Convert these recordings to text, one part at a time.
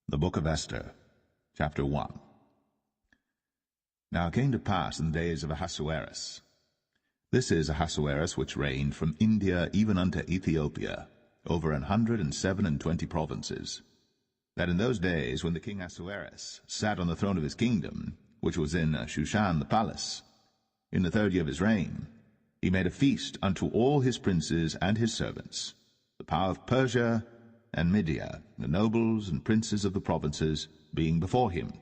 The Book of Esther, Chapter 1. Now it came to pass in the days of Ahasuerus. This is Ahasuerus which reigned from India even unto Ethiopia, over 127 provinces. That in those days when the king Ahasuerus sat on the throne of his kingdom, which was in Shushan the palace, in the 3rd year of his reign, he made a feast unto all his princes and his servants, the power of Persia and Media, the nobles and princes of the provinces, being before him.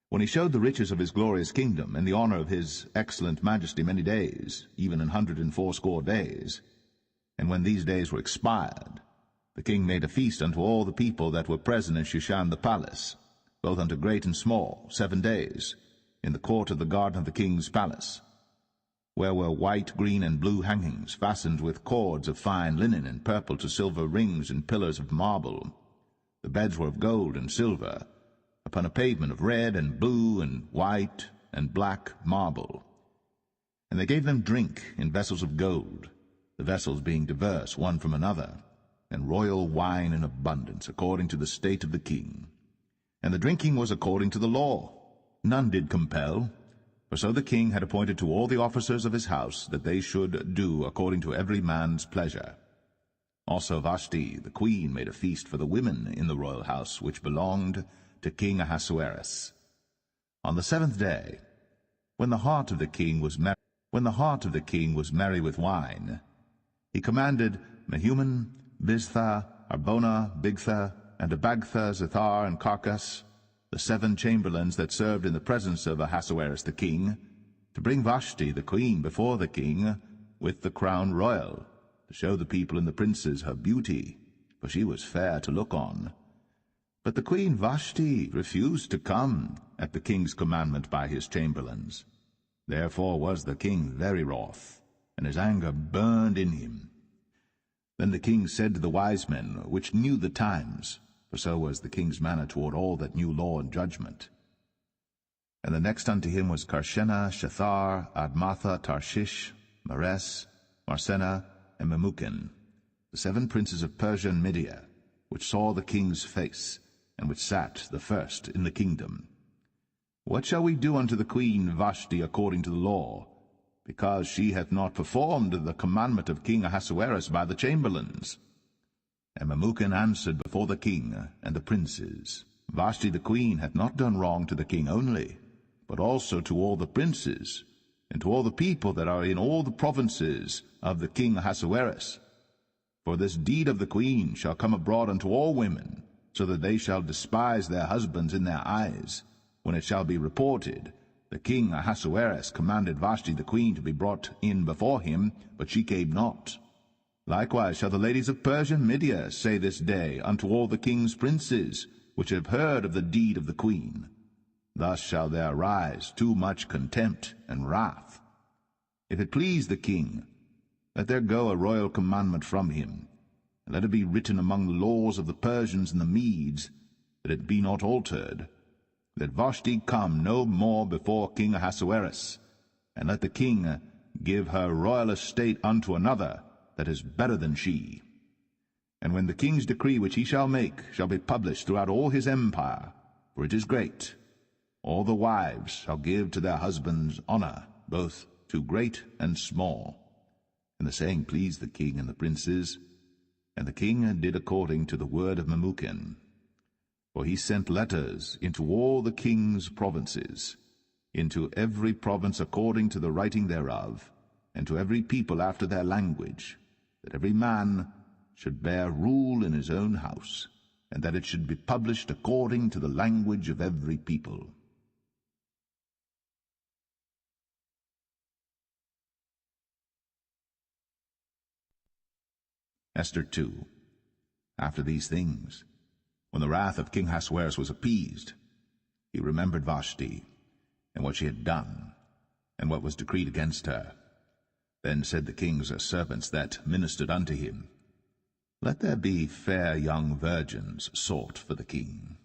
When he showed the riches of his glorious kingdom, and the honor of his excellent majesty many days, even 180 days, and when these days were expired, the king made a feast unto all the people that were present in Shushan the palace, both unto great and small, 7 days, in the court of the garden of the king's palace, where were white, green, and blue hangings, fastened with cords of fine linen, and purple to silver rings and pillars of marble. The beds were of gold and silver, upon a pavement of red and blue and white and black marble. And they gave them drink in vessels of gold, the vessels being diverse one from another, and royal wine in abundance, according to the state of the king. And the drinking was according to the law. None did compel. For so the king had appointed to all the officers of his house that they should do according to every man's pleasure. Also Vashti the queen made a feast for the women in the royal house which belonged to King Ahasuerus. On the 7th day, when the heart of the king was merry with wine, he commanded Mehuman, Biztha, Arbona, Bigtha, and Abagtha, Zethar, and Carcas, the 7 chamberlains that served in the presence of Ahasuerus the king, to bring Vashti the queen before the king with the crown royal, to show the people and the princes her beauty, for she was fair to look on. But the queen Vashti refused to come at the king's commandment by his chamberlains. Therefore was the king very wroth, and his anger burned in him. Then the king said to the wise men which knew the times, for so was the king's manner toward all that knew law and judgment. And the next unto him was Karshena, Shethar, Admatha, Tarshish, Mares, Marsena, and Memucan, the 7 princes of Persia and Media, which saw the king's face, and which sat the first in the kingdom. What shall we do unto the queen Vashti according to the law, because she hath not performed the commandment of King Ahasuerus by the chamberlains? And Memucan answered before the king and the princes, Vashti the queen hath not done wrong to the king only, but also to all the princes, and to all the people that are in all the provinces of the king Ahasuerus. For this deed of the queen shall come abroad unto all women, so that they shall despise their husbands in their eyes, when it shall be reported, the king Ahasuerus commanded Vashti the queen to be brought in before him, but she came not. Likewise shall the ladies of Persia and Media say this day unto all the king's princes, which have heard of the deed of the queen. Thus shall there arise too much contempt and wrath. If it please the king, let there go a royal commandment from him, and let it be written among the laws of the Persians and the Medes, that it be not altered, that Vashti come no more before King Ahasuerus, and let the king give her royal estate unto another, that is better than she. And when the king's decree which he shall make shall be published throughout all his empire, for it is great, all the wives shall give to their husbands honor, both to great and small. And the saying pleased the king and the princes, and the king did according to the word of Memucan. For he sent letters into all the king's provinces, into every province according to the writing thereof, and to every people after their language, that every man should bear rule in his own house, and that it should be published according to the language of every people. Esther 2. After these things, when the wrath of King Ahasuerus was appeased, he remembered Vashti, and what she had done, and what was decreed against her. Then said the king's servants that ministered unto him, Let there be fair young virgins sought for the king,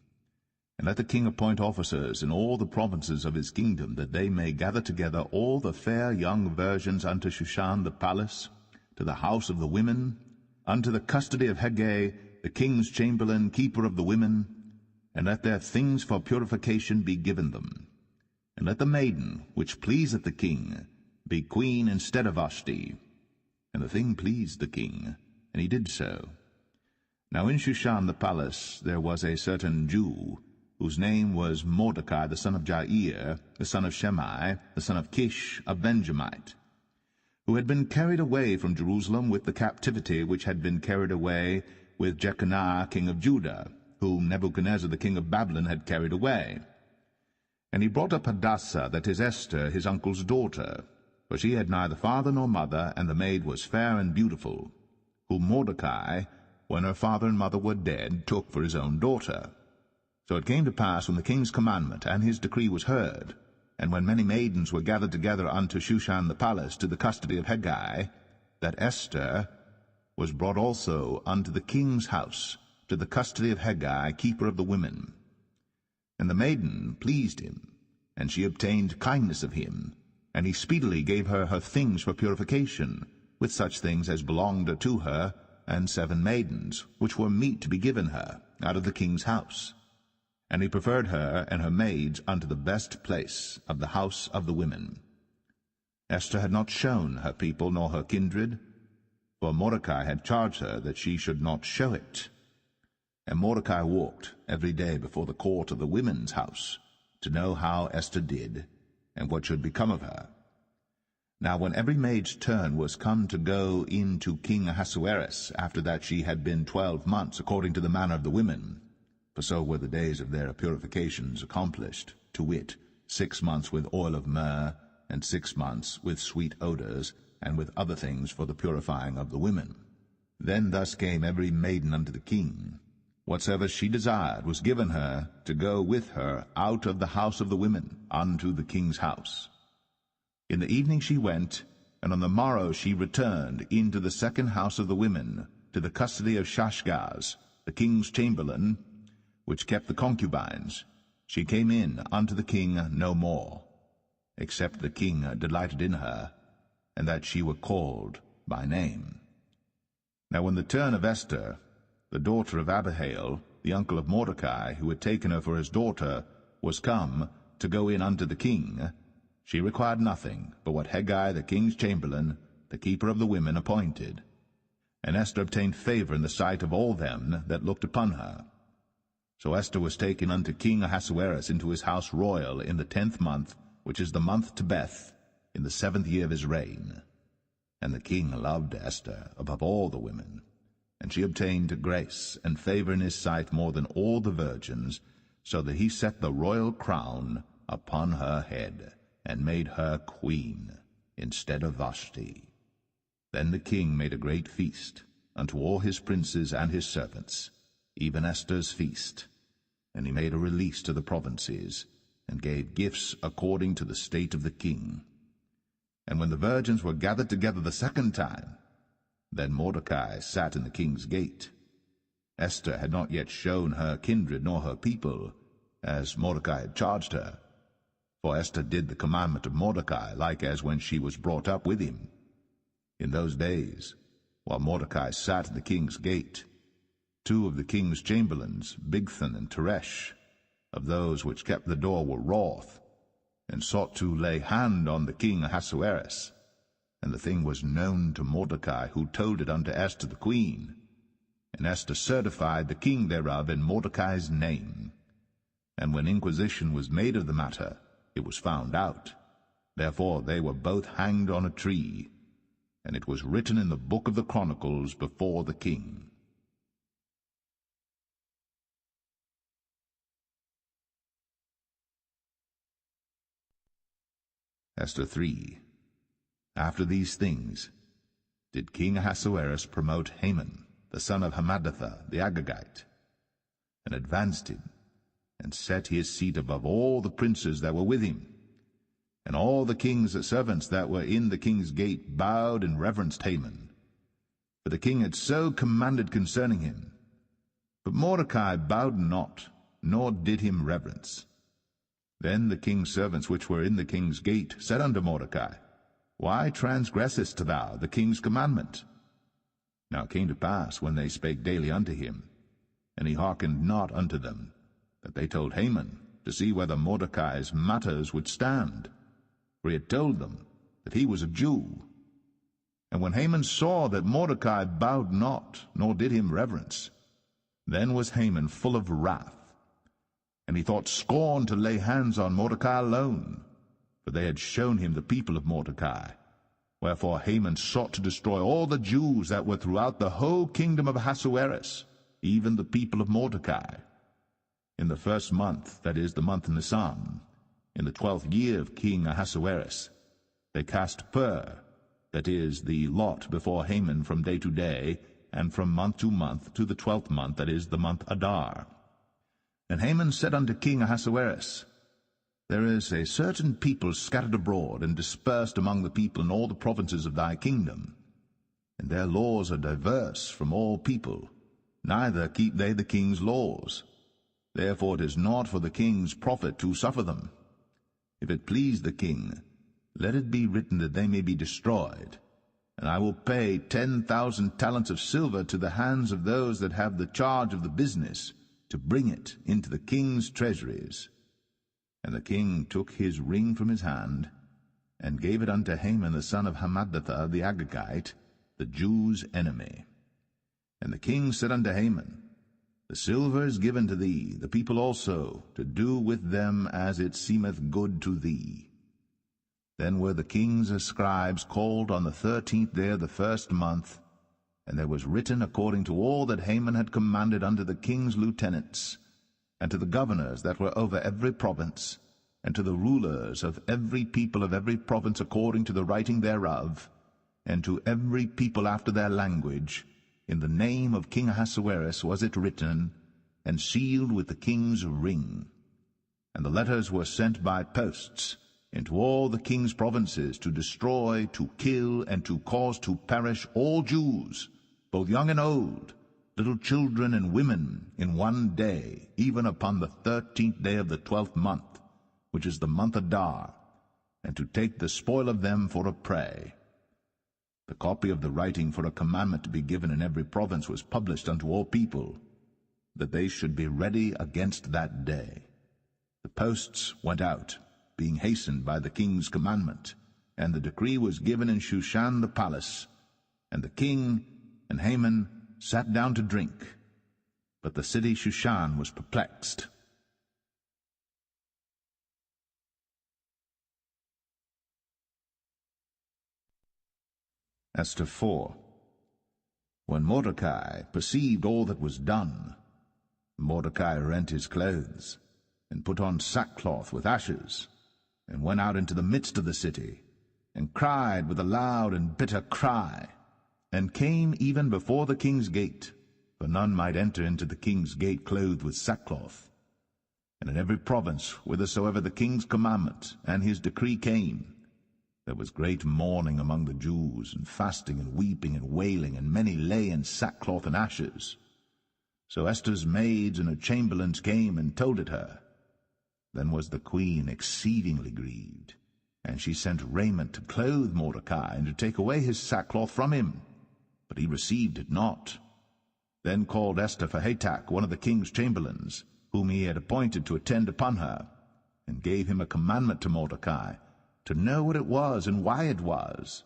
and let the king appoint officers in all the provinces of his kingdom, that they may gather together all the fair young virgins unto Shushan the palace, to the house of the women, unto the custody of Hegai, the king's chamberlain, keeper of the women, and let their things for purification be given them. And let the maiden, which pleaseth the king, be queen instead of Vashti. And the thing pleased the king, and he did so. Now in Shushan the palace there was a certain Jew, whose name was Mordecai the son of Jair, the son of Shimei, the son of Kish, a Benjamite, who had been carried away from Jerusalem with the captivity which had been carried away with Jeconiah king of Judah, whom Nebuchadnezzar the king of Babylon had carried away. And he brought up Hadassah, that is Esther, his uncle's daughter, for she had neither father nor mother, and the maid was fair and beautiful, whom Mordecai, when her father and mother were dead, took for his own daughter. So it came to pass, when the king's commandment and his decree was heard, and when many maidens were gathered together unto Shushan the palace to the custody of Hegai, that Esther was brought also unto the king's house, to the custody of Hegai, keeper of the women. And the maiden pleased him, and she obtained kindness of him, and he speedily gave her her things for purification, with such things as belonged to her, and 7 maidens, which were meet to be given her, out of the king's house. And he preferred her and her maids unto the best place of the house of the women. Esther had not shown her people nor her kindred, for Mordecai had charged her that she should not show it. And Mordecai walked every day before the court of the women's house, to know how Esther did, and what should become of her. Now when every maid's turn was come to go in to King Ahasuerus, after that she had been 12 months, according to the manner of the women, for so were the days of their purifications accomplished, to wit, 6 months with oil of myrrh, and 6 months with sweet odors, and with other things for the purifying of the women. Then thus came every maiden unto the king. Whatsoever she desired was given her, to go with her out of the house of the women unto the king's house. In the evening she went, and on the morrow she returned into the second house of the women, to the custody of Shashgaz, the king's chamberlain, which kept the concubines. She came in unto the king no more, except the king delighted in her, and that she were called by name. Now when the turn of Esther, the daughter of Abihail, the uncle of Mordecai, who had taken her for his daughter, was come to go in unto the king, she required nothing but what Hegai the king's chamberlain, the keeper of the women, appointed. And Esther obtained favor in the sight of all them that looked upon her. So Esther was taken unto King Ahasuerus into his house royal in the 10th month, which is the month Tebeth, in the 7th year of his reign. And the king loved Esther above all the women, and she obtained grace and favor in his sight more than all the virgins, so that he set the royal crown upon her head, and made her queen instead of Vashti. Then the king made a great feast unto all his princes and his servants, even Esther's feast. And he made a release to the provinces, and gave gifts according to the state of the king. And when the virgins were gathered together the second time, then Mordecai sat in the king's gate. Esther had not yet shown her kindred nor her people, as Mordecai had charged her. For Esther did the commandment of Mordecai, like as when she was brought up with him. In those days, while Mordecai sat in the king's gate, 2 of the king's chamberlains, Bigthan and Teresh, of those which kept the door, were wroth, and sought to lay hand on the king Ahasuerus. And the thing was known to Mordecai, who told it unto Esther the queen. And Esther certified the king thereof in Mordecai's name. And when inquisition was made of the matter, it was found out. Therefore they were both hanged on a tree, and it was written in the book of the Chronicles before the king. Esther 3. After these things did King Ahasuerus promote Haman, the son of Hammedatha the Agagite, and advanced him, and set his seat above all the princes that were with him. And all the king's servants that were in the king's gate bowed and reverenced Haman, for the king had so commanded concerning him. But Mordecai bowed not, nor did him reverence. Then the king's servants which were in the king's gate said unto Mordecai, Why transgressest thou the king's commandment? Now it came to pass, when they spake daily unto him, and he hearkened not unto them, that they told Haman to see whether Mordecai's matters would stand, for he had told them that he was a Jew. And when Haman saw that Mordecai bowed not, nor did him reverence, then was Haman full of wrath, and he thought scorn to lay hands on Mordecai alone, for they had shown him the people of Mordecai. Wherefore Haman sought to destroy all the Jews that were throughout the whole kingdom of Ahasuerus, even the people of Mordecai. In the first month, that is, the month Nisan, in the 12th year of King Ahasuerus, they cast pur, that is, the lot before Haman from day to day, and from month to month, to the 12th month, that is, the month Adar. And Haman said unto King Ahasuerus, There is a certain people scattered abroad and dispersed among the people in all the provinces of thy kingdom, and their laws are diverse from all people, neither keep they the king's laws. Therefore it is not for the king's profit to suffer them. If it please the king, let it be written that they may be destroyed, and I will pay 10,000 talents of silver to the hands of those that have the charge of the business, to bring it into the king's treasuries. And the king took his ring from his hand, and gave it unto Haman the son of Hammedatha the Agagite, the Jews' enemy. And the king said unto Haman, The silver is given to thee, the people also, to do with them as it seemeth good to thee. Then were the king's scribes called on the 13th day of the first month, and there was written according to all that Haman had commanded unto the king's lieutenants, and to the governors that were over every province, and to the rulers of every people of every province according to the writing thereof, and to every people after their language, in the name of King Ahasuerus was it written, and sealed with the king's ring. And the letters were sent by posts into all the king's provinces, to destroy, to kill, and to cause to perish all Jews, both young and old, little children and women, in one day, even upon the 13th day of the 12th month, which is the month Adar, and to take the spoil of them for a prey. The copy of the writing for a commandment to be given in every province was published unto all people, that they should be ready against that day. The posts went out, being hastened by the king's commandment, and the decree was given in Shushan the palace, and the king and Haman sat down to drink, but the city Shushan was perplexed. Esther 4. When Mordecai perceived all that was done, Mordecai rent his clothes, and put on sackcloth with ashes, and went out into the midst of the city, and cried with a loud and bitter cry, and came even before the king's gate, for none might enter into the king's gate clothed with sackcloth. And in every province, whithersoever the king's commandment and his decree came, there was great mourning among the Jews, and fasting and weeping and wailing, and many lay in sackcloth and ashes. So Esther's maids and her chamberlains came and told it her. Then was the queen exceedingly grieved, and she sent raiment to clothe Mordecai, and to take away his sackcloth from him, but he received it not. Then called Esther for Hatach, one of the king's chamberlains, whom he had appointed to attend upon her, and gave him a commandment to Mordecai, to know what it was and why it was.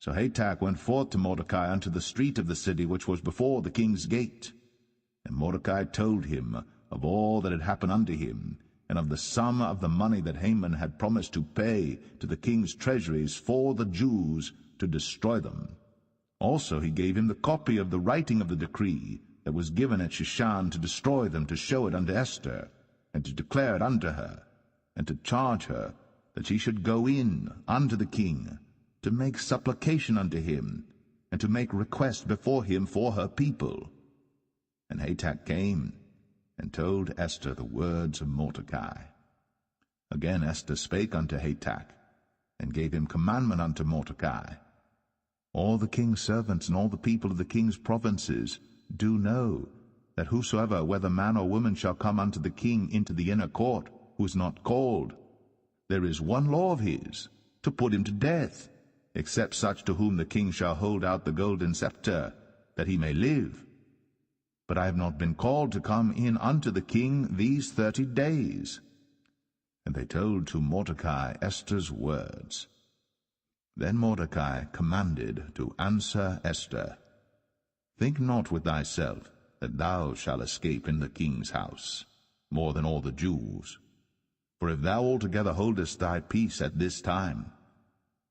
So Hatach went forth to Mordecai unto the street of the city which was before the king's gate. And Mordecai told him of all that had happened unto him, and of the sum of the money that Haman had promised to pay to the king's treasuries for the Jews to destroy them. Also he gave him the copy of the writing of the decree that was given at Shushan to destroy them, to show it unto Esther, and to declare it unto her, and to charge her that she should go in unto the king, to make supplication unto him, and to make request before him for her people. And Hatach came, and told Esther the words of Mordecai. Again Esther spake unto Hatach, and gave him commandment unto Mordecai. All the king's servants and all the people of the king's provinces do know that whosoever, whether man or woman, shall come unto the king into the inner court, who is not called, there is one law of his, to put him to death, except such to whom the king shall hold out the golden scepter, that he may live. but I have not been called to come in unto the king these 30 days. And they told to Mordecai Esther's words. Then Mordecai commanded to answer Esther, Think not with thyself that thou shalt escape in the king's house, more than all the Jews. For if thou altogether holdest thy peace at this time,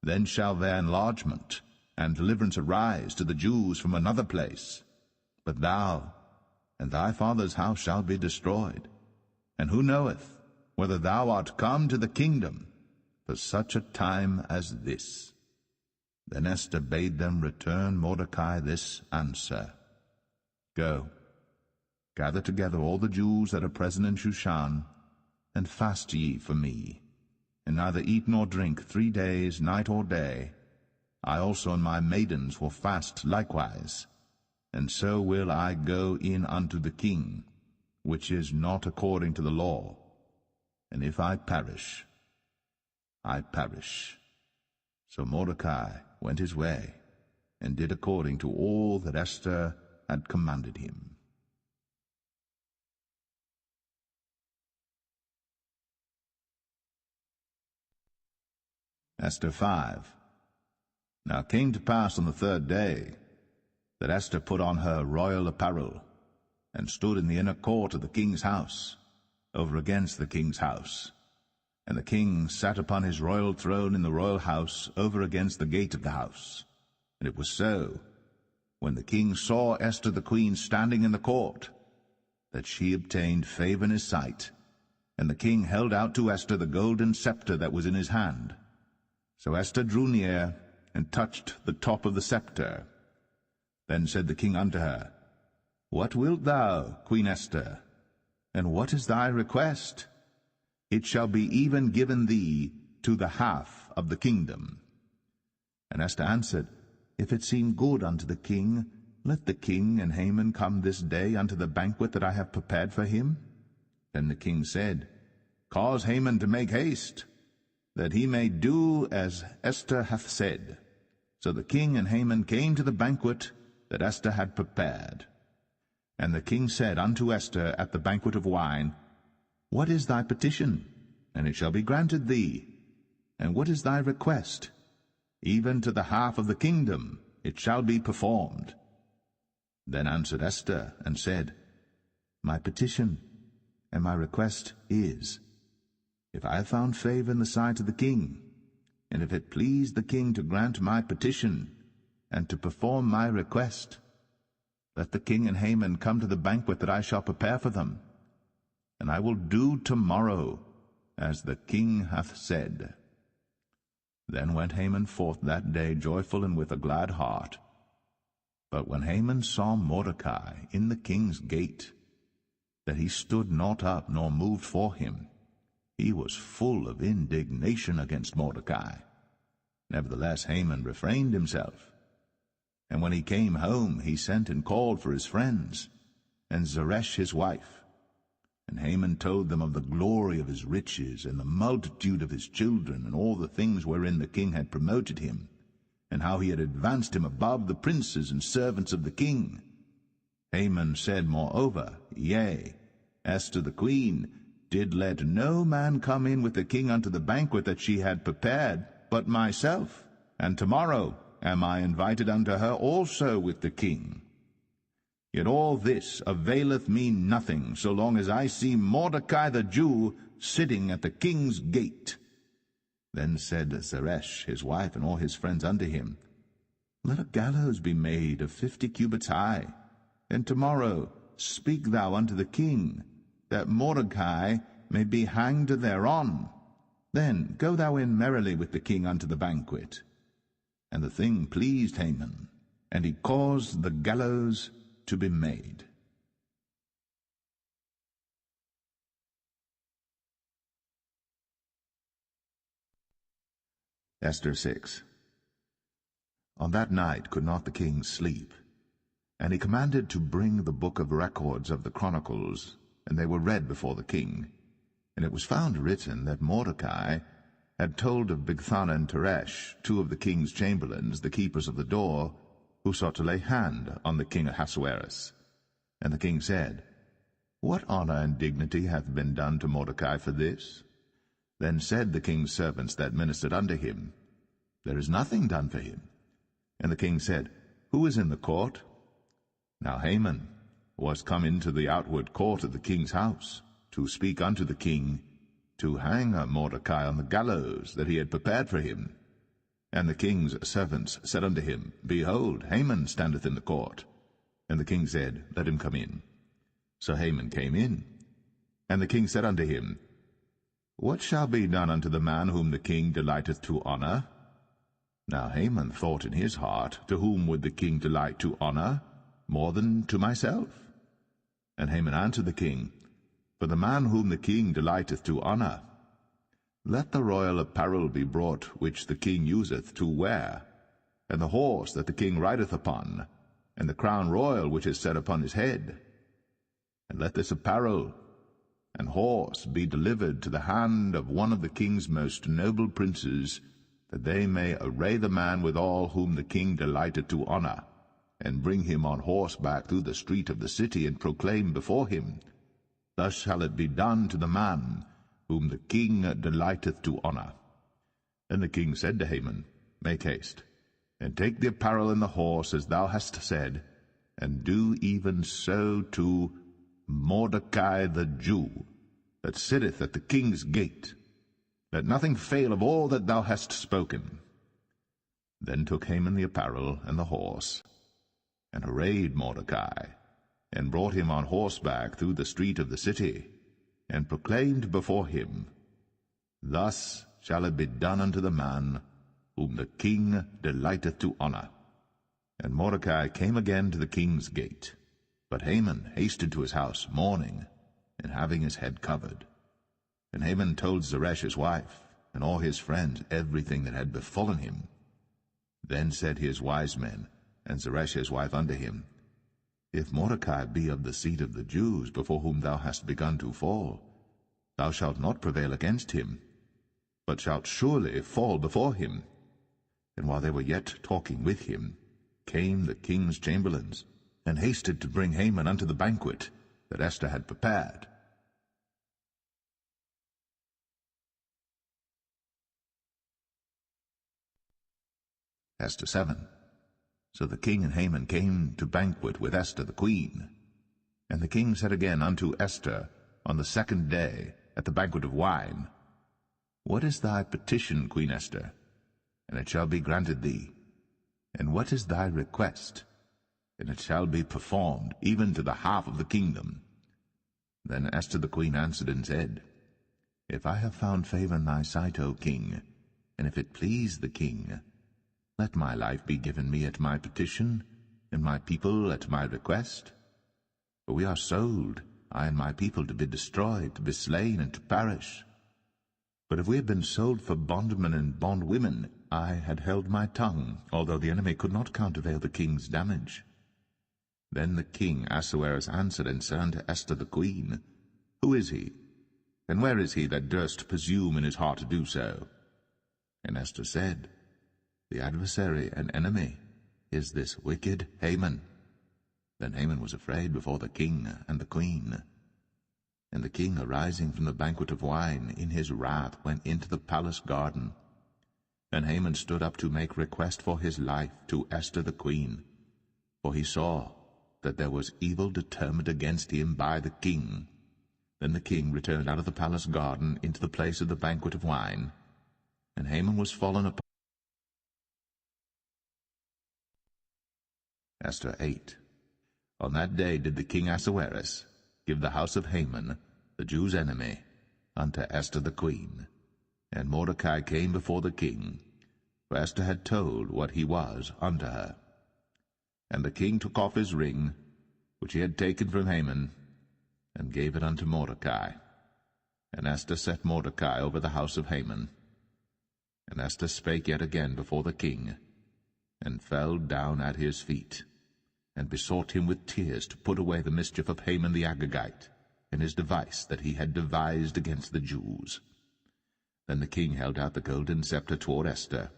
then shall their enlargement and deliverance arise to the Jews from another place. But thou and thy father's house shall be destroyed. And who knoweth whether thou art come to the kingdom for such a time as this? Then Esther bade them return Mordecai this answer. Go, gather together all the Jews that are present in Shushan, and fast ye for me, and neither eat nor drink 3 days, night or day. I also and my maidens will fast likewise, and so will I go in unto the king, which is not according to the law. And if I perish, I perish. So Mordecai went his way, and did according to all that Esther had commanded him. Esther 5. Now it came to pass on the 3rd day that Esther put on her royal apparel, and stood in the inner court of the king's house, over against the king's house. And the king sat upon his royal throne in the royal house, over against the gate of the house. And it was so, when the king saw Esther the queen standing in the court, that she obtained favor in his sight. And the king held out to Esther the golden scepter that was in his hand. So Esther drew near, and touched the top of the scepter. Then said the king unto her, What wilt thou, Queen Esther? And what is thy request? It shall be even given thee to the half of the kingdom. And Esther answered, If it seem good unto the king, let the king and Haman come this day unto the banquet that I have prepared for him. Then the king said, Cause Haman to make haste, that he may do as Esther hath said. So the king and Haman came to the banquet that Esther had prepared. And the king said unto Esther at the banquet of wine, What is thy petition? And it shall be granted thee. And what is thy request? Even to the half of the kingdom it shall be performed. Then answered Esther, and said, My petition and my request is, if I have found favor in the sight of the king, and if it please the king to grant my petition, and to perform my request, let the king and Haman come to the banquet that I shall prepare for them, and I will do tomorrow as the king hath said. Then went Haman forth that day joyful and with a glad heart. But when Haman saw Mordecai in the king's gate, that he stood not up nor moved for him, he was full of indignation against Mordecai. Nevertheless Haman refrained himself. And when he came home, he sent and called for his friends, and Zeresh his wife. And Haman told them of the glory of his riches, and the multitude of his children, and all the things wherein the king had promoted him, and how he had advanced him above the princes and servants of the king. Haman said moreover, Yea, Esther the queen did let no man come in with the king unto the banquet that she had prepared, but myself, and tomorrow am I invited unto her also with the king. Yet all this availeth me nothing, so long as I see Mordecai the Jew sitting at the king's gate. Then said Zeresh his wife and all his friends unto him, Let a gallows be made of 50 cubits high, and tomorrow speak thou unto the king, that Mordecai may be hanged thereon. Then go thou in merrily with the king unto the banquet. And the thing pleased Haman, and he caused the gallows to be made. Esther 6. On that night could not the king sleep, and he commanded to bring the book of records of the Chronicles, and they were read before the king. And it was found written that Mordecai had told of Bigthana and Teresh, 2 of the king's chamberlains, the keepers of the door, who sought to lay hand on the king Ahasuerus. And the king said, What honor and dignity hath been done to Mordecai for this? Then said the king's servants that ministered unto him, There is nothing done for him. And the king said, Who is in the court? Now Haman was come into the outward court of the king's house, to speak unto the king, to hang Mordecai on the gallows that he had prepared for him. And the king's servants said unto him, Behold, Haman standeth in the court. And the king said, Let him come in. So Haman came in. And the king said unto him, What shall be done unto the man whom the king delighteth to honor? Now Haman thought in his heart, To whom would the king delight to honor, more than to myself? And Haman answered the king, For the man whom the king delighteth to honor, let the royal apparel be brought which the king useth to wear, and the horse that the king rideth upon, and the crown royal which is set upon his head. And let this apparel and horse be delivered to the hand of one of the king's most noble princes, that they may array the man withal whom the king delighteth to honor, and bring him on horseback through the street of the city, and proclaim before him, Thus shall it be done to the man whom the king delighteth to honor. And the king said to Haman, Make haste, and take the apparel and the horse, as thou hast said, and do even so to Mordecai the Jew, that sitteth at the king's gate. Let nothing fail of all that thou hast spoken. Then took Haman the apparel and the horse, and arrayed Mordecai, and brought him on horseback through the street of the city, and proclaimed before him, Thus shall it be done unto the man whom the king delighteth to honor. And Mordecai came again to the king's gate. But Haman hasted to his house mourning, and having his head covered. And Haman told Zeresh his wife, and all his friends, everything that had befallen him. Then said his wise men, and Zeresh his wife unto him, If Mordecai be of the seed of the Jews, before whom thou hast begun to fall, thou shalt not prevail against him, but shalt surely fall before him. And while they were yet talking with him, came the king's chamberlains, and hasted to bring Haman unto the banquet that Esther had prepared. Esther 7. So the king and Haman came to banquet with Esther the queen. And the king said again unto Esther on the second day at the banquet of wine, What is thy petition, Queen Esther? And it shall be granted thee. And what is thy request? And it shall be performed, even to the half of the kingdom. Then Esther the queen answered and said, If I have found favor in thy sight, O king, and if it please the king, let my life be given me at my petition, and my people at my request. For we are sold, I and my people, to be destroyed, to be slain, and to perish. But if we had been sold for bondmen and bondwomen, I had held my tongue, although the enemy could not countervail the king's damage. Then the king Ahasuerus answered and said unto Esther the queen, Who is he? And where is he that durst presume in his heart to do so? And Esther said, The adversary and enemy is this wicked Haman. Then Haman was afraid before the king and the queen. And the king, arising from the banquet of wine, in his wrath went into the palace garden. And Haman stood up to make request for his life to Esther the queen, for he saw that there was evil determined against him by the king. Then the king returned out of the palace garden into the place of the banquet of wine, and Haman was fallen upon. Esther 8. On that day did the king Ahasuerus give the house of Haman, the Jew's enemy, unto Esther the queen. And Mordecai came before the king, for Esther had told what he was unto her. And the king took off his ring, which he had taken from Haman, and gave it unto Mordecai. And Esther set Mordecai over the house of Haman. And Esther spake yet again before the king, and fell down at his feet, and besought him with tears to put away the mischief of Haman the Agagite, and his device that he had devised against the Jews. Then the king held out the golden scepter toward Esther.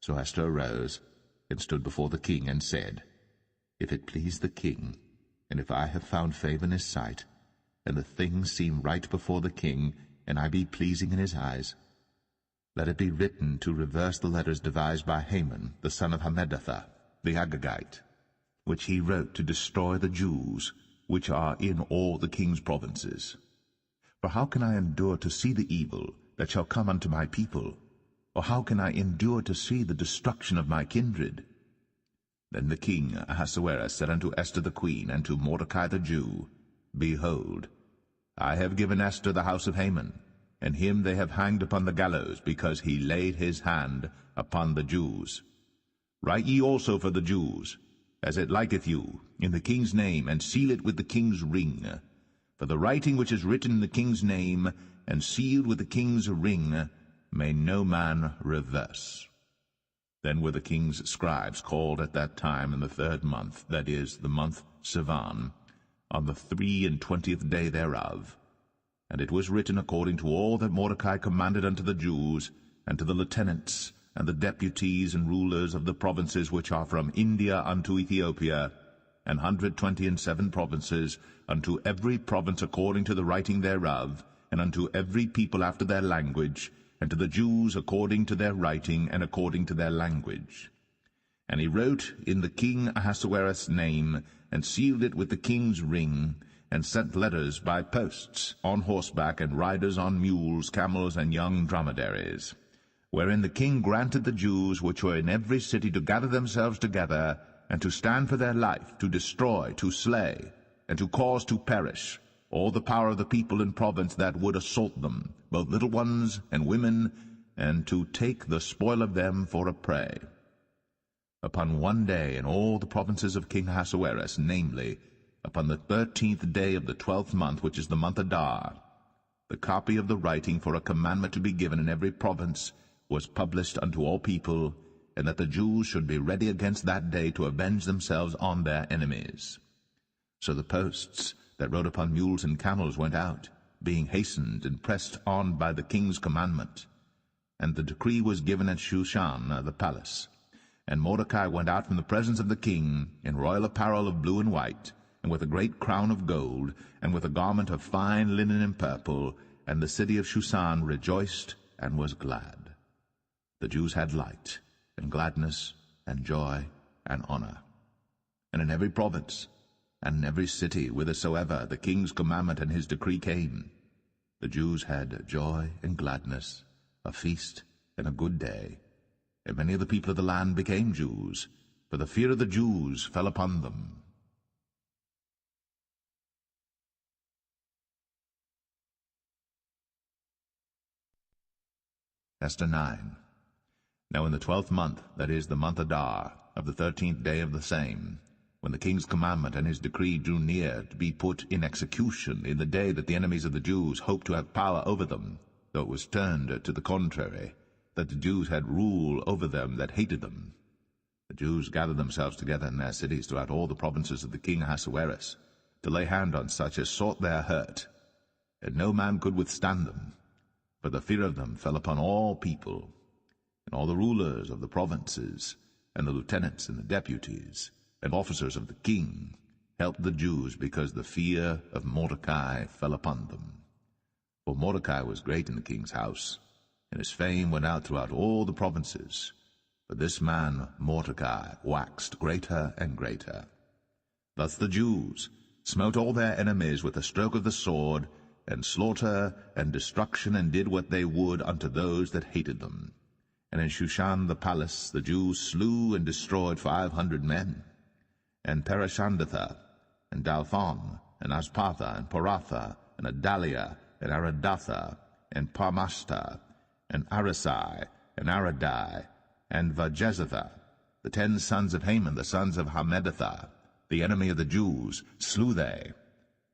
So Esther arose, and stood before the king, and said, If it please the king, And if I have found favor in his sight, and the things seem right before the king, and I be pleasing in his eyes, let it be written to reverse the letters devised by Haman, the son of Hammedatha, the Agagite, which he wrote to destroy the Jews, which are in all the king's provinces. For how can I endure to see the evil that shall come unto my people? Or how can I endure to see the destruction of my kindred? Then the king Ahasuerus said unto Esther the queen, and to Mordecai the Jew, Behold, I have given Esther the house of Haman, and him they have hanged upon the gallows, because he laid his hand upon the Jews. Write ye also for the Jews, as it liketh you, in the king's name, and seal it with the king's ring. For the writing which is written in the king's name, and sealed with the king's ring, may no man reverse. Then were the king's scribes called at that time in the 3rd month, that is, the month Sivan, on the 23 day thereof. And it was written according to all that Mordecai commanded unto the Jews, and to the lieutenants, and the deputies and rulers of the provinces which are from India unto Ethiopia, 127 provinces, unto every province according to the writing thereof, and unto every people after their language, and to the Jews according to their writing and according to their language. And he wrote in the king Ahasuerus' name, and sealed it with the king's ring, and sent letters by posts, on horseback, and riders on mules, camels, and young dromedaries, wherein the king granted the Jews which were in every city to gather themselves together, and to stand for their life, to destroy, to slay, and to cause to perish all the power of the people in province that would assault them, both little ones and women, and to take the spoil of them for a prey. Upon one day in all the provinces of King Ahasuerus, namely, upon the 13th day of the 12th month, which is the month Adar, the copy of the writing for a commandment to be given in every province was published unto all people, and that the Jews should be ready against that day to avenge themselves on their enemies. So the posts that rode upon mules and camels went out, being hastened and pressed on by the king's commandment. And the decree was given at Shushan the palace. And Mordecai went out from the presence of the king in royal apparel of blue and white, and with a great crown of gold, and with a garment of fine linen and purple, and the city of Shushan rejoiced and was glad. The Jews had light, and gladness, and joy, and honor. And in every province, and in every city, whithersoever the king's commandment and his decree came, the Jews had joy and gladness, a feast and a good day. And many of the people of the land became Jews, for the fear of the Jews fell upon them. Esther 9. Now in the 12th month, that is, the month Adar, of the 13th day of the same, when the king's commandment and his decree drew near to be put in execution, in the day that the enemies of the Jews hoped to have power over them, though it was turned to the contrary, that the Jews had rule over them that hated them, the Jews gathered themselves together in their cities throughout all the provinces of the king Ahasuerus, to lay hand on such as sought their hurt, and no man could withstand them, for the fear of them fell upon all people. And all the rulers of the provinces, and the lieutenants and the deputies, and officers of the king, helped the Jews, because the fear of Mordecai fell upon them. For Mordecai was great in the king's house, and his fame went out throughout all the provinces. For this man Mordecai waxed greater and greater. Thus the Jews smote all their enemies with a stroke of the sword, and slaughter and destruction, and did what they would unto those that hated them. And in Shushan the palace the Jews slew and destroyed 500 men. And Parishandatha, and Dalphon, and Aspartha, and Poratha, and Adalia, and Aradatha, and Parmashta, and Arisai, and Aradai, and Vajezatha, the 10 sons of Haman, the sons of Hammedatha, the enemy of the Jews, slew they,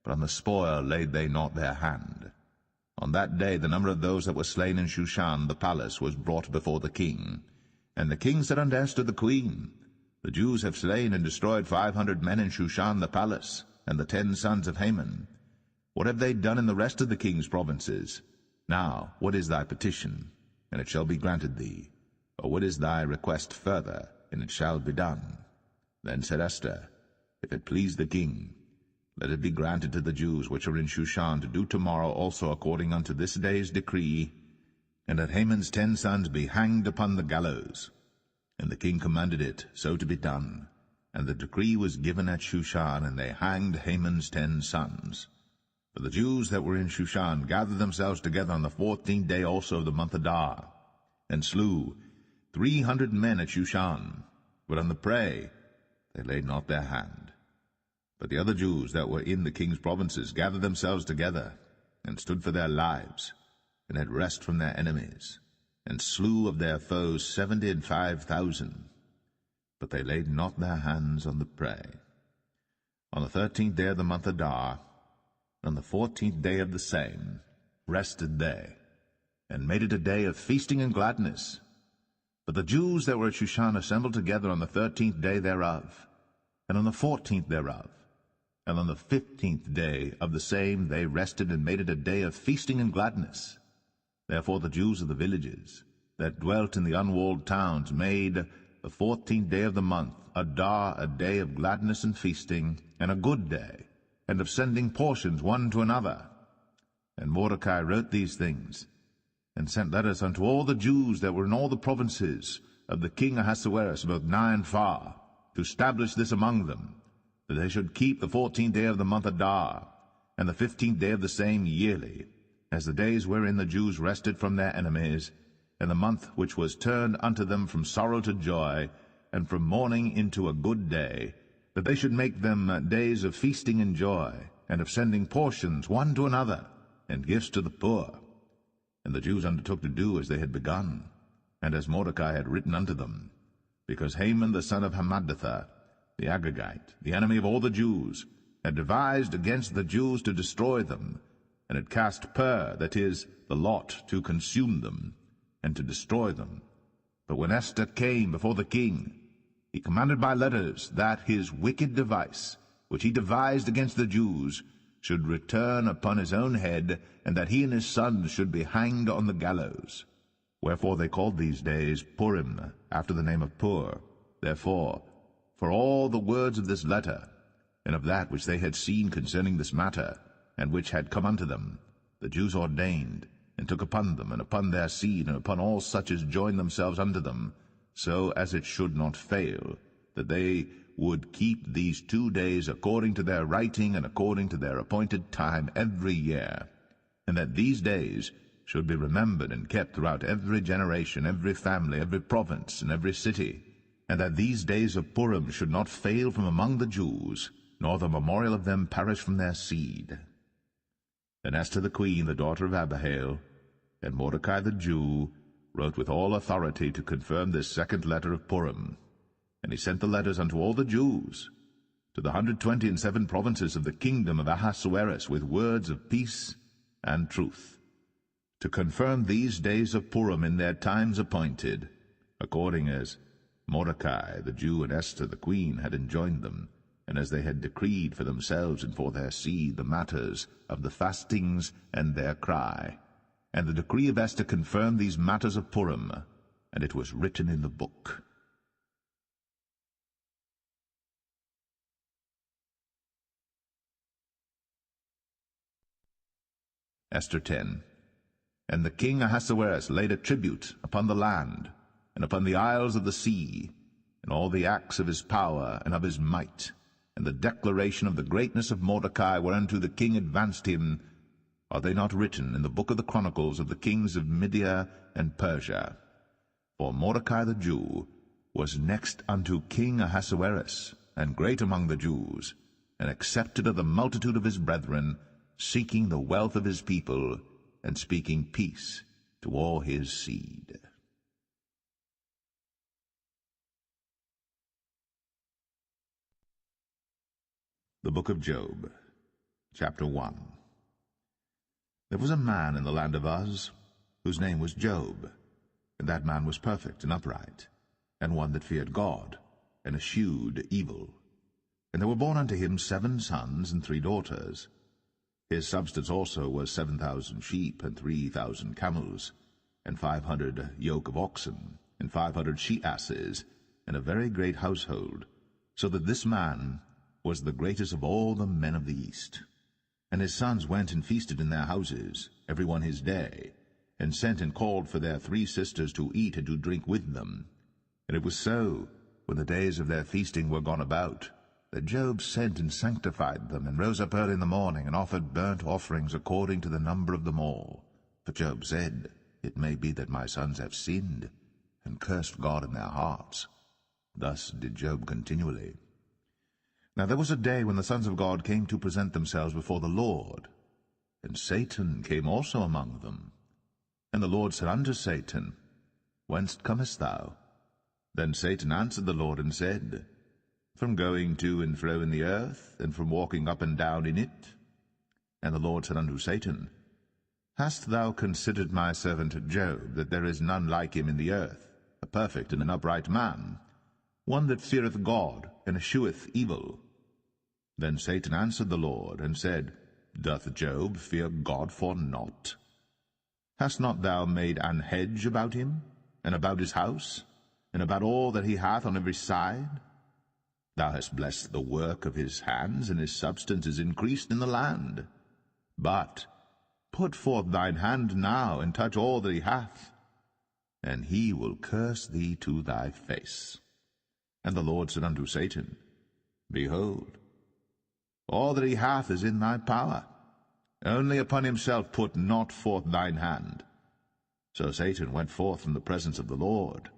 but on the spoil laid they not their hand. On that day the number of those that were slain in Shushan the palace was brought before the king. And the king said unto Esther the queen, The Jews have slain and destroyed 500 men in Shushan the palace, and the 10 sons of Haman. What have they done in the rest of the king's provinces? Now, what is thy petition? And it shall be granted thee. Or what is thy request further? And it shall be done. Then said Esther, If it please the king, Let it be granted to the Jews which are in Shushan to do tomorrow also according unto this day's decree, and that Haman's 10 sons be hanged upon the gallows. And the king commanded it so to be done. And the decree was given at Shushan, and they hanged Haman's 10 sons. For the Jews that were in Shushan gathered themselves together on the 14th day also of the month Adar, and slew 300 men at Shushan, but on the prey they laid not their hand. But the other Jews that were in the king's provinces gathered themselves together, and stood for their lives, and had rest from their enemies, and slew of their foes 75,000. But they laid not their hands on the prey. On the 13th day of the month Adar, on the 14th day of the same, rested they, and made it a day of feasting and gladness. But the Jews that were at Shushan assembled together on the 13th day thereof, and on the 14th thereof, and on the 15th day of the same they rested and made it a day of feasting and gladness. Therefore the Jews of the villages that dwelt in the unwalled towns made the 14th day of the month Adar a day of gladness and feasting, and a good day, and of sending portions one to another. And Mordecai wrote these things, and sent letters unto all the Jews that were in all the provinces of the king Ahasuerus, both nigh and far, to establish this among them, that they should keep the 14th day of the month Adar, and the 15th day of the same yearly, as the days wherein the Jews rested from their enemies, and the month which was turned unto them from sorrow to joy, and from mourning into a good day, that they should make them days of feasting and joy, and of sending portions one to another, and gifts to the poor. And the Jews undertook to do as they had begun, and as Mordecai had written unto them, because Haman the son of Hammedatha, the Agagite, the enemy of all the Jews, had devised against the Jews to destroy them, and had cast pur, that is, the lot, to consume them, and to destroy them. But when Esther came before the king, he commanded by letters that his wicked device, which he devised against the Jews, should return upon his own head, and that he and his sons should be hanged on the gallows. Wherefore they called these days Purim, after the name of Pur. Therefore, for all the words of this letter, and of that which they had seen concerning this matter, and which had come unto them, the Jews ordained, and took upon them, and upon their seed, and upon all such as joined themselves unto them, so as it should not fail, that they would keep these 2 days according to their writing and according to their appointed time every year, and that these days should be remembered and kept throughout every generation, every family, every province, and every city, and that these days of Purim should not fail from among the Jews, nor the memorial of them perish from their seed. Then Esther the queen, the daughter of Abihail, and Mordecai the Jew, wrote with all authority to confirm this second letter of Purim. And he sent the letters unto all the Jews, to the 127 provinces of the kingdom of Ahasuerus, with words of peace and truth, to confirm these days of Purim in their times appointed, according as Mordecai the Jew and Esther the queen had enjoined them, and as they had decreed for themselves and for their seed the matters of the fastings and their cry. And the decree of Esther confirmed these matters of Purim, and it was written in the book. Esther 10. And the king Ahasuerus laid a tribute upon the land, and upon the isles of the sea, and all the acts of his power and of his might, and the declaration of the greatness of Mordecai, whereunto the king advanced him, are they not written in the book of the chronicles of the kings of Media and Persia? For Mordecai the Jew was next unto King Ahasuerus, and great among the Jews, and accepted of the multitude of his brethren, seeking the wealth of his people, and speaking peace to all his seed. The Book of Job, Chapter 1. There was a man in the land of Uz, whose name was Job, and that man was perfect and upright, and one that feared God, and eschewed evil. And there were born unto him 7 sons and 3 daughters. His substance also was 7,000 sheep, and 3,000 camels, and 500 yoke of oxen, and 500 she-asses, and a very great household, so that this man was the greatest of all the men of the East. And his sons went and feasted in their houses, every one his day, and sent and called for their 3 sisters to eat and to drink with them. And it was so, when the days of their feasting were gone about, that Job sent and sanctified them, and rose up early in the morning, and offered burnt offerings according to the number of them all. For Job said, It may be that my sons have sinned, and cursed God in their hearts. Thus did Job continually. Now there was a day when the sons of God came to present themselves before the Lord, and Satan came also among them. And the Lord said unto Satan, Whence comest thou? Then Satan answered the Lord and said, From going to and fro in the earth, and from walking up and down in it. And the Lord said unto Satan, Hast thou considered my servant Job, that there is none like him in the earth, a perfect and an upright man, one that feareth God, and escheweth evil? Then Satan answered the Lord, and said, Doth Job fear God for naught? Hast not thou made an hedge about him, and about his house, and about all that he hath on every side? Thou hast blessed the work of his hands, and his substance is increased in the land. But put forth thine hand now, and touch all that he hath, and he will curse thee to thy face. And the Lord said unto Satan, Behold, all that he hath is in thy power. Only upon himself put not forth thine hand. So Satan went forth from the presence of the Lord.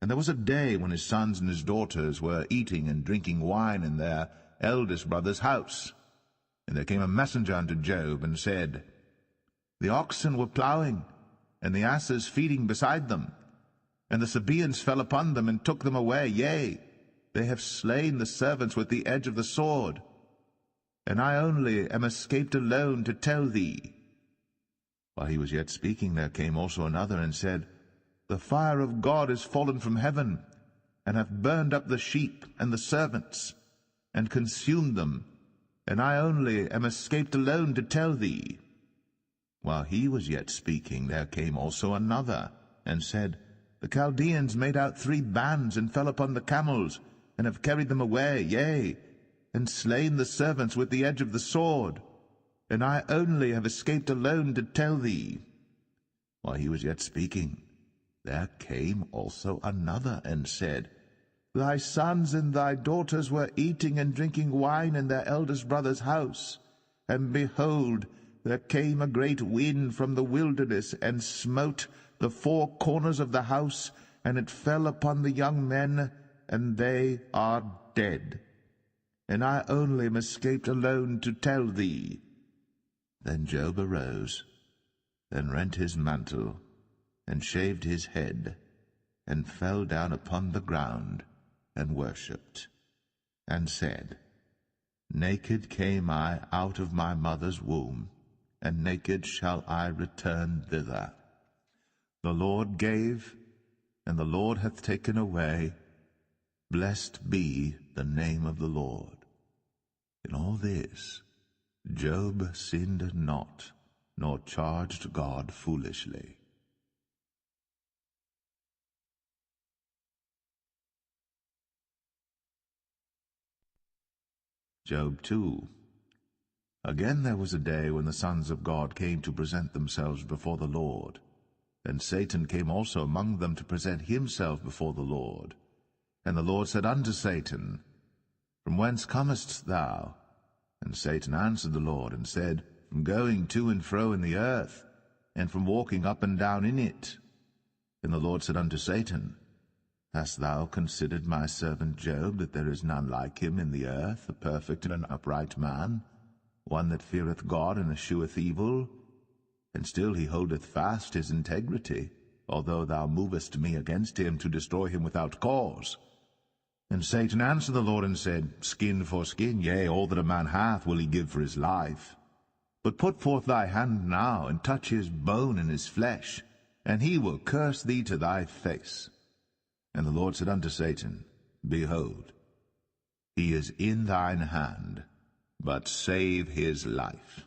And there was a day when his sons and his daughters were eating and drinking wine in their eldest brother's house. And there came a messenger unto Job, and said, The oxen were plowing, and the asses feeding beside them. And the Sabaeans fell upon them, and took them away. Yea, they have slain the servants with the edge of the sword. And I only am escaped alone to tell thee. While he was yet speaking, there came also another, and said, The fire of God is fallen from heaven, and hath burned up the sheep and the servants, and consumed them, and I only am escaped alone to tell thee. While he was yet speaking, there came also another, and said, The Chaldeans made out 3 bands, and fell upon the camels, and have carried them away, yea, and slain the servants with the edge of the sword, and I only have escaped alone to tell thee. While he was yet speaking, there came also another, and said, Thy sons and thy daughters were eating and drinking wine in their eldest brother's house, and behold, there came a great wind from the wilderness, and smote the 4 corners of the house, and it fell upon the young men, and they are dead. And I only am escaped alone to tell thee. Then Job arose, and rent his mantle, and shaved his head, and fell down upon the ground, and worshipped, and said, Naked came I out of my mother's womb, and naked shall I return thither. The Lord gave, and the Lord hath taken away. Blessed be the name of the Lord. In all this, Job sinned not, nor charged God foolishly. Job 2. Again there was a day when the sons of God came to present themselves before the Lord. And Satan came also among them to present himself before the Lord. And the Lord said unto Satan, From whence comest thou? And Satan answered the Lord, and said, From going to and fro in the earth, and from walking up and down in it. And the Lord said unto Satan, Hast thou considered my servant Job, that there is none like him in the earth, a perfect and an upright man, one that feareth God and escheweth evil? And still he holdeth fast his integrity, although thou movest me against him to destroy him without cause. And Satan answered the Lord, and said, Skin for skin, yea, all that a man hath will he give for his life. But put forth thy hand now, and touch his bone and his flesh, and he will curse thee to thy face. And the Lord said unto Satan, Behold, he is in thine hand, but save his life.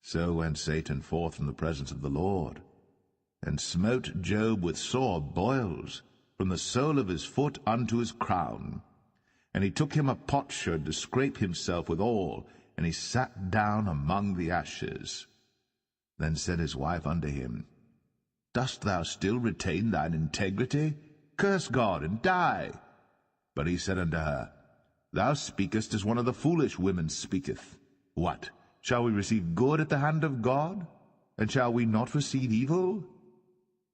So went Satan forth from the presence of the Lord, and smote Job with sore boils, from the sole of his foot unto his crown. And he took him a potsherd to scrape himself withal, and he sat down among the ashes. Then said his wife unto him, Dost thou still retain thine integrity? Curse God, and die. But he said unto her, Thou speakest as one of the foolish women speaketh. What? Shall we receive good at the hand of God? And shall we not receive evil?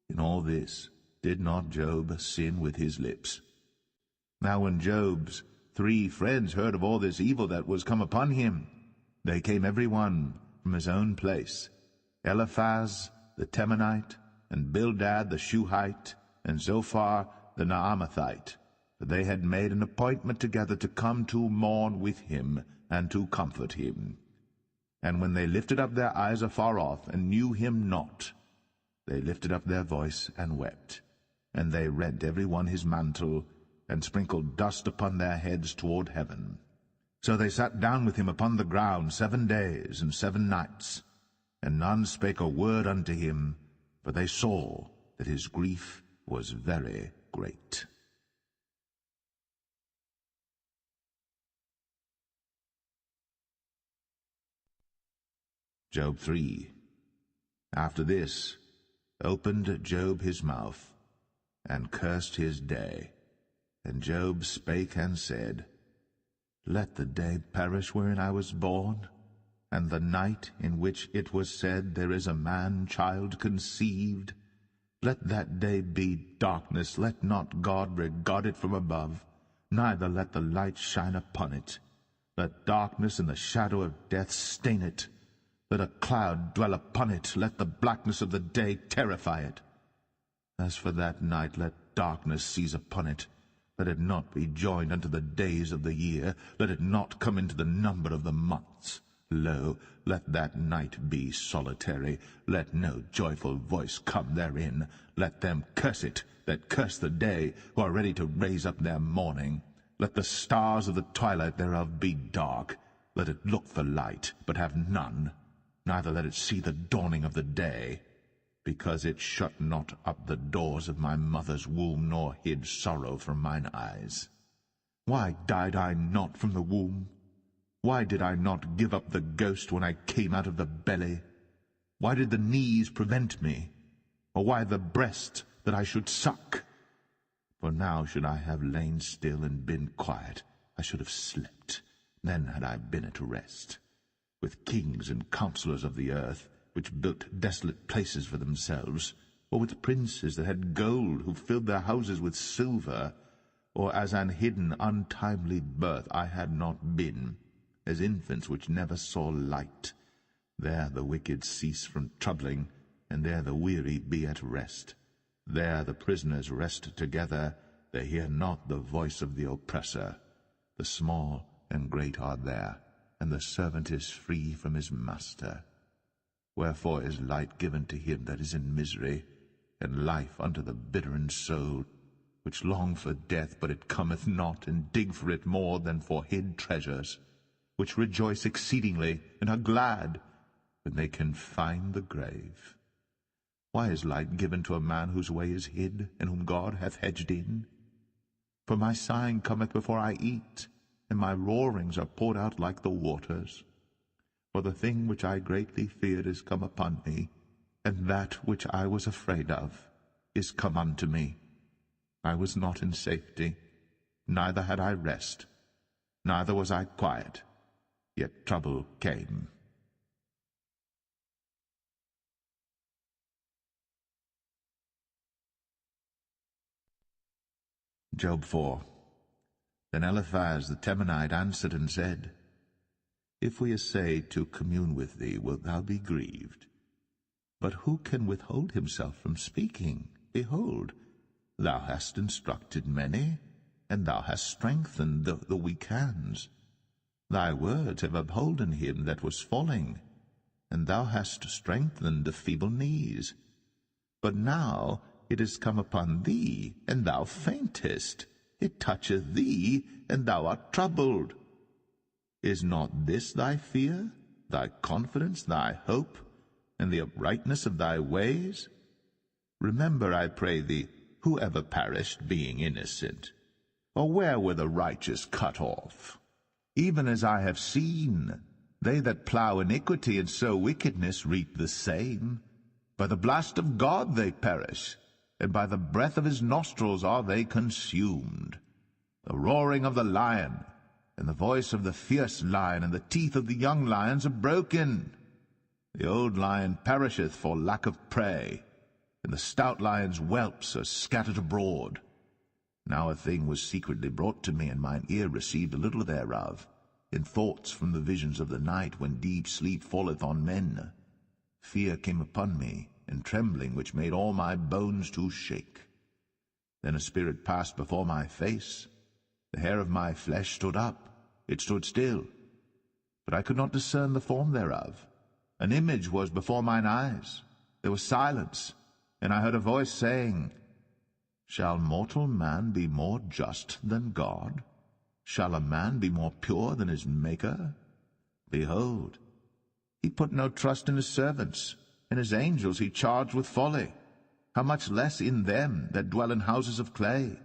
In all this did not Job sin with his lips. Now when Job's 3 friends heard of all this evil that was come upon him, they came every one from his own place, Eliphaz the Temanite, and Bildad the Shuhite, and Zophar the Naamathite, for they had made an appointment together to come to mourn with him, and to comfort him. And when they lifted up their eyes afar off, and knew him not, they lifted up their voice and wept. And they rent every one his mantle, and sprinkled dust upon their heads toward heaven. So they sat down with him upon the ground 7 days and 7 nights, and none spake a word unto him, for they saw that his grief was very great. Job 3. After this opened Job his mouth, and cursed his day. And Job spake and said, Let the day perish wherein I was born, and the night in which it was said, There is a man-child conceived. Let that day be darkness, let not God regard it from above, neither let the light shine upon it. Let darkness and the shadow of death stain it. Let a cloud dwell upon it, let the blackness of the day terrify it. As for that night, let darkness seize upon it. Let it not be joined unto the days of the year, let it not come into the number of the months. Lo, let that night be solitary, let no joyful voice come therein. Let them curse it that curse the day, who are ready to raise up their mourning. Let the stars of the twilight thereof be dark. Let it look for light, but have none. Neither let it see the dawning of the day, because it shut not up the doors of my mother's womb, nor hid sorrow from mine eyes. Why died I not from the womb? Why did I not give up the ghost when I came out of the belly? Why did the knees prevent me? Or why the breast that I should suck? For now should I have lain still and been quiet, I should have slept, then had I been at rest. With kings and counsellors of the earth, which built desolate places for themselves, or with princes that had gold, who filled their houses with silver, or as an hidden untimely birth I had not been, as infants which never saw light. There the wicked cease from troubling, and there the weary be at rest. There the prisoners rest together, they hear not the voice of the oppressor. The small and great are there, and the servant is free from his master. Wherefore is light given to him that is in misery, and life unto the bitter in soul, which long for death, but it cometh not, and dig for it more than for hid treasures, which rejoice exceedingly, and are glad when they can find the grave. Why is light given to a man whose way is hid, and whom God hath hedged in? For my sighing cometh before I eat, and my roarings are poured out like the waters. For the thing which I greatly feared is come upon me, and that which I was afraid of is come unto me. I was not in safety, neither had I rest, neither was I quiet, yet trouble came. Job 4. Then Eliphaz the Temanite answered and said, If we essay to commune with thee, wilt thou be grieved? But who can withhold himself from speaking? Behold, thou hast instructed many, and thou hast strengthened the weak hands. Thy words have upholden him that was falling, and thou hast strengthened the feeble knees. But now it is come upon thee, and thou faintest. It toucheth thee, and thou art troubled. Is not this thy fear, thy confidence, thy hope, and the uprightness of thy ways? Remember, I pray thee, who ever perished being innocent? Or where were the righteous cut off? Even as I have seen, they that plough iniquity and sow wickedness reap the same. By the blast of God they perish, and by the breath of his nostrils are they consumed. The roaring of the lion, and the voice of the fierce lion, and the teeth of the young lions are broken. The old lion perisheth for lack of prey, and the stout lion's whelps are scattered abroad. Now a thing was secretly brought to me, and mine ear received a little thereof, in thoughts from the visions of the night, when deep sleep falleth on men. Fear came upon me, and trembling, which made all my bones to shake. Then a spirit passed before my face. The hair of my flesh stood up, it stood still, but I could not discern the form thereof. An image was before mine eyes. There was silence, and I heard a voice saying, Shall mortal man be more just than God? Shall a man be more pure than his Maker? Behold, he put no trust in his servants, and his angels he charged with folly. How much less in them that dwell in houses of clay,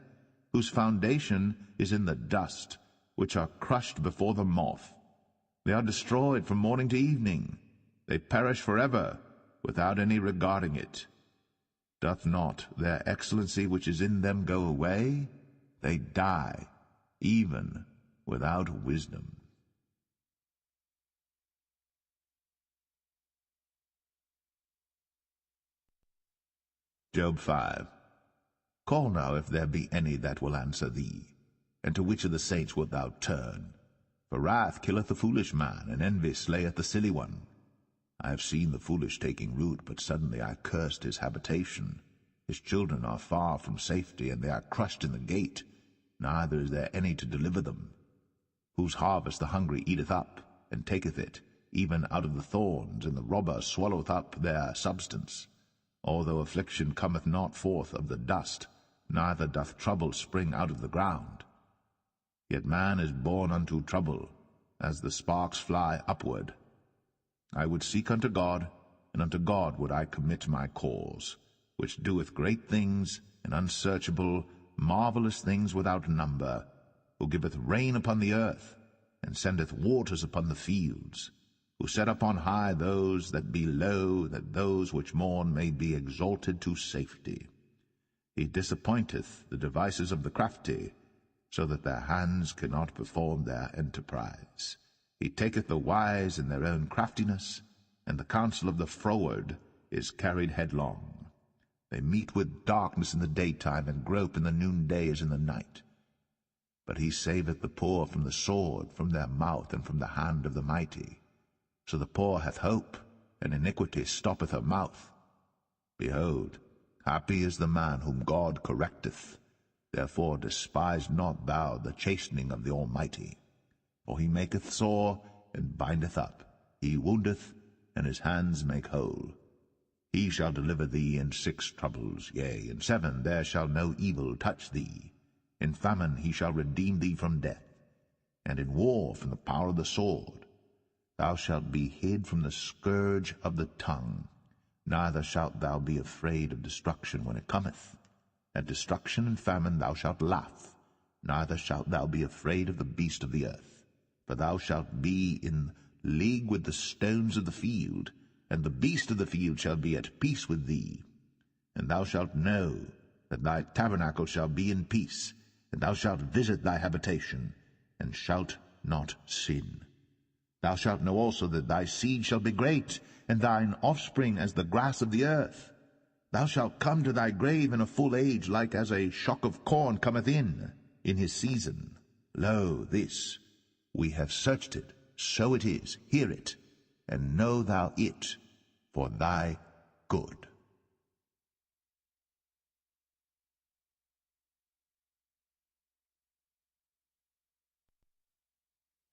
whose foundation is in the dust, which are crushed before the moth. They are destroyed from morning to evening. They perish forever, without any regarding it. Doth not their excellency which is in them go away? They die, even without wisdom. Job 5. Call now if there be any that will answer thee, and to which of the saints wilt thou turn? For wrath killeth the foolish man, and envy slayeth the silly one. I have seen the foolish taking root, but suddenly I cursed his habitation. His children are far from safety, and they are crushed in the gate, neither is there any to deliver them. Whose harvest the hungry eateth up, and taketh it, even out of the thorns, and the robber swalloweth up their substance. Although affliction cometh not forth of the dust, neither doth trouble spring out of the ground. Yet man is born unto trouble, as the sparks fly upward. I would seek unto God, and unto God would I commit my cause, which doeth great things, and unsearchable, marvelous things without number, who giveth rain upon the earth, and sendeth waters upon the fields, who set upon high those that be low, that those which mourn may be exalted to safety. He disappointeth the devices of the crafty, so that their hands cannot perform their enterprise. He taketh the wise in their own craftiness, and the counsel of the froward is carried headlong. They meet with darkness in the daytime, and grope in the noonday as in the night. But he saveth the poor from the sword, from their mouth, and from the hand of the mighty. So the poor hath hope, and iniquity stoppeth her mouth. Behold, happy is the man whom God correcteth. Therefore despise not thou the chastening of the Almighty. For he maketh sore, and bindeth up. He woundeth, and his hands make whole. He shall deliver thee in 6 troubles, yea, in 7 there shall no evil touch thee. In famine he shall redeem thee from death, and in war from the power of the sword. Thou shalt be hid from the scourge of the tongue, neither shalt thou be afraid of destruction when it cometh. At destruction and famine thou shalt laugh, neither shalt thou be afraid of the beast of the earth. For thou shalt be in league with the stones of the field, and the beast of the field shall be at peace with thee. And thou shalt know that thy tabernacle shall be in peace, and thou shalt visit thy habitation, and shalt not sin. Thou shalt know also that thy seed shall be great, and thine offspring as the grass of the earth. Thou shalt come to thy grave in a full age, like as a shock of corn cometh in his season. Lo, this, we have searched it, so it is, hear it, and know thou it for thy good.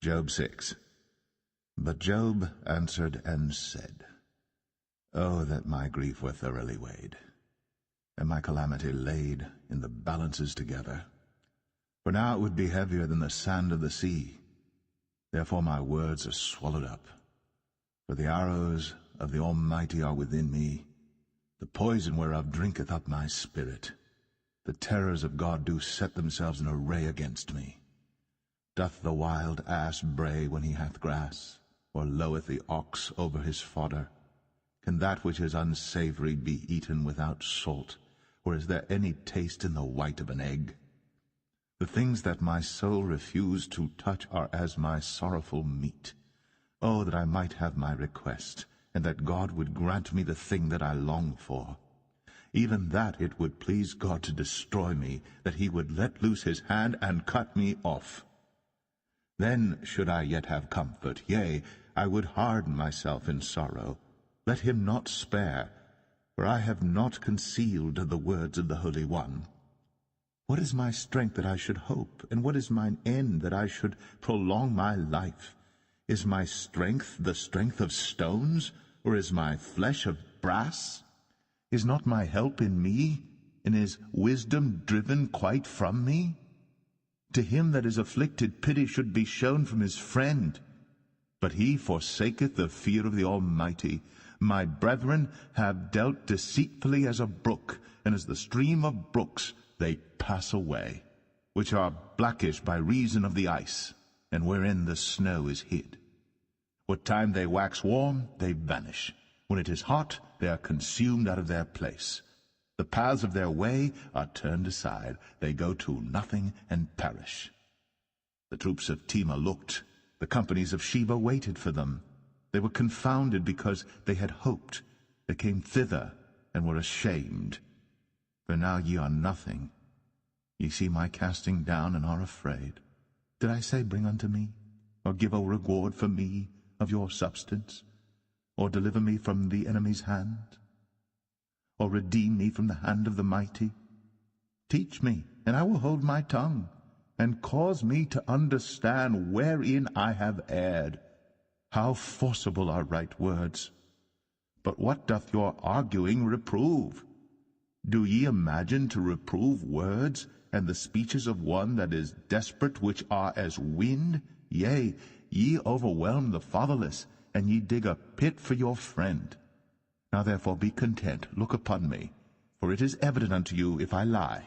Job 6. But Job answered and said, Oh, that my grief were thoroughly weighed, and my calamity laid in the balances together. For now it would be heavier than the sand of the sea. Therefore my words are swallowed up. For the arrows of the Almighty are within me, the poison whereof drinketh up my spirit. The terrors of God do set themselves in array against me. Doth the wild ass bray when he hath grass, or loweth the ox over his fodder? Can that which is unsavory be eaten without salt, or is there any taste in the white of an egg? The things that my soul refused to touch are as my sorrowful meat. Oh, that I might have my request, and that God would grant me the thing that I long for. Even that it would please God to destroy me, that he would let loose his hand and cut me off. Then should I yet have comfort, yea, I would harden myself in sorrow. Let him not spare, for I have not concealed the words of the Holy One. What is my strength that I should hope, and what is mine end that I should prolong my life? Is my strength the strength of stones, or is my flesh of brass? Is not my help in me, and is wisdom driven quite from me? To him that is afflicted pity should be shown from his friend. But he forsaketh the fear of the Almighty. My brethren have dealt deceitfully as a brook, and as the stream of brooks they pass away, which are blackish by reason of the ice, and wherein the snow is hid. What time they wax warm, they vanish. When it is hot, they are consumed out of their place. The paths of their way are turned aside. They go to nothing and perish. The troops of Tema looked. The companies of Sheba waited for them. They were confounded because they had hoped. They came thither and were ashamed. For now ye are nothing. Ye see my casting down and are afraid. Did I say, bring unto me, or give a reward for me of your substance, or deliver me from the enemy's hand, or redeem me from the hand of the mighty? Teach me, and I will hold my tongue, and cause me to understand wherein I have erred. How forcible are right words! But what doth your arguing reprove? Do ye imagine to reprove words, and the speeches of one that is desperate, which are as wind? Yea, ye overwhelm the fatherless, and ye dig a pit for your friend. Now therefore be content, look upon me, for it is evident unto you if I lie.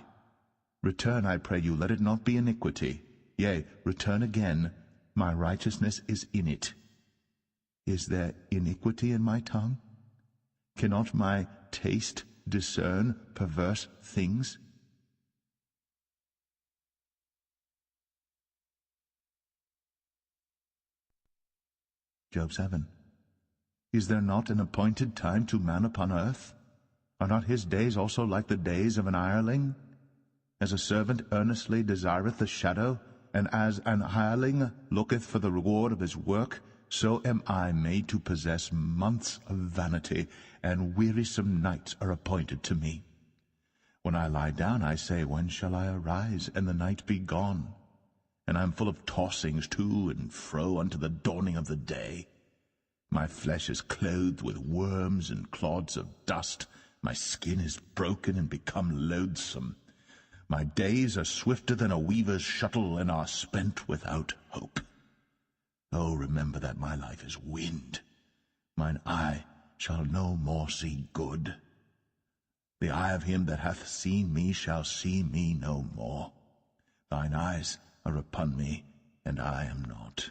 Return, I pray you, let it not be iniquity. Yea, return again, my righteousness is in it. Is there iniquity in my tongue? Cannot my taste discern perverse things? Job 7. Is there not an appointed time to man upon earth? Are not his days also like the days of an hireling? As a servant earnestly desireth the shadow, and as an hireling looketh for the reward of his work, so am I made to possess months of vanity, and wearisome nights are appointed to me. When I lie down, I say, when shall I arise, and the night be gone? And I am full of tossings to and fro unto the dawning of the day. My flesh is clothed with worms and clods of dust. My skin is broken and become loathsome. My days are swifter than a weaver's shuttle, and are spent without hope. Oh, remember that my life is wind. Mine eye shall no more see good. The eye of him that hath seen me shall see me no more. Thine eyes are upon me, and I am not.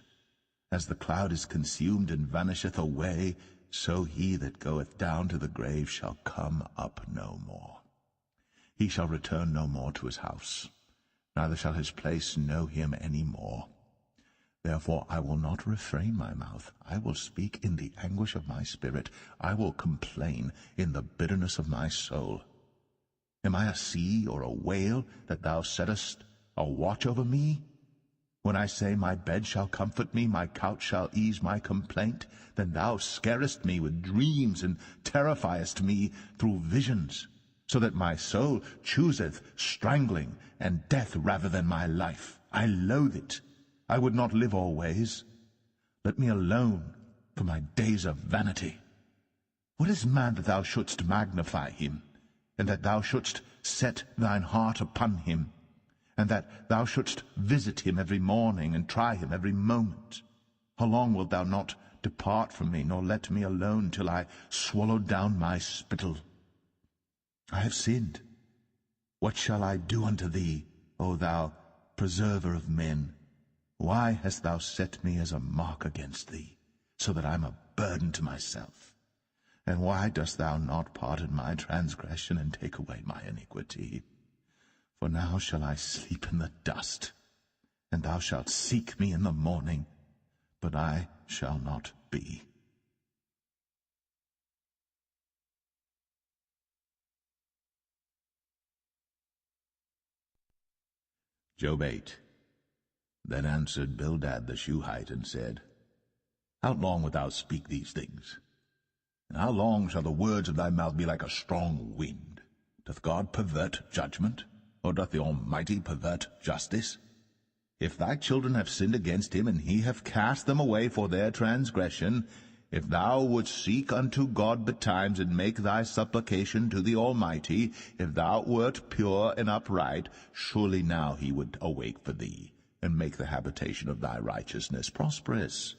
As the cloud is consumed and vanisheth away, so he that goeth down to the grave shall come up no more. He shall return no more to his house, neither shall his place know him any more. Therefore I will not refrain my mouth. I will speak in the anguish of my spirit. I will complain in the bitterness of my soul. Am I a sea or a whale, that thou settest a watch over me? When I say, my bed shall comfort me, my couch shall ease my complaint, then thou scarest me with dreams, and terrifiest me through visions, so that my soul chooseth strangling and death rather than my life. I loathe it. I would not live always. Let me alone, for my days are vanity. What is man that thou shouldst magnify him, and that thou shouldst set thine heart upon him, and that thou shouldst visit him every morning, and try him every moment? How long wilt thou not depart from me, nor let me alone, till I swallow down my spittle? I have sinned. What shall I do unto thee, O thou preserver of men? Why hast thou set me as a mark against thee, so that I am a burden to myself? And why dost thou not pardon my transgression and take away my iniquity? For now shall I sleep in the dust, and thou shalt seek me in the morning, but I shall not be. Job 8. Then answered Bildad the Shuhite, and said, How long wilt thou speak these things? And how long shall the words of thy mouth be like a strong wind? Doth God pervert judgment, or doth the Almighty pervert justice? If thy children have sinned against him, and he hath cast them away for their transgression, if thou wouldst seek unto God betimes, and make thy supplication to the Almighty, if thou wert pure and upright, surely now he would awake for thee, and make the habitation of thy righteousness prosperous.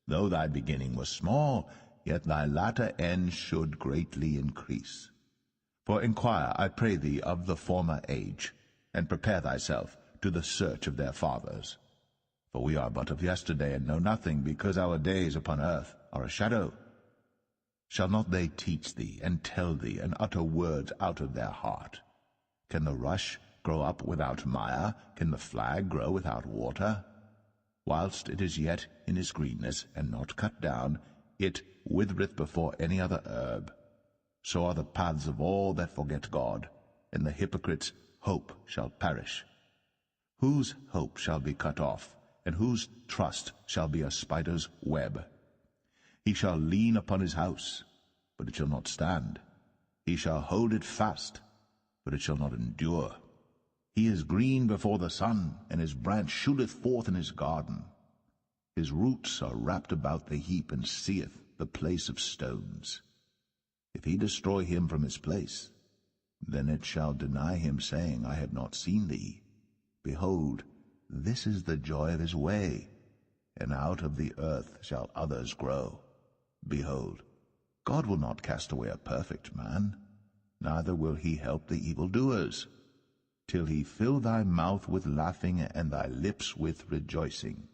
Though thy beginning was small, yet thy latter end should greatly increase. For inquire, I pray thee, of the former age, and prepare thyself to the search of their fathers. For we are but of yesterday, and know nothing, because our days upon earth are a shadow. Shall not they teach thee, and tell thee, and utter words out of their heart? Can the rush grow up without mire? Can the flag grow without water? Whilst it is yet in his greenness, and not cut down, it withereth before any other herb. So are the paths of all that forget God, and the hypocrite's hope shall perish. Whose hope shall be cut off, and whose trust shall be a spider's web? He shall lean upon his house, but it shall not stand. He shall hold it fast, but it shall not endure. He is green before the sun, and his branch shooteth forth in his garden. His roots are wrapped about the heap, and seeth the place of stones. If he destroy him from his place, then it shall deny him, saying, I have not seen thee. Behold, this is the joy of his way, and out of the earth shall others grow. Behold, God will not cast away a perfect man, neither will he help the evildoers, till he fill thy mouth with laughing, and thy lips with rejoicing.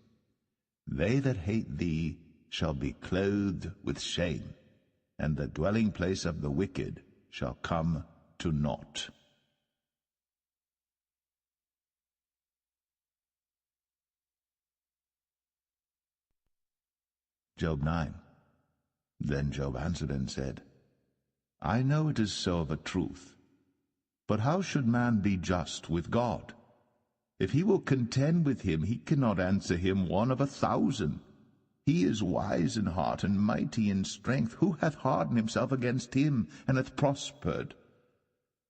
They that hate thee shall be clothed with shame, and the dwelling place of the wicked shall come to naught. Job 9. Then Job answered and said, I know it is so of a truth. But how should man be just with God? If he will contend with him, he cannot answer him 1 of 1,000. He is wise in heart and mighty in strength. Who hath hardened himself against him, and hath prospered?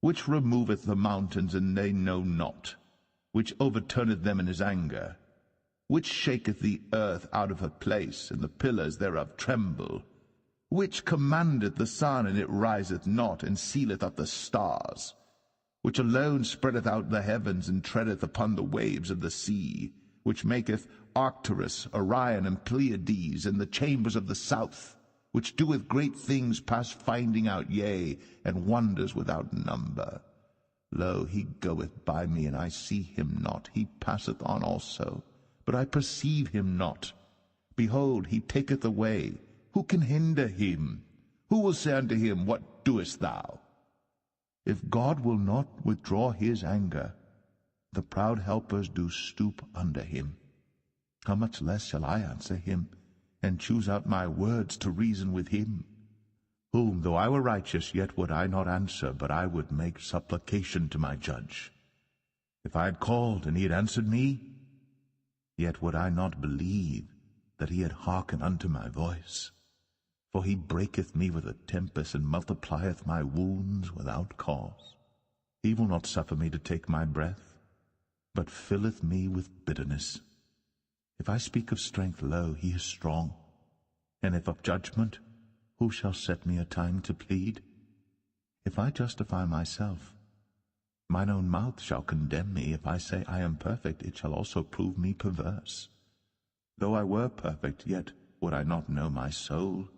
Which removeth the mountains, and they know not? Which overturneth them in his anger? Which shaketh the earth out of her place, and the pillars thereof tremble? Which commandeth the sun, and it riseth not, and sealeth up the stars? Which alone spreadeth out the heavens, and treadeth upon the waves of the sea? Which maketh Arcturus, Orion, and Pleiades, and the chambers of the south? Which doeth great things past finding out, yea, and wonders without number? Lo, he goeth by me, and I see him not. He passeth on also, but I perceive him not. Behold, he taketh away. Who can hinder him? Who will say unto him, What doest thou? If God will not withdraw his anger, the proud helpers do stoop under him. How much less shall I answer him, and choose out my words to reason with him? Whom, though I were righteous, yet would I not answer, but I would make supplication to my judge. If I had called, and he had answered me, yet would I not believe that he had hearkened unto my voice. For he breaketh me with a tempest, and multiplieth my wounds without cause. He will not suffer me to take my breath, but filleth me with bitterness. If I speak of strength, lo, he is strong. And if of judgment, who shall set me a time to plead? If I justify myself, mine own mouth shall condemn me. If I say I am perfect, it shall also prove me perverse. Though I were perfect, yet would I not know my soul.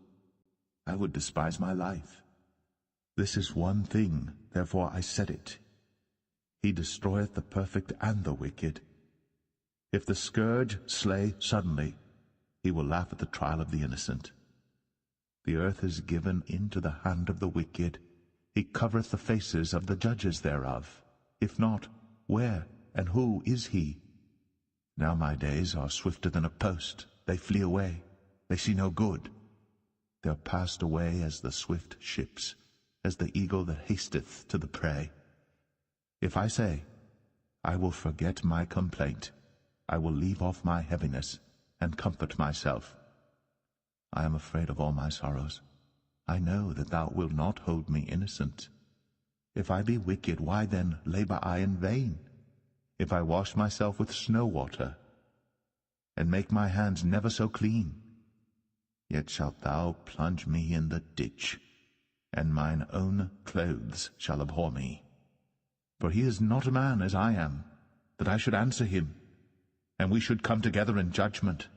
I would despise my life. This is one thing, therefore I said it. He destroyeth the perfect and the wicked. If the scourge slay suddenly, he will laugh at the trial of the innocent. The earth is given into the hand of the wicked. He covereth the faces of the judges thereof. If not, where and who is he? Now my days are swifter than a post. They flee away. They see no good. They are passed away as the swift ships, as the eagle that hasteth to the prey. If I say, I will forget my complaint, I will leave off my heaviness, and comfort myself. I am afraid of all my sorrows. I know that thou wilt not hold me innocent. If I be wicked, why then labor I in vain? If I wash myself with snow water, and make my hands never so clean, yet shalt thou plunge me in the ditch, and mine own clothes shall abhor me. For he is not a man as I am, that I should answer him, and we should come together in judgment.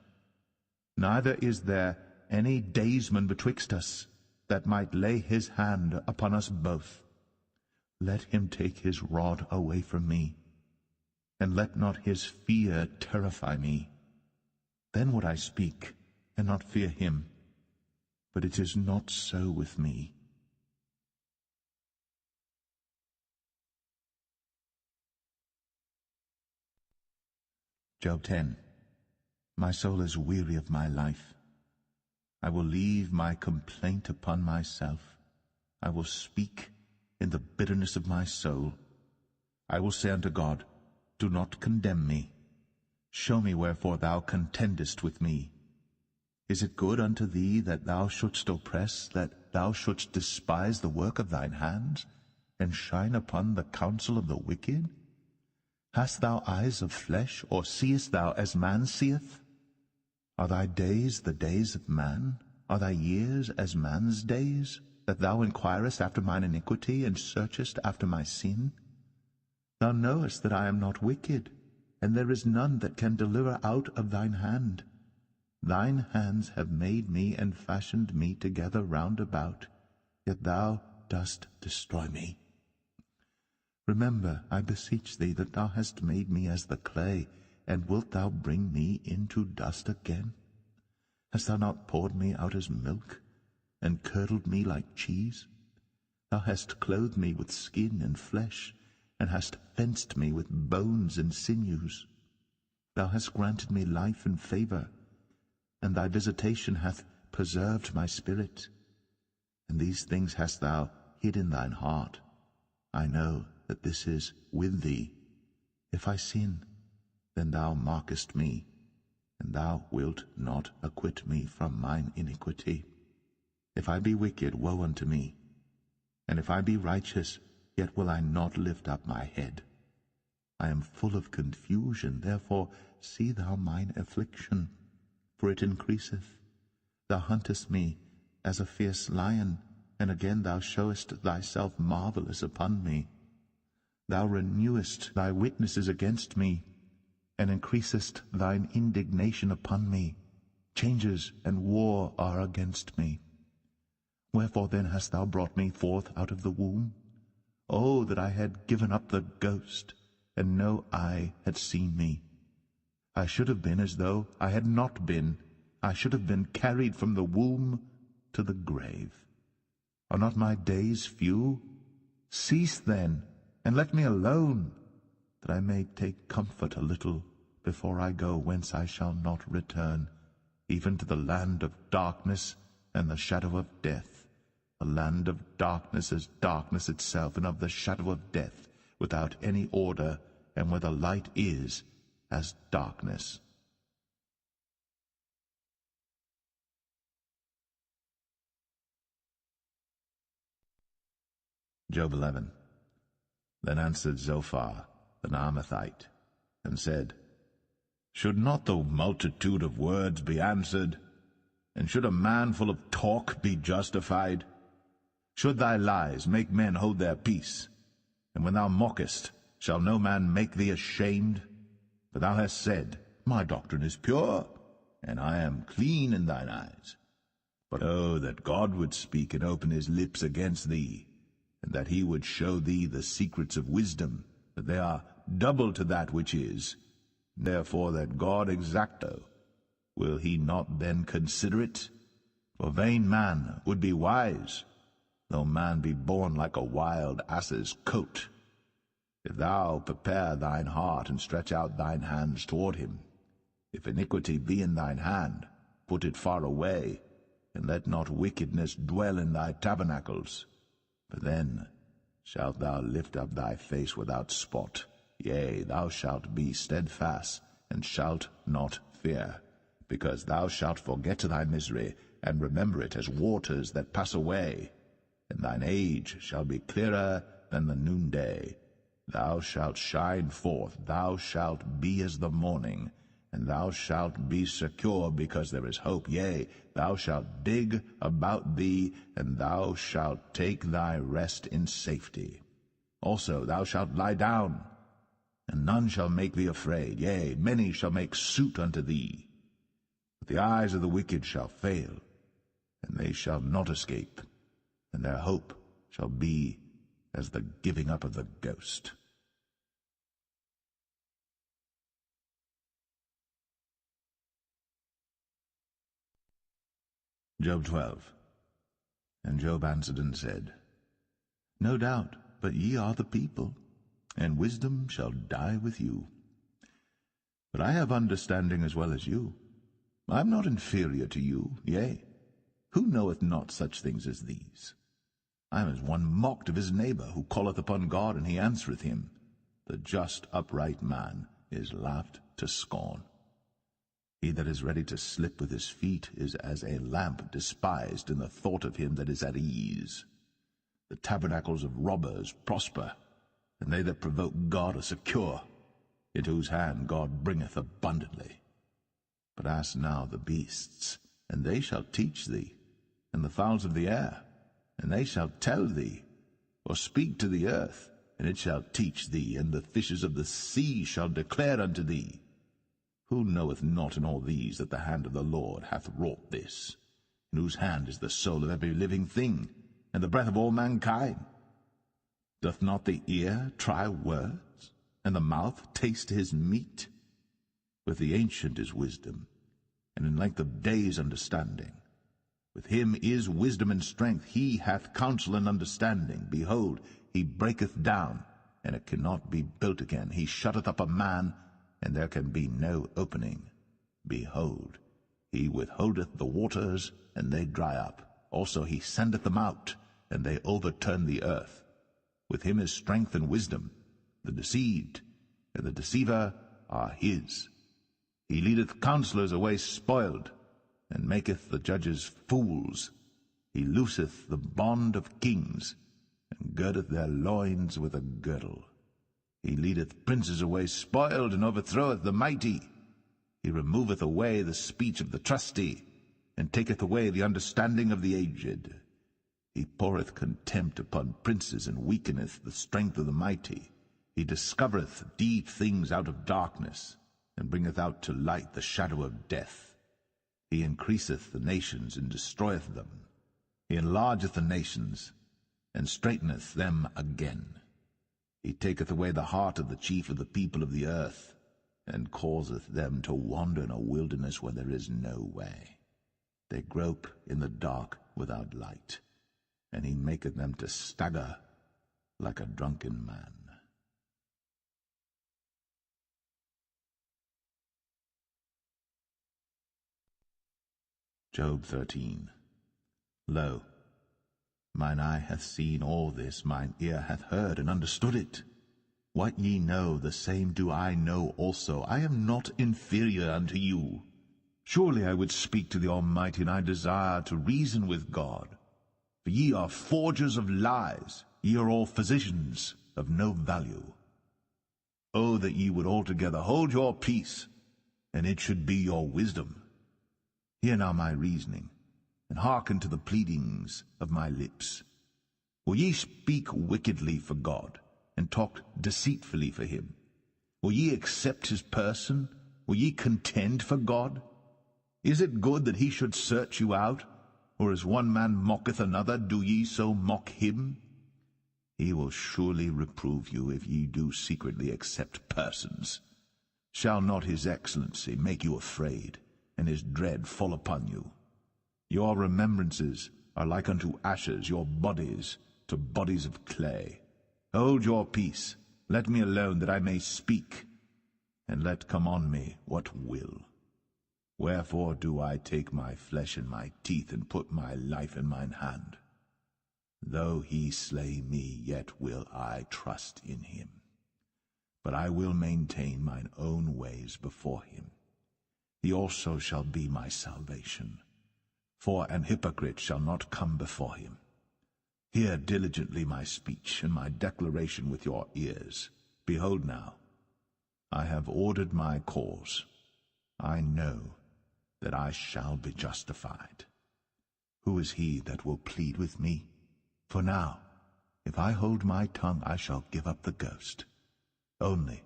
Neither is there any daysman betwixt us, that might lay his hand upon us both. Let him take his rod away from me, and let not his fear terrify me. Then would I speak, and not fear him. But it is not so with me. Job 10. My soul is weary of my life. I will leave my complaint upon myself. I will speak in the bitterness of my soul. I will say unto God, do not condemn me. Show me wherefore thou contendest with me. Is it good unto thee that thou shouldst oppress, that thou shouldst despise the work of thine hands, and shine upon the counsel of the wicked? Hast thou eyes of flesh, or seest thou as man seeth? Are thy days the days of man? Are thy years as man's days, that thou inquirest after mine iniquity, and searchest after my sin? Thou knowest that I am not wicked, and there is none that can deliver out of thine hand. Thine hands have made me and fashioned me together round about, yet thou dost destroy me. Remember, I beseech thee, that thou hast made me as the clay, and wilt thou bring me into dust again? Hast thou not poured me out as milk, and curdled me like cheese? Thou hast clothed me with skin and flesh, and hast fenced me with bones and sinews. Thou hast granted me life and favor, and thy visitation hath preserved my spirit. And these things hast thou hid in thine heart. I know that this is with thee. If I sin, then thou markest me, and thou wilt not acquit me from mine iniquity. If I be wicked, woe unto me. And if I be righteous, yet will I not lift up my head. I am full of confusion, therefore see thou mine affliction, for it increaseth. Thou huntest me as a fierce lion, and again thou showest thyself marvelous upon me. Thou renewest thy witnesses against me, and increasest thine indignation upon me. Changes and war are against me. Wherefore then hast thou brought me forth out of the womb? Oh, that I had given up the ghost, and no eye had seen me. I should have been as though I had not been. I should have been carried from the womb to the grave. Are not my days few? Cease then, and let me alone, that I may take comfort a little before I go whence I shall not return, even to the land of darkness and the shadow of death. A land of darkness as darkness itself, and of the shadow of death, without any order, and where the light is as darkness. Job 11. Then answered Zophar the Naamathite, and said, Should not the multitude of words be answered? And should a man full of talk be justified? Should thy lies make men hold their peace? And when thou mockest, shall no man make thee ashamed? For thou hast said, My doctrine is pure, and I am clean in thine eyes. But oh, that God would speak and open his lips against thee, and that he would show thee the secrets of wisdom, that they are double to that which is, therefore that God exacto, will he not then consider it? For vain man would be wise, though man be born like a wild ass's coat. If thou prepare thine heart, and stretch out thine hands toward him, if iniquity be in thine hand, put it far away, and let not wickedness dwell in thy tabernacles. For then shalt thou lift up thy face without spot, yea, thou shalt be steadfast, and shalt not fear, because thou shalt forget thy misery, and remember it as waters that pass away. And thine age shall be clearer than the noonday. Thou shalt shine forth, thou shalt be as the morning, and thou shalt be secure, because there is hope. Yea, thou shalt dig about thee, and thou shalt take thy rest in safety. Also thou shalt lie down, and none shall make thee afraid. Yea, many shall make suit unto thee. But the eyes of the wicked shall fail, and they shall not escape, and their hope shall be as the giving up of the ghost. Job 12. And Job answered and said, No doubt, but ye are the people, and wisdom shall die with you. But I have understanding as well as you. I am not inferior to you, yea, who knoweth not such things as these? I am as one mocked of his neighbor, who calleth upon God, and he answereth him. The just upright man is laughed to scorn. He that is ready to slip with his feet is as a lamp despised in the thought of him that is at ease. The tabernacles of robbers prosper, and they that provoke God are secure, into whose hand God bringeth abundantly. But ask now the beasts, and they shall teach thee, and the fowls of the air, and they shall tell thee, or speak to the earth, and it shall teach thee, and the fishes of the sea shall declare unto thee. Who knoweth not in all these that the hand of the Lord hath wrought this, in whose hand is the soul of every living thing, and the breath of all mankind? Doth not the ear try words, and the mouth taste his meat? With the ancient is wisdom, and in length of days understanding. With him is wisdom and strength. He hath counsel and understanding. Behold, he breaketh down, and it cannot be built again. He shutteth up a man, and there can be no opening. Behold, he withholdeth the waters, and they dry up. Also he sendeth them out, and they overturn the earth. With him is strength and wisdom. The deceived and the deceiver are his. He leadeth counselors away spoiled, and maketh the judges fools. He looseth the bond of kings, and girdeth their loins with a girdle. He leadeth princes away spoiled, and overthroweth the mighty. He removeth away the speech of the trusty, and taketh away the understanding of the aged. He poureth contempt upon princes, and weakeneth the strength of the mighty. He discovereth deep things out of darkness, and bringeth out to light the shadow of death. He increaseth the nations, and destroyeth them. He enlargeth the nations, and straiteneth them again. He taketh away the heart of the chief of the people of the earth, and causeth them to wander in a wilderness where there is no way. They grope in the dark without light, and he maketh them to stagger like a drunken man. Job 13. Lo, mine eye hath seen all this, mine ear hath heard and understood it. What ye know, the same do I know also. I am not inferior unto you. Surely I would speak to the Almighty, and I desire to reason with God. For ye are forgers of lies, ye are all physicians of no value. Oh, that ye would altogether hold your peace, and it should be your wisdom. Hear now my reasoning, and hearken to the pleadings of my lips. Will ye speak wickedly for God, and talk deceitfully for him? Will ye accept his person? Will ye contend for God? Is it good that he should search you out? Or as one man mocketh another, do ye so mock him? He will surely reprove you if ye do secretly accept persons. Shall not his excellency make you afraid, and his dread fall upon you? Your remembrances are like unto ashes, your bodies to bodies of clay. Hold your peace, let me alone, that I may speak, and let come on me what will. Wherefore do I take my flesh in my teeth, and put my life in mine hand? Though he slay me, yet will I trust in him. But I will maintain mine own ways before him. He also shall be my salvation. For an hypocrite shall not come before him. Hear diligently my speech, and my declaration with your ears. Behold now, I have ordered my cause. I know that I shall be justified. Who is he that will plead with me? For now, if I hold my tongue, I shall give up the ghost. Only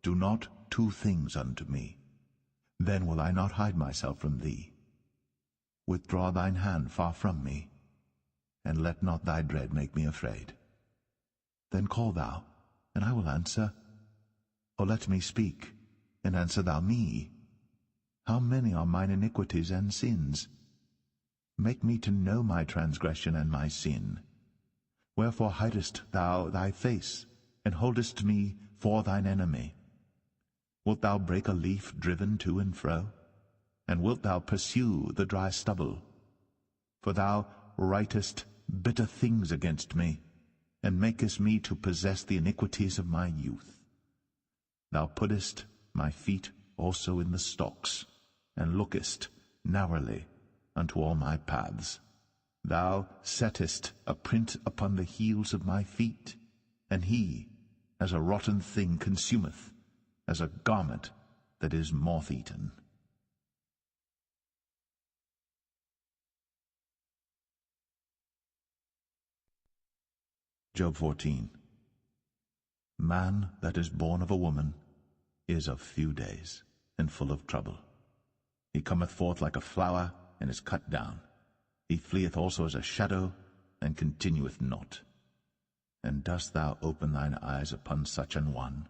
do not two things unto me. Then will I not hide myself from thee. Withdraw thine hand far from me, and let not thy dread make me afraid. Then call thou, and I will answer. Or let me speak, and answer thou me. How many are mine iniquities and sins? Make me to know my transgression and my sin. Wherefore hidest thou thy face, and holdest me for thine enemy? Wilt thou break a leaf driven to and fro? And wilt thou pursue the dry stubble? For thou writest bitter things against me, and makest me to possess the iniquities of my youth. Thou puttest my feet also in the stocks, and lookest narrowly unto all my paths. Thou settest a print upon the heels of my feet, and he, as a rotten thing, consumeth, as a garment that is moth-eaten. Job 14. Man that is born of a woman is of few days, and full of trouble. He cometh forth like a flower, and is cut down. He fleeth also as a shadow, and continueth not. And dost thou open thine eyes upon such an one,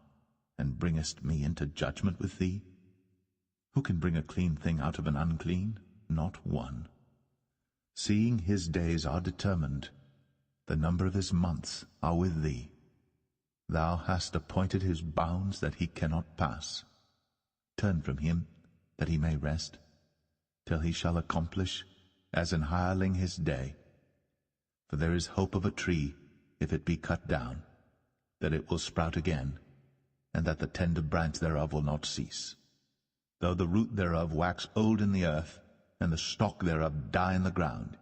and bringest me into judgment with thee? Who can bring a clean thing out of an unclean? Not one. Seeing his days are determined, the number of his months are with thee. Thou hast appointed his bounds that he cannot pass. Turn from him, that he may rest, till he shall accomplish as an hireling his day. For there is hope of a tree, if it be cut down, that it will sprout again, and that the tender branch thereof will not cease. Though the root thereof wax old in the earth, and the stalk thereof die in the ground,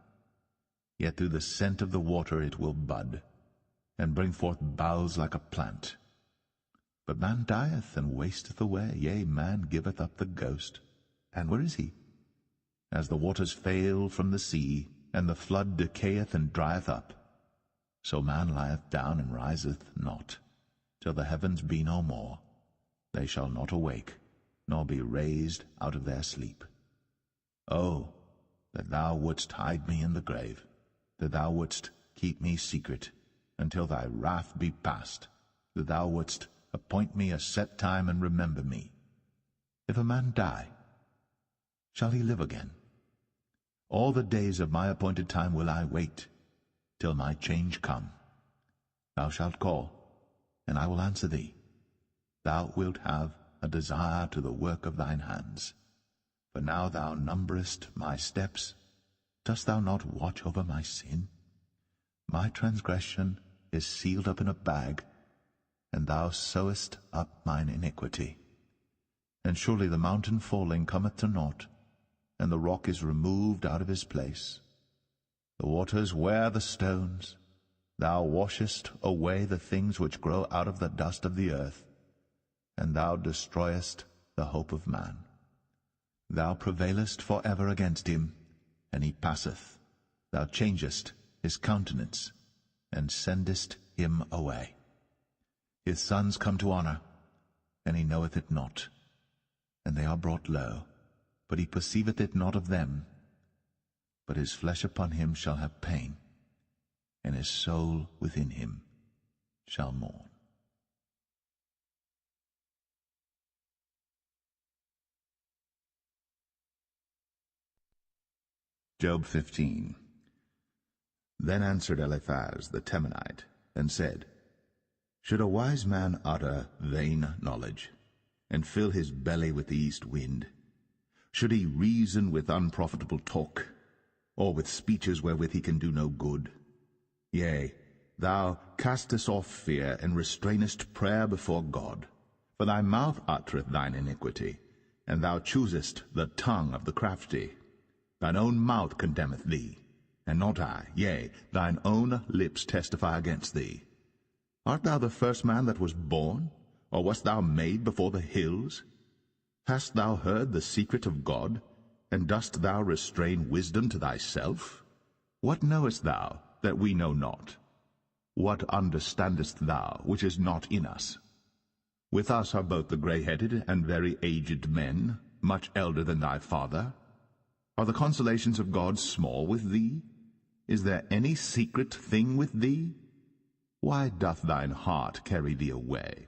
yet through the scent of the water it will bud, and bring forth boughs like a plant. But man dieth and wasteth away, yea, man giveth up the ghost. And where is he? As the waters fail from the sea, and the flood decayeth and drieth up, so man lieth down and riseth not, till the heavens be no more. They shall not awake, nor be raised out of their sleep. Oh, that thou wouldst hide me in the grave, that thou wouldst keep me secret, until thy wrath be past, that thou wouldst appoint me a set time and remember me. If a man die, shall he live again? All the days of my appointed time will I wait, till my change come. Thou shalt call, and I will answer thee. Thou wilt have a desire to the work of thine hands. For now thou numberest my steps. Dost thou not watch over my sin? My transgression is sealed up in a bag, and thou sewest up mine iniquity. And surely the mountain falling cometh to naught, and the rock is removed out of his place. The waters wear the stones. Thou washest away the things which grow out of the dust of the earth, and thou destroyest the hope of man. Thou prevailest for ever against him, and he passeth. Thou changest his countenance, and sendest him away. His sons come to honor, and he knoweth it not, and they are brought low, but he perceiveth it not of them. But his flesh upon him shall have pain, and his soul within him shall mourn. Job 15. Then answered Eliphaz the Temanite, and said, Should a wise man utter vain knowledge, and fill his belly with the east wind? Should he reason with unprofitable talk, or with speeches wherewith he can do no good? Yea, thou castest off fear, and restrainest prayer before God. For thy mouth uttereth thine iniquity, and thou choosest the tongue of the crafty. Thine own mouth condemneth thee, and not I. Yea, thine own lips testify against thee. Art thou the first man that was born, or wast thou made before the hills? Hast thou heard the secret of God, and dost thou restrain wisdom to thyself? What knowest thou that we know not? What understandest thou which is not in us? With us are both the grey-headed and very aged men, much elder than thy father. Are the consolations of God small with thee? Is there any secret thing with thee? Why doth thine heart carry thee away?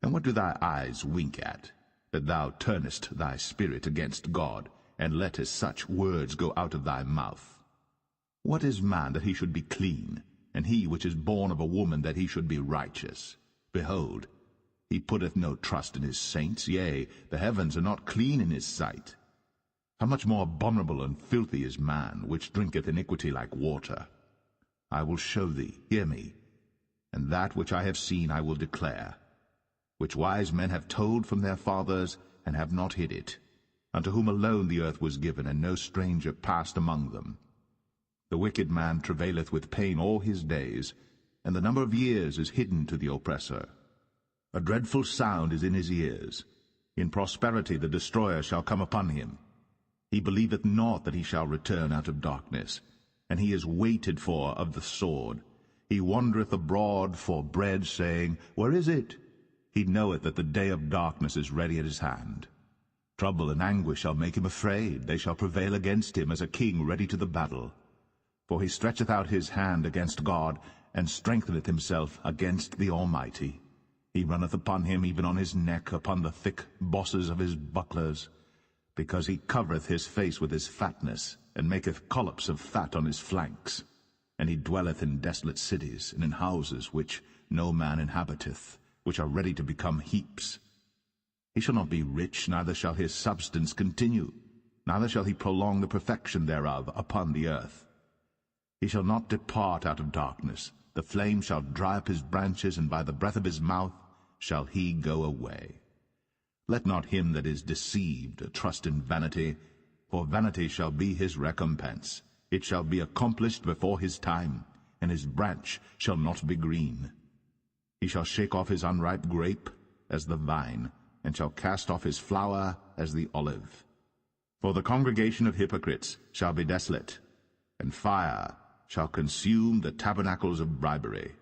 And what do thy eyes wink at, that thou turnest thy spirit against God, and lettest such words go out of thy mouth? What is man that he should be clean, and he which is born of a woman that he should be righteous? Behold, he putteth no trust in his saints, yea, the heavens are not clean in his sight. How much more abominable and filthy is man, which drinketh iniquity like water? I will show thee, hear me, and that which I have seen I will declare, which wise men have told from their fathers, and have not hid it, unto whom alone the earth was given, and no stranger passed among them. The wicked man travaileth with pain all his days, and the number of years is hidden to the oppressor. A dreadful sound is in his ears. In prosperity the destroyer shall come upon him. He believeth not that he shall return out of darkness, and he is waited for of the sword. He wandereth abroad for bread, saying, Where is it? He knoweth that the day of darkness is ready at his hand. Trouble and anguish shall make him afraid. They shall prevail against him as a king ready to the battle. For he stretcheth out his hand against God, and strengtheneth himself against the Almighty. He runneth upon him, even on his neck, upon the thick bosses of his bucklers, because he covereth his face with his fatness, and maketh collops of fat on his flanks. And he dwelleth in desolate cities, and in houses which no man inhabiteth, which are ready to become heaps. He shall not be rich, neither shall his substance continue, neither shall he prolong the perfection thereof upon the earth. He shall not depart out of darkness. The flame shall dry up his branches, and by the breath of his mouth shall he go away. Let not him that is deceived trust in vanity, for vanity shall be his recompense. It shall be accomplished before his time, and his branch shall not be green. He shall shake off his unripe grape as the vine, and shall cast off his flower as the olive. For the congregation of hypocrites shall be desolate, and fire shall consume the tabernacles of bribery.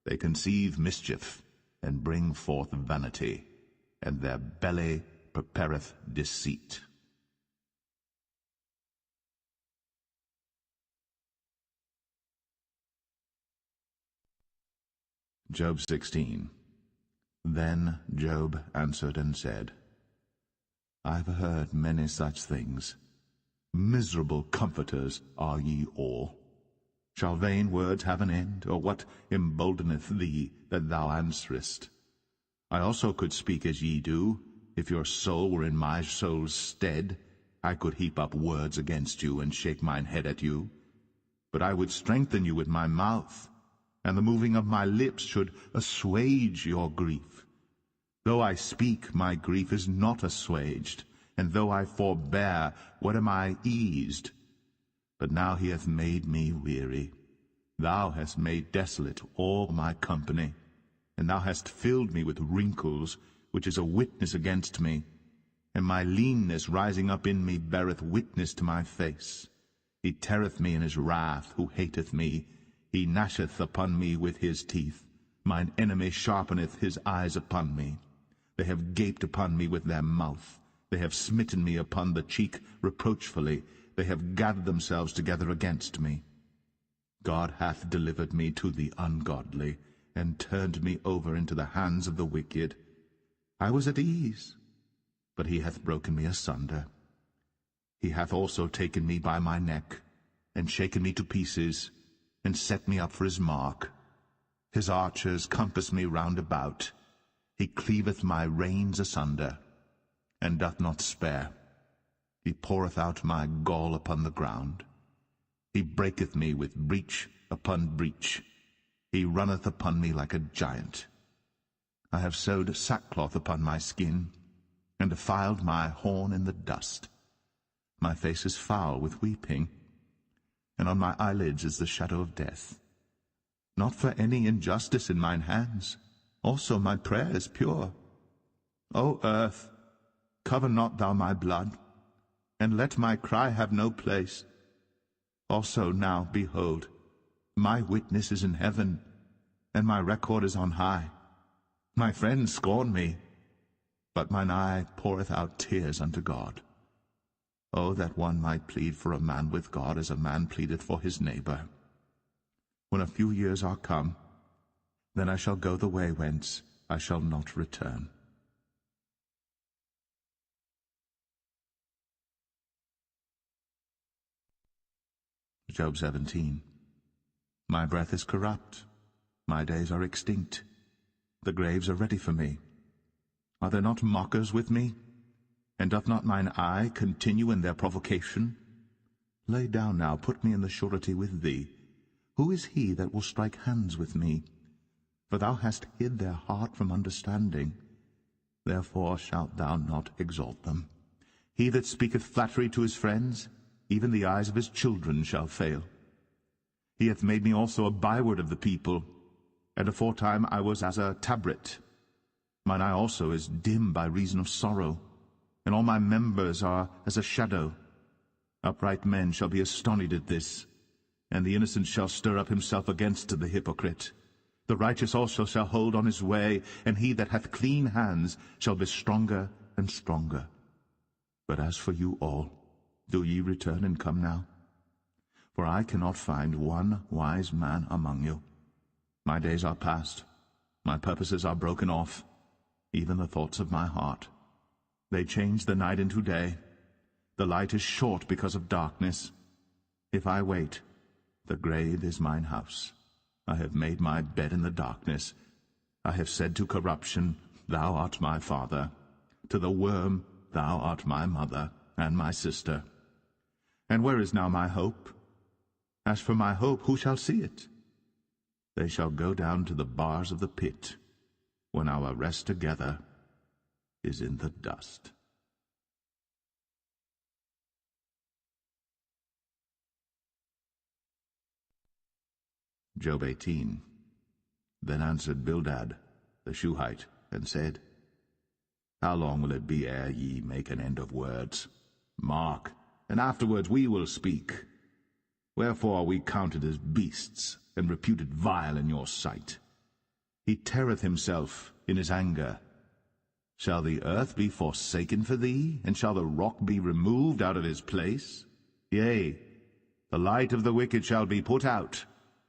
They conceive mischief, and bring forth vanity, and their belly prepareth deceit. Job 16. Then Job answered and said, I have heard many such things. Miserable comforters are ye all. Shall vain words have an end, or what emboldeneth thee that thou answerest? I also could speak as ye do. If your soul were in my soul's stead, I could heap up words against you, and shake mine head at you. But I would strengthen you with my mouth, and the moving of my lips should assuage your grief. Though I speak, my grief is not assuaged, and though I forbear, what am I eased? But now he hath made me weary. Thou hast made desolate all my company, and thou hast filled me with wrinkles, which is a witness against me, and my leanness rising up in me beareth witness to my face. He teareth me in his wrath, who hateth me. He gnasheth upon me with his teeth. Mine enemy sharpeneth his eyes upon me. They have gaped upon me with their mouth. They have smitten me upon the cheek reproachfully. They have gathered themselves together against me. God hath delivered me to the ungodly, and turned me over into the hands of the wicked. I was at ease, but he hath broken me asunder. He hath also taken me by my neck, and shaken me to pieces, and set me up for his mark. His archers compass me round about. He cleaveth my reins asunder, and doth not spare. He poureth out my gall upon the ground. He breaketh me with breach upon breach. He runneth upon me like a giant. I have sewed sackcloth upon my skin, and defiled my horn in the dust. My face is foul with weeping, and on my eyelids is the shadow of death. Not for any injustice in mine hands, also my prayer is pure. O earth, cover not thou my blood, and let my cry have no place. Also now, behold, my witness is in heaven, and my record is on high. My friends scorn me, but mine eye poureth out tears unto God. Oh, that one might plead for a man with God as a man pleadeth for his neighbor. When a few years are come, then I shall go the way whence I shall not return. Job 17. My breath is corrupt, my days are extinct, the graves are ready for me. Are there not mockers with me? And doth not mine eye continue in their provocation? Lay down now, put me in the surety with thee. Who is he that will strike hands with me? For thou hast hid their heart from understanding. Therefore shalt thou not exalt them. He that speaketh flattery to his friends, even the eyes of his children shall fail. He hath made me also a byword of the people, and aforetime I was as a tabret. Mine eye also is dim by reason of sorrow, and all my members are as a shadow. Upright men shall be astonished at this, and the innocent shall stir up himself against the hypocrite. The righteous also shall hold on his way, and he that hath clean hands shall be stronger and stronger. But as for you all, do ye return and come now? For I cannot find one wise man among you. My days are past, my purposes are broken off, even the thoughts of my heart. They change the night into day. The light is short because of darkness. If I wait, the grave is mine house. I have made my bed in the darkness. I have said to corruption, Thou art my father. To the worm, Thou art my mother and my sister. And where is now my hope? As for my hope, who shall see it? They shall go down to the bars of the pit, when our rest together is in the dust. Job 18. Then answered Bildad the Shuhite, and said, How long will it be ere ye make an end of words? Mark, and afterwards we will speak. Wherefore are we counted as beasts, and reputed vile in your sight? He teareth himself in his anger. Shall the earth be forsaken for thee, and shall the rock be removed out of his place? Yea, the light of the wicked shall be put out,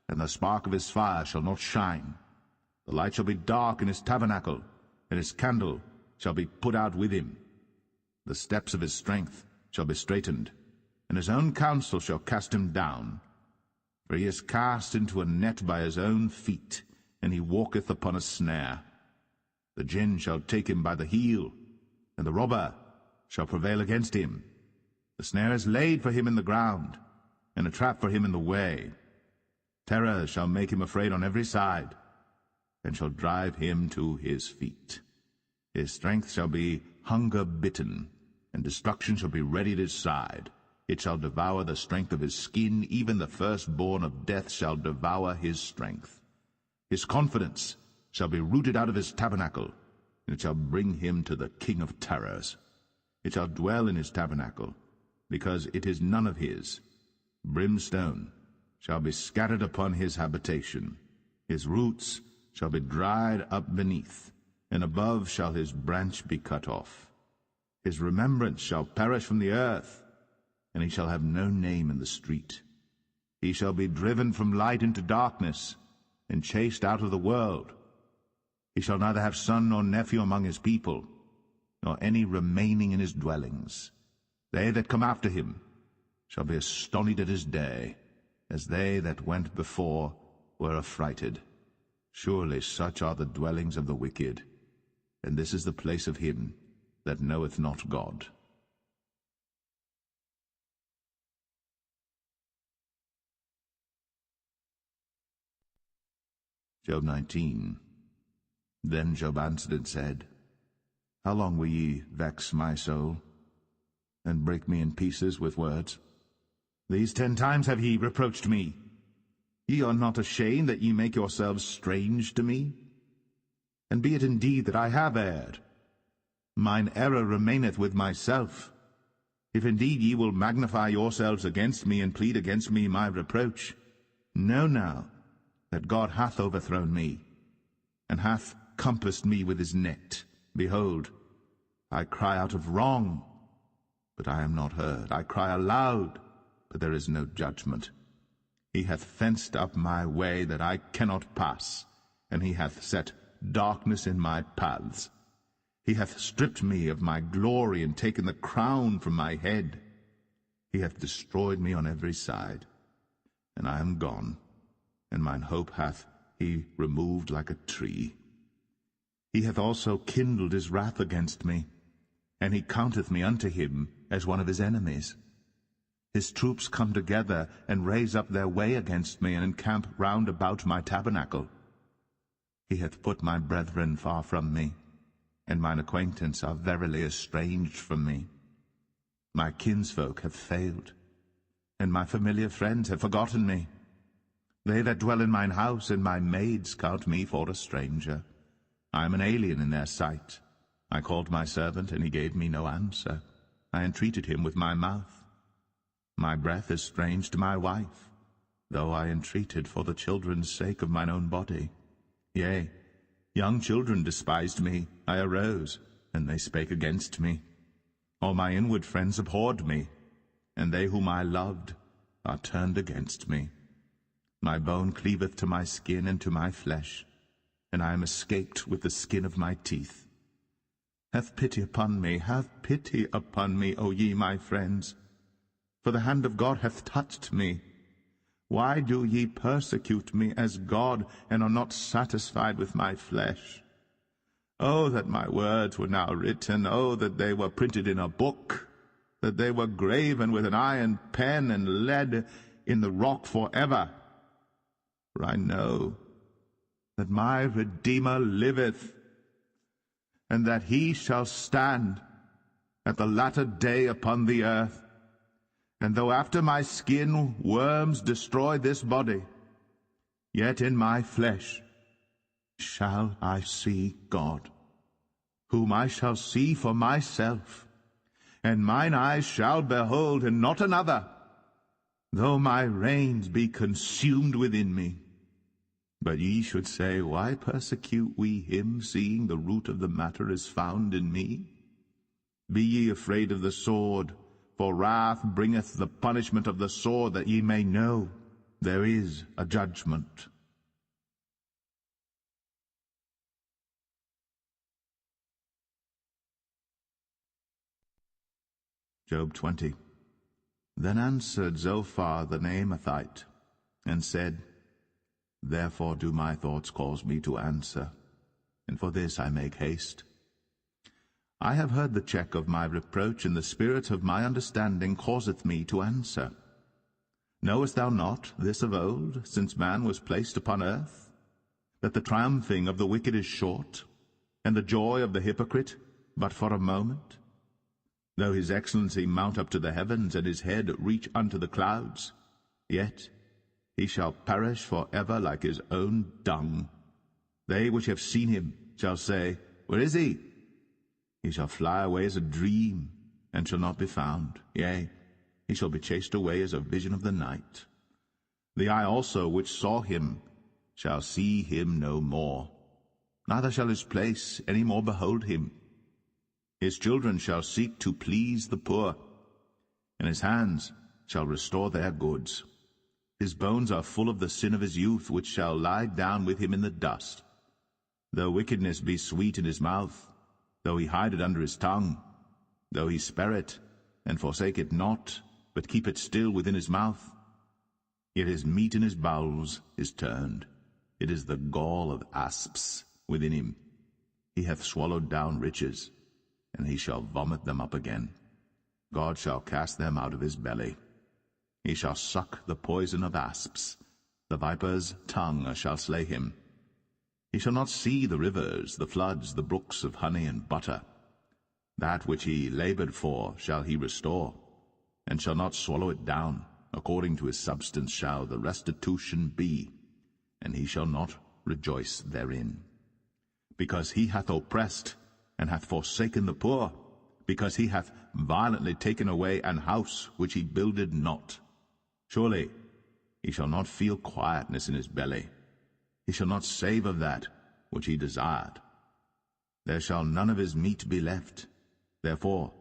and the spark of his fire shall not shine. The light shall be dark in his tabernacle, and his candle shall be put out with him. The steps of his strength shall be straitened, and his own counsel shall cast him down. For he is cast into a net by his own feet, and he walketh upon a snare. The gin shall take him by the heel, and the robber shall prevail against him. The snare is laid for him in the ground, and a trap for him in the way. Terror shall make him afraid on every side, and shall drive him to his feet. His strength shall be hunger-bitten, and destruction shall be ready at his side. It shall devour the strength of his skin, even the firstborn of death shall devour his strength. His confidence shall be rooted out of his tabernacle, and it shall bring him to the king of terrors. It shall dwell in his tabernacle, because it is none of his. Brimstone shall be scattered upon his habitation. His roots shall be dried up beneath, and above shall his branch be cut off. His remembrance shall perish from the earth, and he shall have no name in the street. He shall be driven from light into darkness, and chased out of the world. He shall neither have son nor nephew among his people, nor any remaining in his dwellings. They that come after him shall be astonied at his day, as they that went before were affrighted. Surely such are the dwellings of the wicked, and this is the place of him that knoweth not God. Job 19. Then Job answered and said, How long will ye vex my soul, and break me in pieces with words? These 10 times have ye reproached me. Ye are not ashamed that ye make yourselves strange to me? And be it indeed that I have erred, mine error remaineth with myself. If indeed ye will magnify yourselves against me, and plead against me my reproach, know now that God hath overthrown me, and hath compassed me with his net. Behold, I cry out of wrong, but I am not heard. I cry aloud, but there is no judgment. He hath fenced up my way that I cannot pass, and he hath set darkness in my paths. He hath stripped me of my glory, and taken the crown from my head. He hath destroyed me on every side, and I am gone, and mine hope hath he removed like a tree. He hath also kindled his wrath against me, and he counteth me unto him as one of his enemies. His troops come together, and raise up their way against me, and encamp round about my tabernacle. He hath put my brethren far from me, and mine acquaintance are verily estranged from me. My kinsfolk have failed, and my familiar friends have forgotten me. They that dwell in mine house and my maids count me for a stranger. I am an alien in their sight. I called my servant, and he gave me no answer. I entreated him with my mouth. My breath is strange to my wife, though I entreated for the children's sake of mine own body. Yea, young children despised me. I arose, and they spake against me. All my inward friends abhorred me, and they whom I loved are turned against me. My bone cleaveth to my skin and to my flesh, and I am escaped with the skin of my teeth. Have pity upon me, have pity upon me, O ye my friends, for the hand of God hath touched me. Why do ye persecute me as God, and are not satisfied with my flesh? Oh, that my words were now written, oh, that they were printed in a book, that they were graven with an iron pen, and lead in the rock forever. For I know that my Redeemer liveth, and that he shall stand at the latter day upon the earth. And though after my skin worms destroy this body, yet in my flesh shall I see God, whom I shall see for myself, and mine eyes shall behold, and not another, though my reins be consumed within me. But ye should say, Why persecute we him, seeing the root of the matter is found in me? Be ye afraid of the sword, for wrath bringeth the punishment of the sword, that ye may know there is a judgment. Job 20. Then answered Zophar the Naamathite, and said, Therefore do my thoughts cause me to answer, and for this I make haste. I have heard the check of my reproach, and the spirit of my understanding causeth me to answer. Knowest thou not this of old, since man was placed upon earth, that the triumphing of the wicked is short, and the joy of the hypocrite but for a moment? Though his excellency mount up to the heavens, and his head reach unto the clouds, yet he shall perish for ever like his own dung. They which have seen him shall say, Where is he? He shall fly away as a dream, and shall not be found. Yea, he shall be chased away as a vision of the night. The eye also which saw him shall see him no more, neither shall his place any more behold him. His children shall seek to please the poor, and his hands shall restore their goods. His bones are full of the sin of his youth, which shall lie down with him in the dust. Though wickedness be sweet in his mouth, though he hide it under his tongue, though he spare it, and forsake it not, but keep it still within his mouth, yet his meat in his bowels is turned. It is the gall of asps within him. He hath swallowed down riches, and he shall vomit them up again. God shall cast them out of his belly. He shall suck the poison of asps. The viper's tongue shall slay him. He shall not see the rivers, the floods, the brooks of honey and butter. That which he laboured for shall he restore, and shall not swallow it down. According to his substance shall the restitution be, and he shall not rejoice therein. Because he hath oppressed, and hath forsaken the poor, because he hath violently taken away an house which he builded not. Surely he shall not feel quietness in his belly. He shall not save of that which he desired. There shall none of his meat be left. Therefore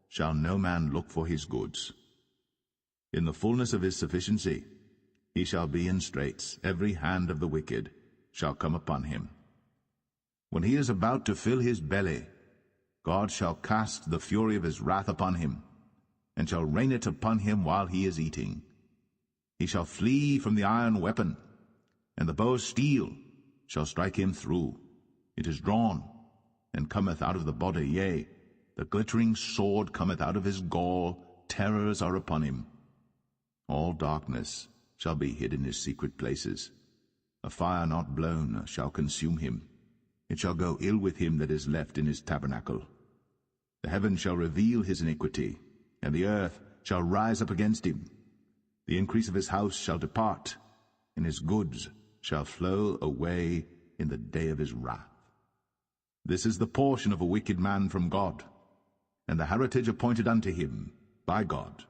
shall no man look for his goods. In the fullness of his sufficiency he shall be in straits. Every hand of the wicked shall come upon him. When he is about to fill his belly, God shall cast the fury of his wrath upon him, and shall rain it upon him while he is eating. He shall flee from the iron weapon, and the bow of steel shall strike him through. It is drawn, and cometh out of the body, yea, the glittering sword cometh out of his gall. Terrors are upon him. All darkness shall be hid in his secret places. A fire not blown shall consume him. It shall go ill with him that is left in his tabernacle. The heaven shall reveal his iniquity, and the earth shall rise up against him. The increase of his house shall depart, and his goods shall flow away in the day of his wrath. This is the portion of a wicked man from God, and the heritage appointed unto him by God.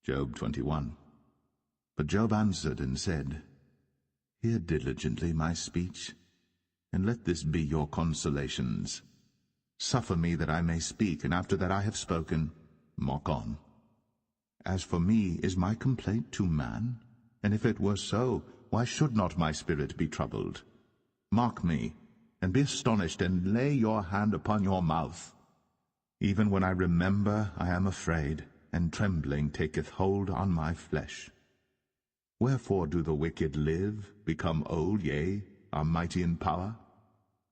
Job 21. But Job answered and said, Hear diligently my speech, and let this be your consolations. Suffer me that I may speak, and after that I have spoken, mock on. As for me, is my complaint to man? And if it were so, why should not my spirit be troubled? Mark me, and be astonished, and lay your hand upon your mouth. Even when I remember, I am afraid, and trembling taketh hold on my flesh. Wherefore do the wicked live, become old, yea, are mighty in power?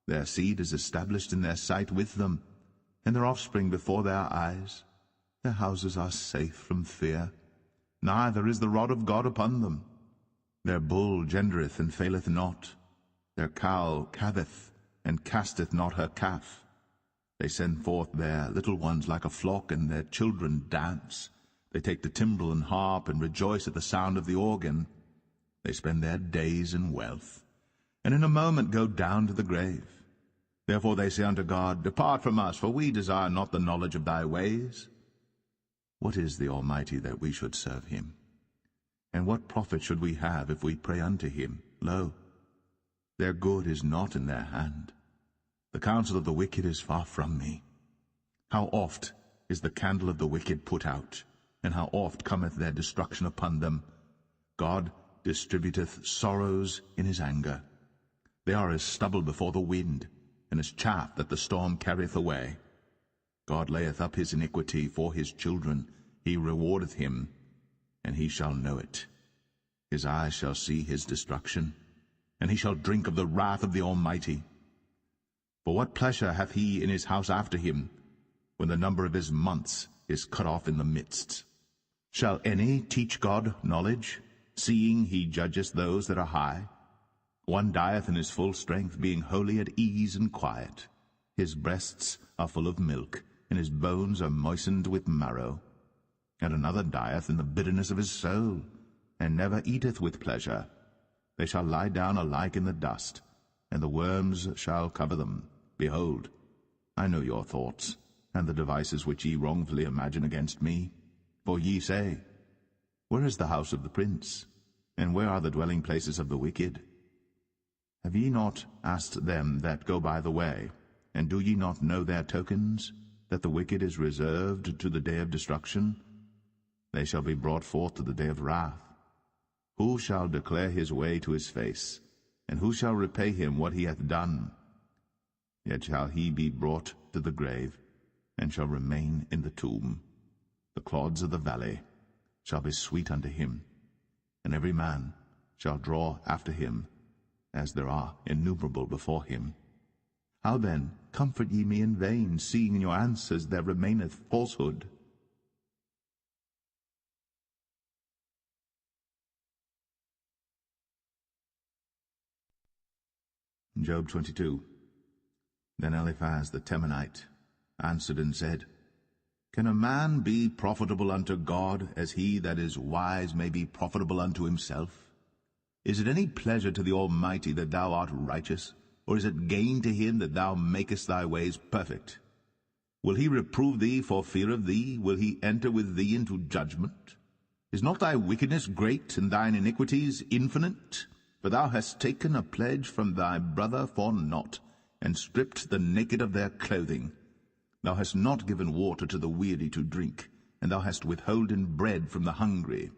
Their seed is established in their sight with them, and their offspring before their eyes. Their houses are safe from fear, neither is the rod of God upon them. Their bull gendereth and faileth not. Their cow calveth, and casteth not her calf. They send forth their little ones like a flock, and their children dance. They take the timbrel and harp, and rejoice at the sound of the organ. They spend their days in wealth, and in a moment go down to the grave. Therefore they say unto God, Depart from us, for we desire not the knowledge of thy ways. What is the Almighty that we should serve him? And what profit should we have if we pray unto him? Lo, their good is not in their hand. The counsel of the wicked is far from me. How oft is the candle of the wicked put out, and how oft cometh their destruction upon them. God distributeth sorrows in his anger. They are as stubble before the wind, and as chaff that the storm carrieth away. God layeth up his iniquity for his children. He rewardeth him, and he shall know it. His eyes shall see his destruction, and he shall drink of the wrath of the Almighty. For what pleasure hath he in his house after him, when the number of his months is cut off in the midst? Shall any teach God knowledge, seeing he judgeth those that are high? One dieth in his full strength, being wholly at ease and quiet. His breasts are full of milk, and his bones are moistened with marrow. And another dieth in the bitterness of his soul, and never eateth with pleasure. They shall lie down alike in the dust, and the worms shall cover them. Behold, I know your thoughts, and the devices which ye wrongfully imagine against me. For ye say, Where is the house of the prince? And where are the dwelling places of the wicked? Have ye not asked them that go by the way, And do ye not know their tokens, that the wicked is reserved to the day of destruction? They shall be brought forth to the day of wrath. Who shall declare his way to his face? And who shall repay him what he hath done? Yet shall he be brought to the grave, and shall remain in the tomb. The clods of the valley shall be sweet unto him, and every man shall draw after him, as there are innumerable before him. How then comfort ye me in vain, seeing in your answers there remaineth falsehood? Job 22. Then Eliphaz the Temanite answered and said, Can a man be profitable unto God, as he that is wise may be profitable unto himself? Is it any pleasure to the Almighty that thou art righteous, or is it gain to him that thou makest thy ways perfect? Will he reprove thee for fear of thee? Will he enter with thee into judgment? Is not thy wickedness great, and thine iniquities infinite? For thou hast taken a pledge from thy brother for naught, and stripped the naked of their clothing. Thou hast not given water to the weary to drink, and thou hast withholden bread from the hungry.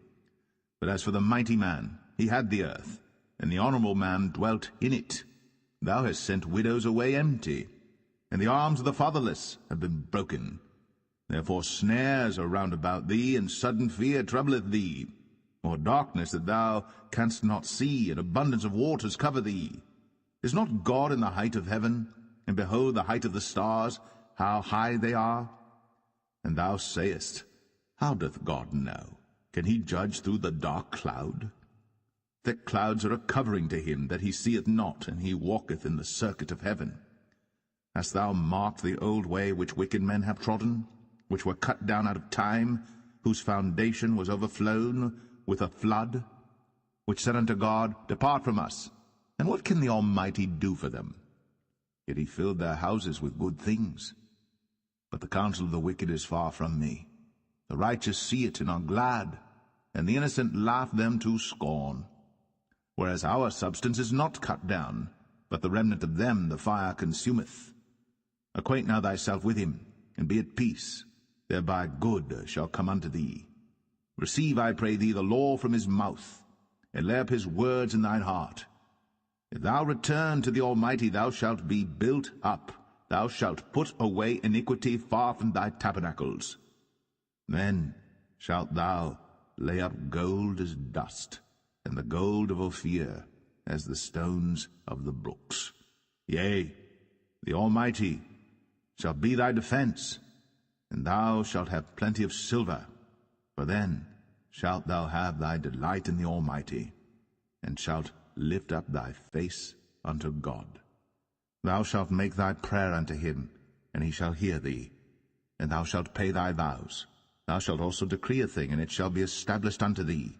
But as for the mighty man, he had the earth, and the honorable man dwelt in it. Thou hast sent widows away empty, and the arms of the fatherless have been broken. Therefore snares are round about thee, and sudden fear troubleth thee. Or darkness that thou canst not see, and abundance of waters cover thee. Is not God in the height of heaven? And behold the height of the stars, how high they are? And thou sayest, How doth God know? Can he judge through the dark cloud? Thick clouds are a covering to him, that he seeth not, and he walketh in the circuit of heaven. Hast thou marked the old way which wicked men have trodden, which were cut down out of time, whose foundation was overflown with a flood, which said unto God, Depart from us, and what can the Almighty do for them? Yet he filled their houses with good things. But the counsel of the wicked is far from me. The righteous see it and are glad, and the innocent laugh them to scorn. Whereas our substance is not cut down, but the remnant of them the fire consumeth. Acquaint now thyself with him, and be at peace, thereby good shall come unto thee. Receive, I pray thee, the law from his mouth, and lay up his words in thine heart. If thou return to the Almighty, thou shalt be built up. Thou shalt put away iniquity far from thy tabernacles. Then shalt thou lay up gold as dust, and the gold of Ophir as the stones of the brooks. Yea, the Almighty shall be thy defense, and thou shalt have plenty of silver. For then shalt thou have thy delight in the Almighty, and shalt lift up thy face unto God. Thou shalt make thy prayer unto him, and he shall hear thee. And thou shalt pay thy vows. Thou shalt also decree a thing, and it shall be established unto thee.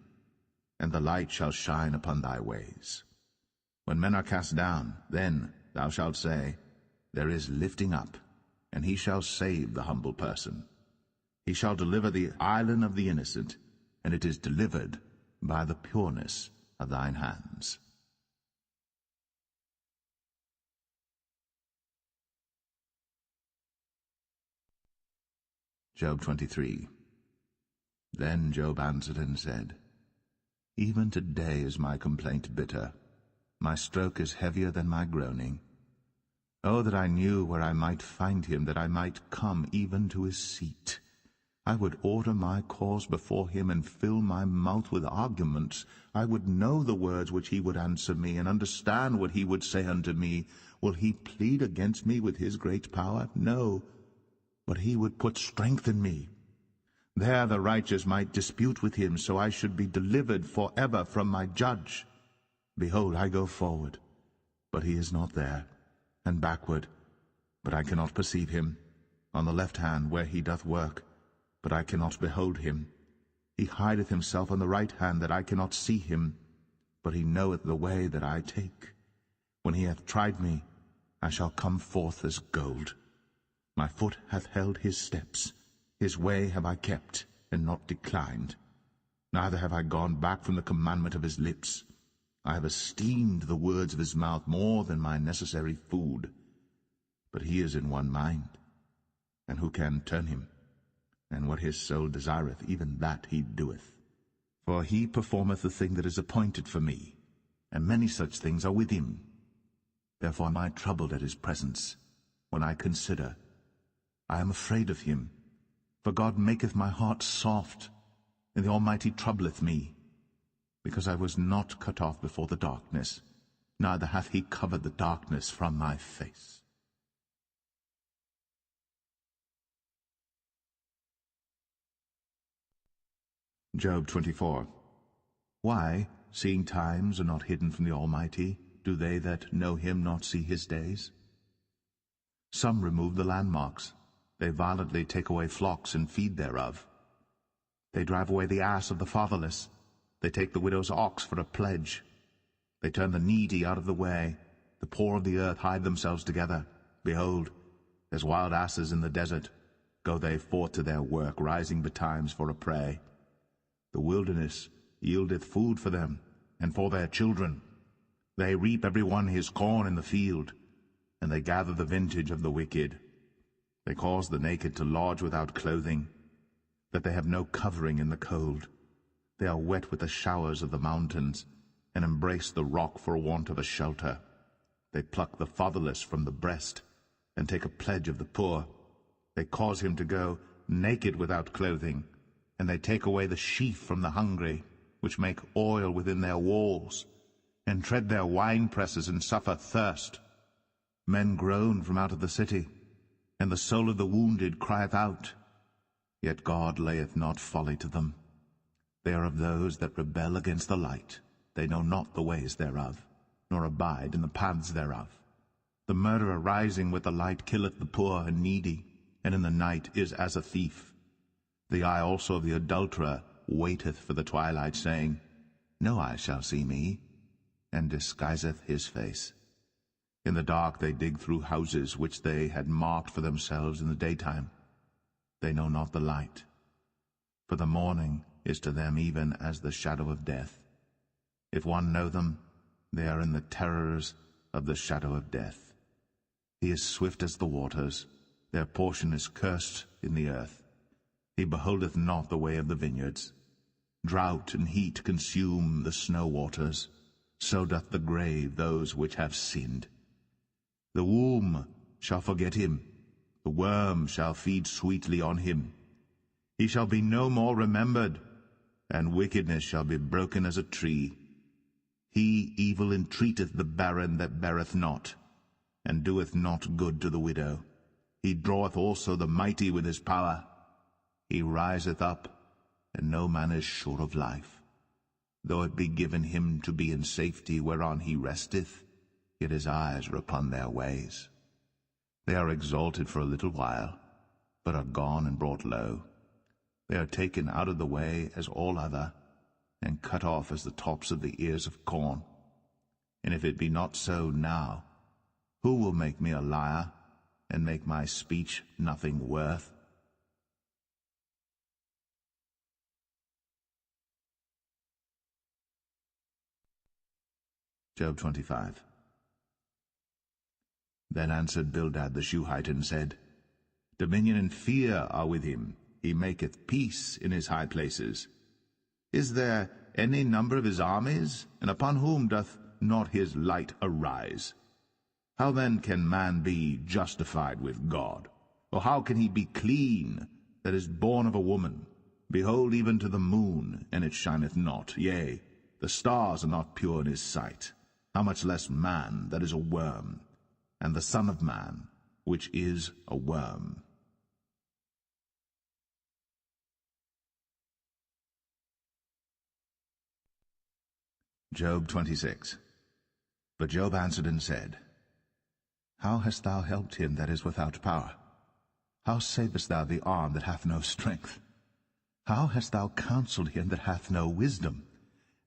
And the light shall shine upon thy ways. When men are cast down, then thou shalt say, There is lifting up, and he shall save the humble person. He shall deliver the island of the innocent, and it is delivered by the pureness of thine hands. Job 23. Then Job answered and said, Even today is my complaint bitter. My stroke is heavier than my groaning. Oh, that I knew where I might find him, that I might come even to his seat. I would order my cause before him, and fill my mouth with arguments. I would know the words which he would answer me, and understand what he would say unto me. Will he plead against me with his great power? No, but he would put strength in me. There the righteous might dispute with him, so I should be delivered forever from my judge. Behold, I go forward, but he is not there, and backward, but I cannot perceive him. On the left hand where he doth work, but I cannot behold him. He hideth himself on the right hand, that I cannot see him, but he knoweth the way that I take. When he hath tried me, I shall come forth as gold. My foot hath held his steps. His way have I kept, and not declined. Neither have I gone back from the commandment of his lips. I have esteemed the words of his mouth more than my necessary food. But he is in one mind, and who can turn him? And what his soul desireth, even that he doeth. For he performeth the thing that is appointed for me, and many such things are with him. Therefore am I troubled at his presence. When I consider, I am afraid of him. For God maketh my heart soft, and the Almighty troubleth me. Because I was not cut off before the darkness, neither hath he covered the darkness from my face. Job 24. Why, seeing times are not hidden from the Almighty, do they that know him not see his days? Some remove the landmarks. They violently take away flocks and feed thereof. They drive away the ass of the fatherless. They take the widow's ox for a pledge. They turn the needy out of the way. The poor of the earth hide themselves together. Behold, as wild asses in the desert, go they forth to their work, rising betimes for a prey. The wilderness yieldeth food for them, and for their children. They reap every one his corn in the field, and they gather the vintage of the wicked. They cause the naked to lodge without clothing, that they have no covering in the cold. They are wet with the showers of the mountains, and embrace the rock for want of a shelter. They pluck the fatherless from the breast, and take a pledge of the poor. They cause him to go naked without clothing, and they take away the sheaf from the hungry, which make oil within their walls, and tread their winepresses, and suffer thirst. Men groan from out of the city, and the soul of the wounded crieth out. Yet God layeth not folly to them. They are of those that rebel against the light. They know not the ways thereof, nor abide in the paths thereof. The murderer rising with the light killeth the poor and needy, and in the night is as a thief. The eye also of the adulterer waiteth for the twilight, saying, No eye shall see me, and disguiseth his face. In the dark they dig through houses which they had marked for themselves in the daytime. They know not the light. For the morning is to them even as the shadow of death. If one know them, they are in the terrors of the shadow of death. He is swift as the waters. Their portion is cursed in the earth. He beholdeth not the way of the vineyards. Drought and heat consume the snow waters. So doth the grave those which have sinned. The womb shall forget him. The worm shall feed sweetly on him. He shall be no more remembered, and wickedness shall be broken as a tree. He evil entreateth the barren that beareth not, and doeth not good to the widow. He draweth also the mighty with his power. He riseth up, and no man is sure of life. Though it be given him to be in safety whereon he resteth, yet his eyes are upon their ways. They are exalted for a little while, but are gone and brought low. They are taken out of the way as all other, and cut off as the tops of the ears of corn. And if it be not so now, who will make me a liar, and make my speech nothing worth? Job 25. Then answered Bildad the Shuhite, and said, Dominion and fear are with him. He maketh peace in his high places. Is there any number of his armies? And upon whom doth not his light arise? How then can man be justified with God? Or how can he be clean that is born of a woman? Behold, even to the moon, and it shineth not. Yea, the stars are not pure in his sight. How much less man that is a worm, and the Son of Man, which is a worm. Job 26. But Job answered and said, How hast thou helped him that is without power? How savest thou the arm that hath no strength? How hast thou counselled him that hath no wisdom?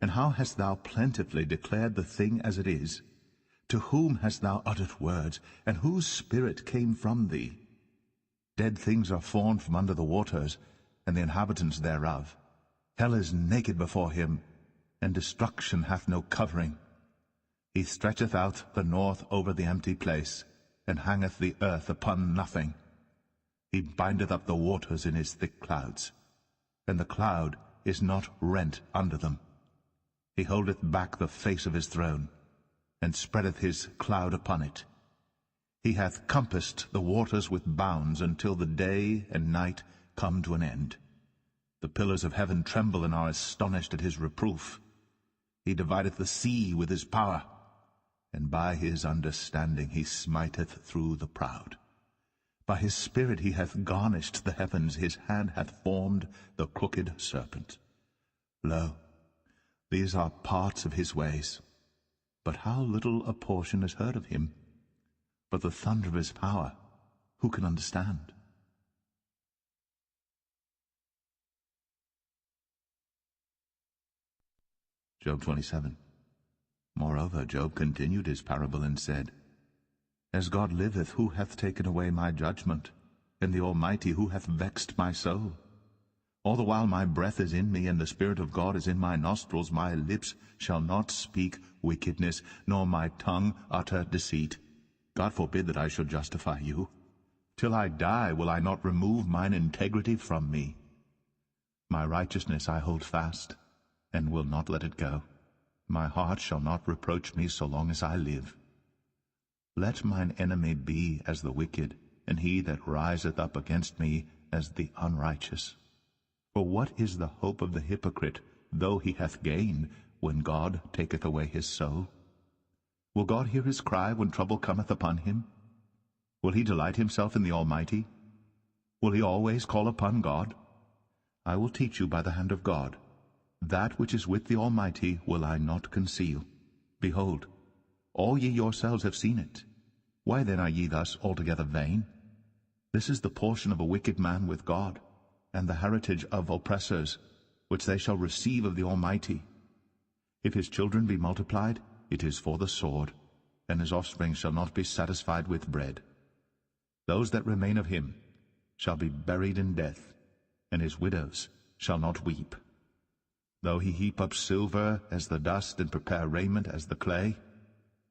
And how hast thou plentifully declared the thing as it is? To whom hast thou uttered words, and whose spirit came from thee? Dead things are formed from under the waters, and the inhabitants thereof. Hell is naked before him, and destruction hath no covering. He stretcheth out the north over the empty place. and hangeth the earth upon nothing. He bindeth up the waters in his thick clouds, and the cloud is not rent under them. He holdeth back the face of his throne, and spreadeth his cloud upon it. He hath compassed the waters with bounds until the day and night come to an end. The pillars of heaven tremble and are astonished at his reproof. He divideth the sea with his power, and by his understanding he smiteth through the proud. By his spirit he hath garnished the heavens, his hand hath formed the crooked serpent. Lo, these are parts of his ways, but how little a portion is heard of him. But the thunder of his power, who can understand? Job 27. Moreover, Job continued his parable and said, As God liveth, who hath taken away my judgment? And the Almighty, who hath vexed my soul? All the while my breath is in me, and the Spirit of God is in my nostrils, my lips shall not speak wickedness, nor my tongue utter deceit. God forbid that I should justify you. Till I die will I not remove mine integrity from me. My righteousness I hold fast, and will not let it go. My heart shall not reproach me so long as I live. Let mine enemy be as the wicked, and he that riseth up against me as the unrighteous. For what is the hope of the hypocrite, though he hath gained, when God taketh away his soul? Will God hear his cry when trouble cometh upon him? Will he delight himself in the Almighty? Will he always call upon God? I will teach you by the hand of God. That which is with the Almighty will I not conceal. Behold, all ye yourselves have seen it. Why then are ye thus altogether vain? This is the portion of a wicked man with God, and the heritage of oppressors, which they shall receive of the Almighty. If his children be multiplied, it is for the sword, and his offspring shall not be satisfied with bread. Those that remain of him shall be buried in death, and his widows shall not weep. Though he heap up silver as the dust, and prepare raiment as the clay,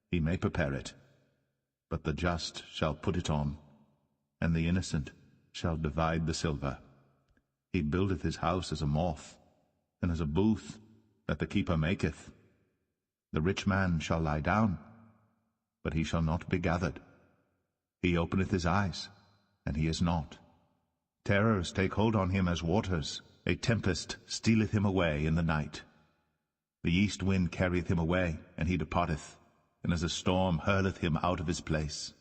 he may prepare it, but the just shall put it on, and the innocent shall divide the silver. He buildeth his house as a moth, and as a booth that the keeper maketh. The rich man shall lie down, but he shall not be gathered. He openeth his eyes, and he is not. Terrors take hold on him as waters. A tempest stealeth him away in the night. The east wind carrieth him away, and he departeth, and as a storm hurleth him out of his place.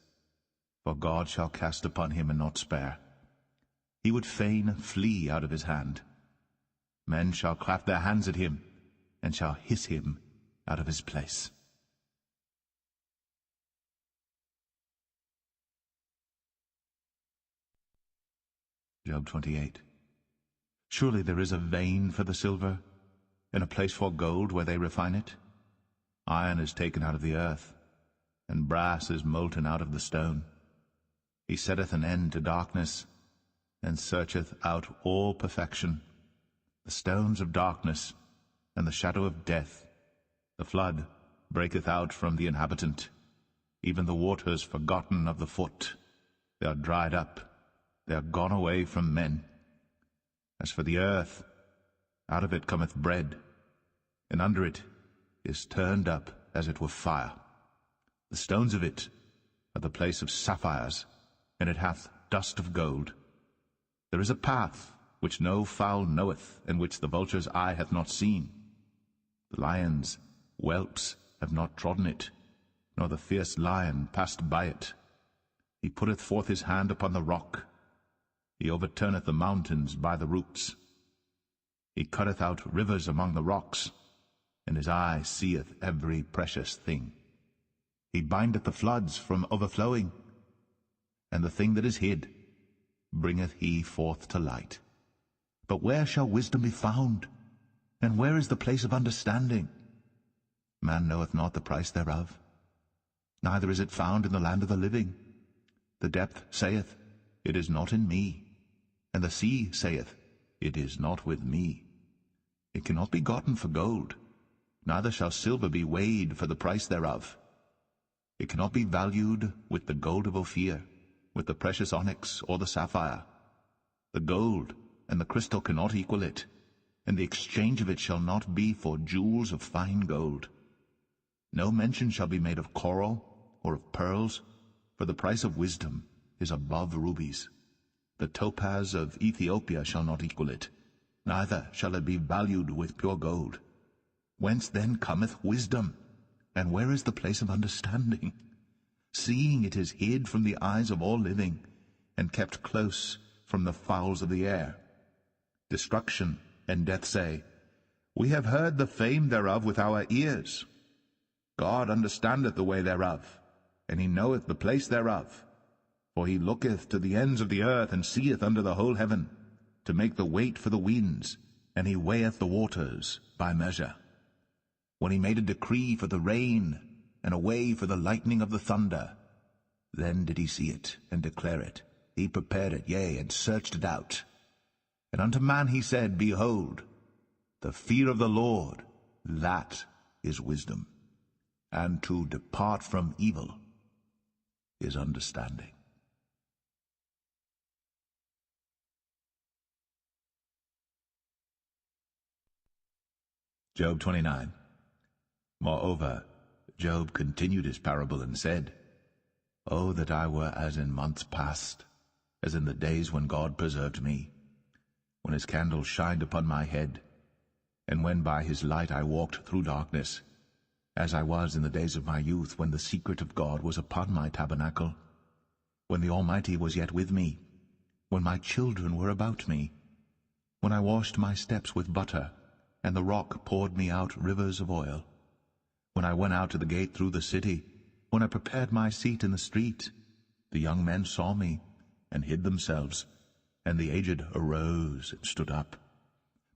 For God shall cast upon him and not spare. He would fain flee out of his hand. Men shall clap their hands at him, and shall hiss him out of his place. Job 28. Surely there is a vein for the silver, and a place for gold where they refine it. Iron is taken out of the earth, and brass is molten out of the stone. He setteth an end to darkness, and searcheth out all perfection. The stones of darkness, and the shadow of death. The flood breaketh out from the inhabitant, even the waters forgotten of the foot. They are dried up, they are gone away from men. As for the earth, out of it cometh bread, and under it is turned up as it were fire. The stones of it are the place of sapphires, and it hath dust of gold. There is a path which no fowl knoweth, and which the vulture's eye hath not seen. The lion's whelps have not trodden it, nor the fierce lion passed by it. He putteth forth his hand upon the rock. He overturneth the mountains by the roots. He cutteth out rivers among the rocks, and his eye seeth every precious thing. He bindeth the floods from overflowing, and the thing that is hid bringeth he forth to light. But where shall wisdom be found? And where is the place of understanding? Man knoweth not the price thereof, neither is it found in the land of the living. The depth saith, It is not in me, and the sea saith, It is not with me. It cannot be gotten for gold, neither shall silver be weighed for the price thereof. It cannot be valued with the gold of Ophir, with the precious onyx or the sapphire. The gold and the crystal cannot equal it, and the exchange of it shall not be for jewels of fine gold. No mention shall be made of coral or of pearls, for the price of wisdom is above rubies. The topaz of Ethiopia shall not equal it, neither shall it be valued with pure gold. Whence then cometh wisdom? And where is the place of understanding? Seeing it is hid from the eyes of all living, and kept close from the fowls of the air. Destruction and death say, We have heard the fame thereof with our ears. God understandeth the way thereof, and he knoweth the place thereof. For he looketh to the ends of the earth, and seeth under the whole heaven, to make the weight for the winds, and he weigheth the waters by measure. When he made a decree for the rain, and a way for the lightning of the thunder, then did he see it, and declare it. He prepared it, yea, and searched it out. And unto man he said, Behold, the fear of the Lord, that is wisdom, and to depart from evil is understanding. Job 29. Moreover, Job continued his parable and said, O that I were as in months past, as in the days when God preserved me, when his candle shined upon my head, and when by his light I walked through darkness, as I was in the days of my youth, when the secret of God was upon my tabernacle, when the Almighty was yet with me, when my children were about me, when I washed my steps with butter, and the rock poured me out rivers of oil, when I went out to the gate through the city, when I prepared my seat in the street, the young men saw me, and hid themselves, and the aged arose and stood up.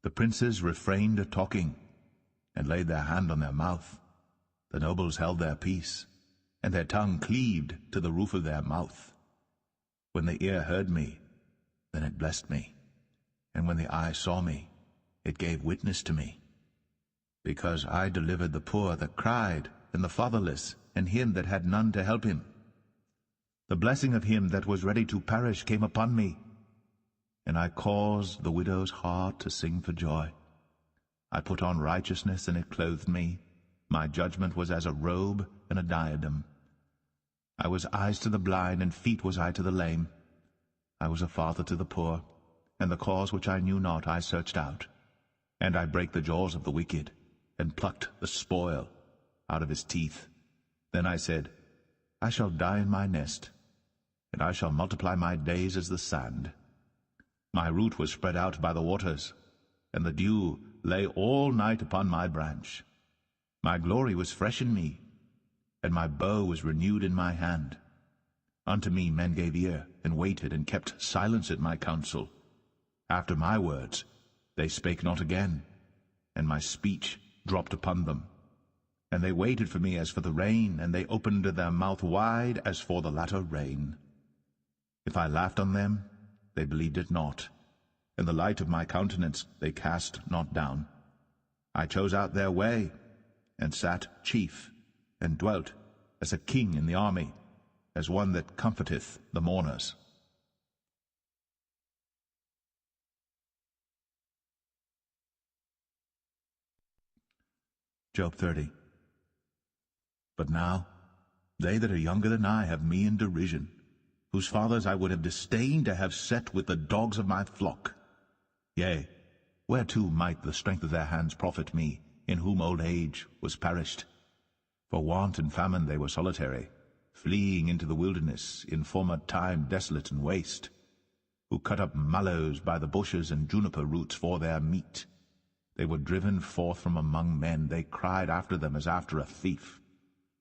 The princes refrained talking, and laid their hand on their mouth. The nobles held their peace, and their tongue cleaved to the roof of their mouth. When the ear heard me, then it blessed me, and when the eye saw me, it gave witness to me. Because I delivered the poor that cried, and the fatherless, and him that had none to help him. The blessing of him that was ready to perish came upon me, and I caused the widow's heart to sing for joy. I put on righteousness, and it clothed me. My judgment was as a robe and a diadem. I was eyes to the blind, and feet was I to the lame. I was a father to the poor, and the cause which I knew not I searched out. And I brake the jaws of the wicked, and plucked the spoil out of his teeth. Then I said, I shall die in my nest, and I shall multiply my days as the sand. My root was spread out by the waters, and the dew lay all night upon my branch. My glory was fresh in me, and my bow was renewed in my hand. Unto me men gave ear, and waited, and kept silence at my counsel. After my words they spake not again, and my speech dropped upon them. And they waited for me as for the rain, and they opened their mouth wide as for the latter rain. If I laughed on them, they believed it not, and the light of my countenance they cast not down. I chose out their way, and sat chief, and dwelt as a king in the army, as one that comforteth the mourners. Job 30. But now they that are younger than I have me in derision, whose fathers I would have disdained to have set with the dogs of my flock. Yea, whereto might the strength of their hands profit me, in whom old age was perished? For want and famine they were solitary, fleeing into the wilderness, in former time desolate and waste, who cut up mallows by the bushes and juniper roots for their meat. They were driven forth from among men, they cried after them as after a thief,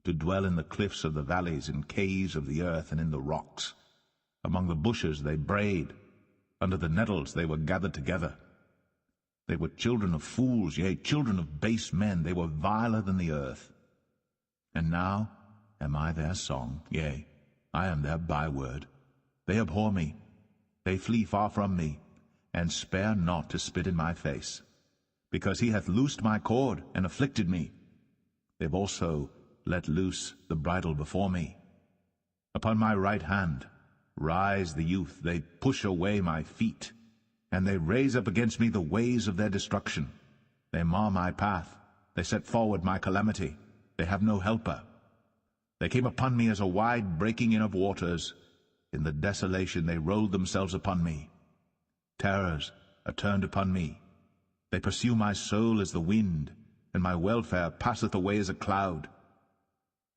to dwell in the cliffs of the valleys, in caves of the earth, and in the rocks. Among the bushes they brayed, under the nettles they were gathered together. They were children of fools, yea, children of base men, they were viler than the earth. And now am I their song, yea, I am their byword. They abhor me, they flee far from me, and spare not to spit in my face. Because he hath loosed my cord, and afflicted me. They have also let loose the bridle before me. Upon my right hand rise the youth, they push away my feet, and they raise up against me the ways of their destruction. They mar my path, they set forward my calamity, they have no helper. They came upon me as a wide breaking in of waters. In the desolation they rolled themselves upon me. Terrors are turned upon me. They pursue my soul as the wind, and my welfare passeth away as a cloud.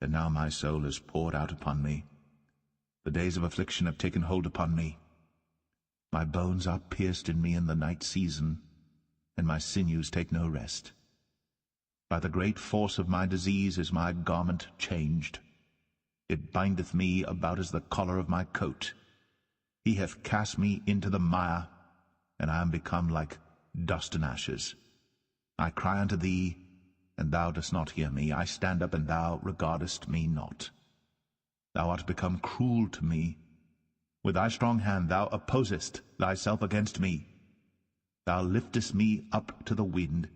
And now my soul is poured out upon me. The days of affliction have taken hold upon me. My bones are pierced in me in the night season, and my sinews take no rest. By the great force of my disease is my garment changed. It bindeth me about as the collar of my coat. He hath cast me into the mire, and I am become like dust and ashes. I cry unto thee, and thou dost not hear me. I stand up, and thou regardest me not. Thou art become cruel to me. With thy strong hand thou opposest thyself against me. Thou liftest me up to the wind.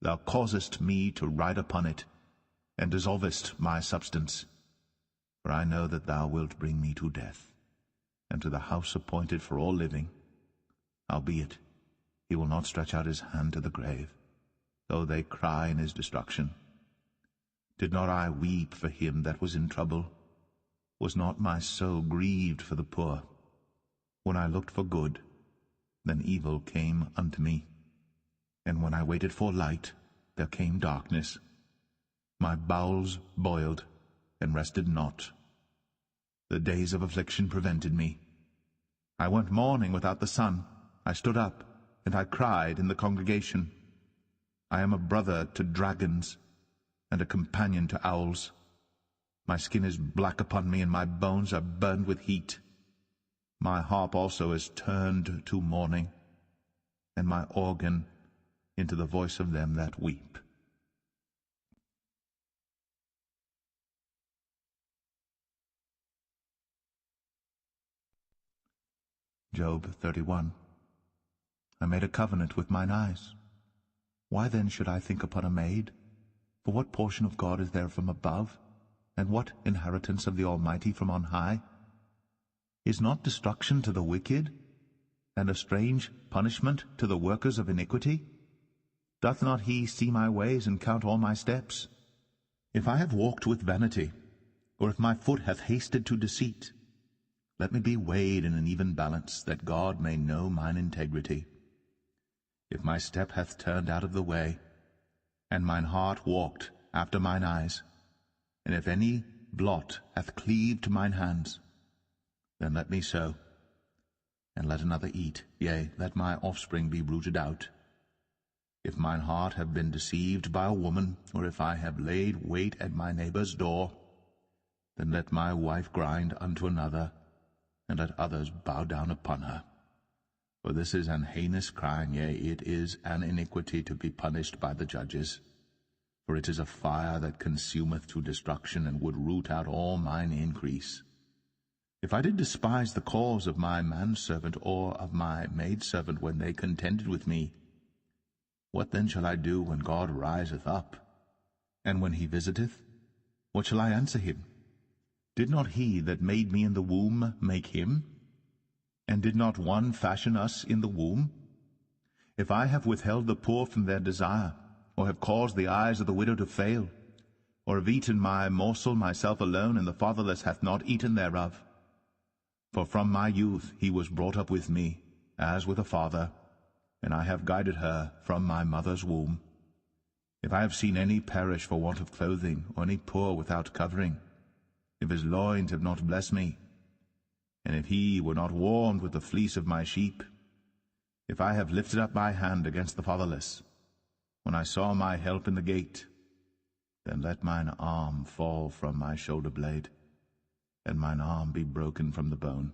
Thou causest me to ride upon it, and dissolvest my substance. For I know that thou wilt bring me to death, and to the house appointed for all living. Howbeit, he will not stretch out his hand to the grave, though they cry in his destruction. Did not I weep for him that was in trouble? Was not my soul grieved for the poor? When I looked for good, then evil came unto me. And when I waited for light, there came darkness. My bowels boiled, and rested not. The days of affliction prevented me. I went mourning without the sun. I stood up, and I cried in the congregation. I am a brother to dragons, and a companion to owls. My skin is black upon me, and my bones are burned with heat. My harp also is turned to mourning, and my organ into the voice of them that weep. Job 31. I made a covenant with mine eyes. Why then should I think upon a maid? For what portion of God is there from above, and what inheritance of the Almighty from on high? Is not destruction to the wicked, and a strange punishment to the workers of iniquity? Doth not he see my ways, and count all my steps? If I have walked with vanity, or if my foot hath hasted to deceit, let me be weighed in an even balance, that God may know mine integrity. If my step hath turned out of the way, and mine heart walked after mine eyes, and if any blot hath cleaved to mine hands, then let me sow, and let another eat, yea, let my offspring be rooted out. If mine heart have been deceived by a woman, or if I have laid wait at my neighbour's door, then let my wife grind unto another, and let others bow down upon her. For this is an heinous crime, yea, it is an iniquity to be punished by the judges. For it is a fire that consumeth to destruction, and would root out all mine increase. If I did despise the cause of my manservant or of my maidservant when they contended with me, what then shall I do when God riseth up? And when he visiteth, what shall I answer him? Did not he that made me in the womb make him? And did not one fashion us in the womb? If I have withheld the poor from their desire, or have caused the eyes of the widow to fail, or have eaten my morsel myself alone, and the fatherless hath not eaten thereof. For from my youth he was brought up with me, as with a father, and I have guided her from my mother's womb. If I have seen any perish for want of clothing, or any poor without covering, if his loins have not blessed me, and if he were not warmed with the fleece of my sheep, if I have lifted up my hand against the fatherless, when I saw my help in the gate, then let mine arm fall from my shoulder blade, and mine arm be broken from the bone.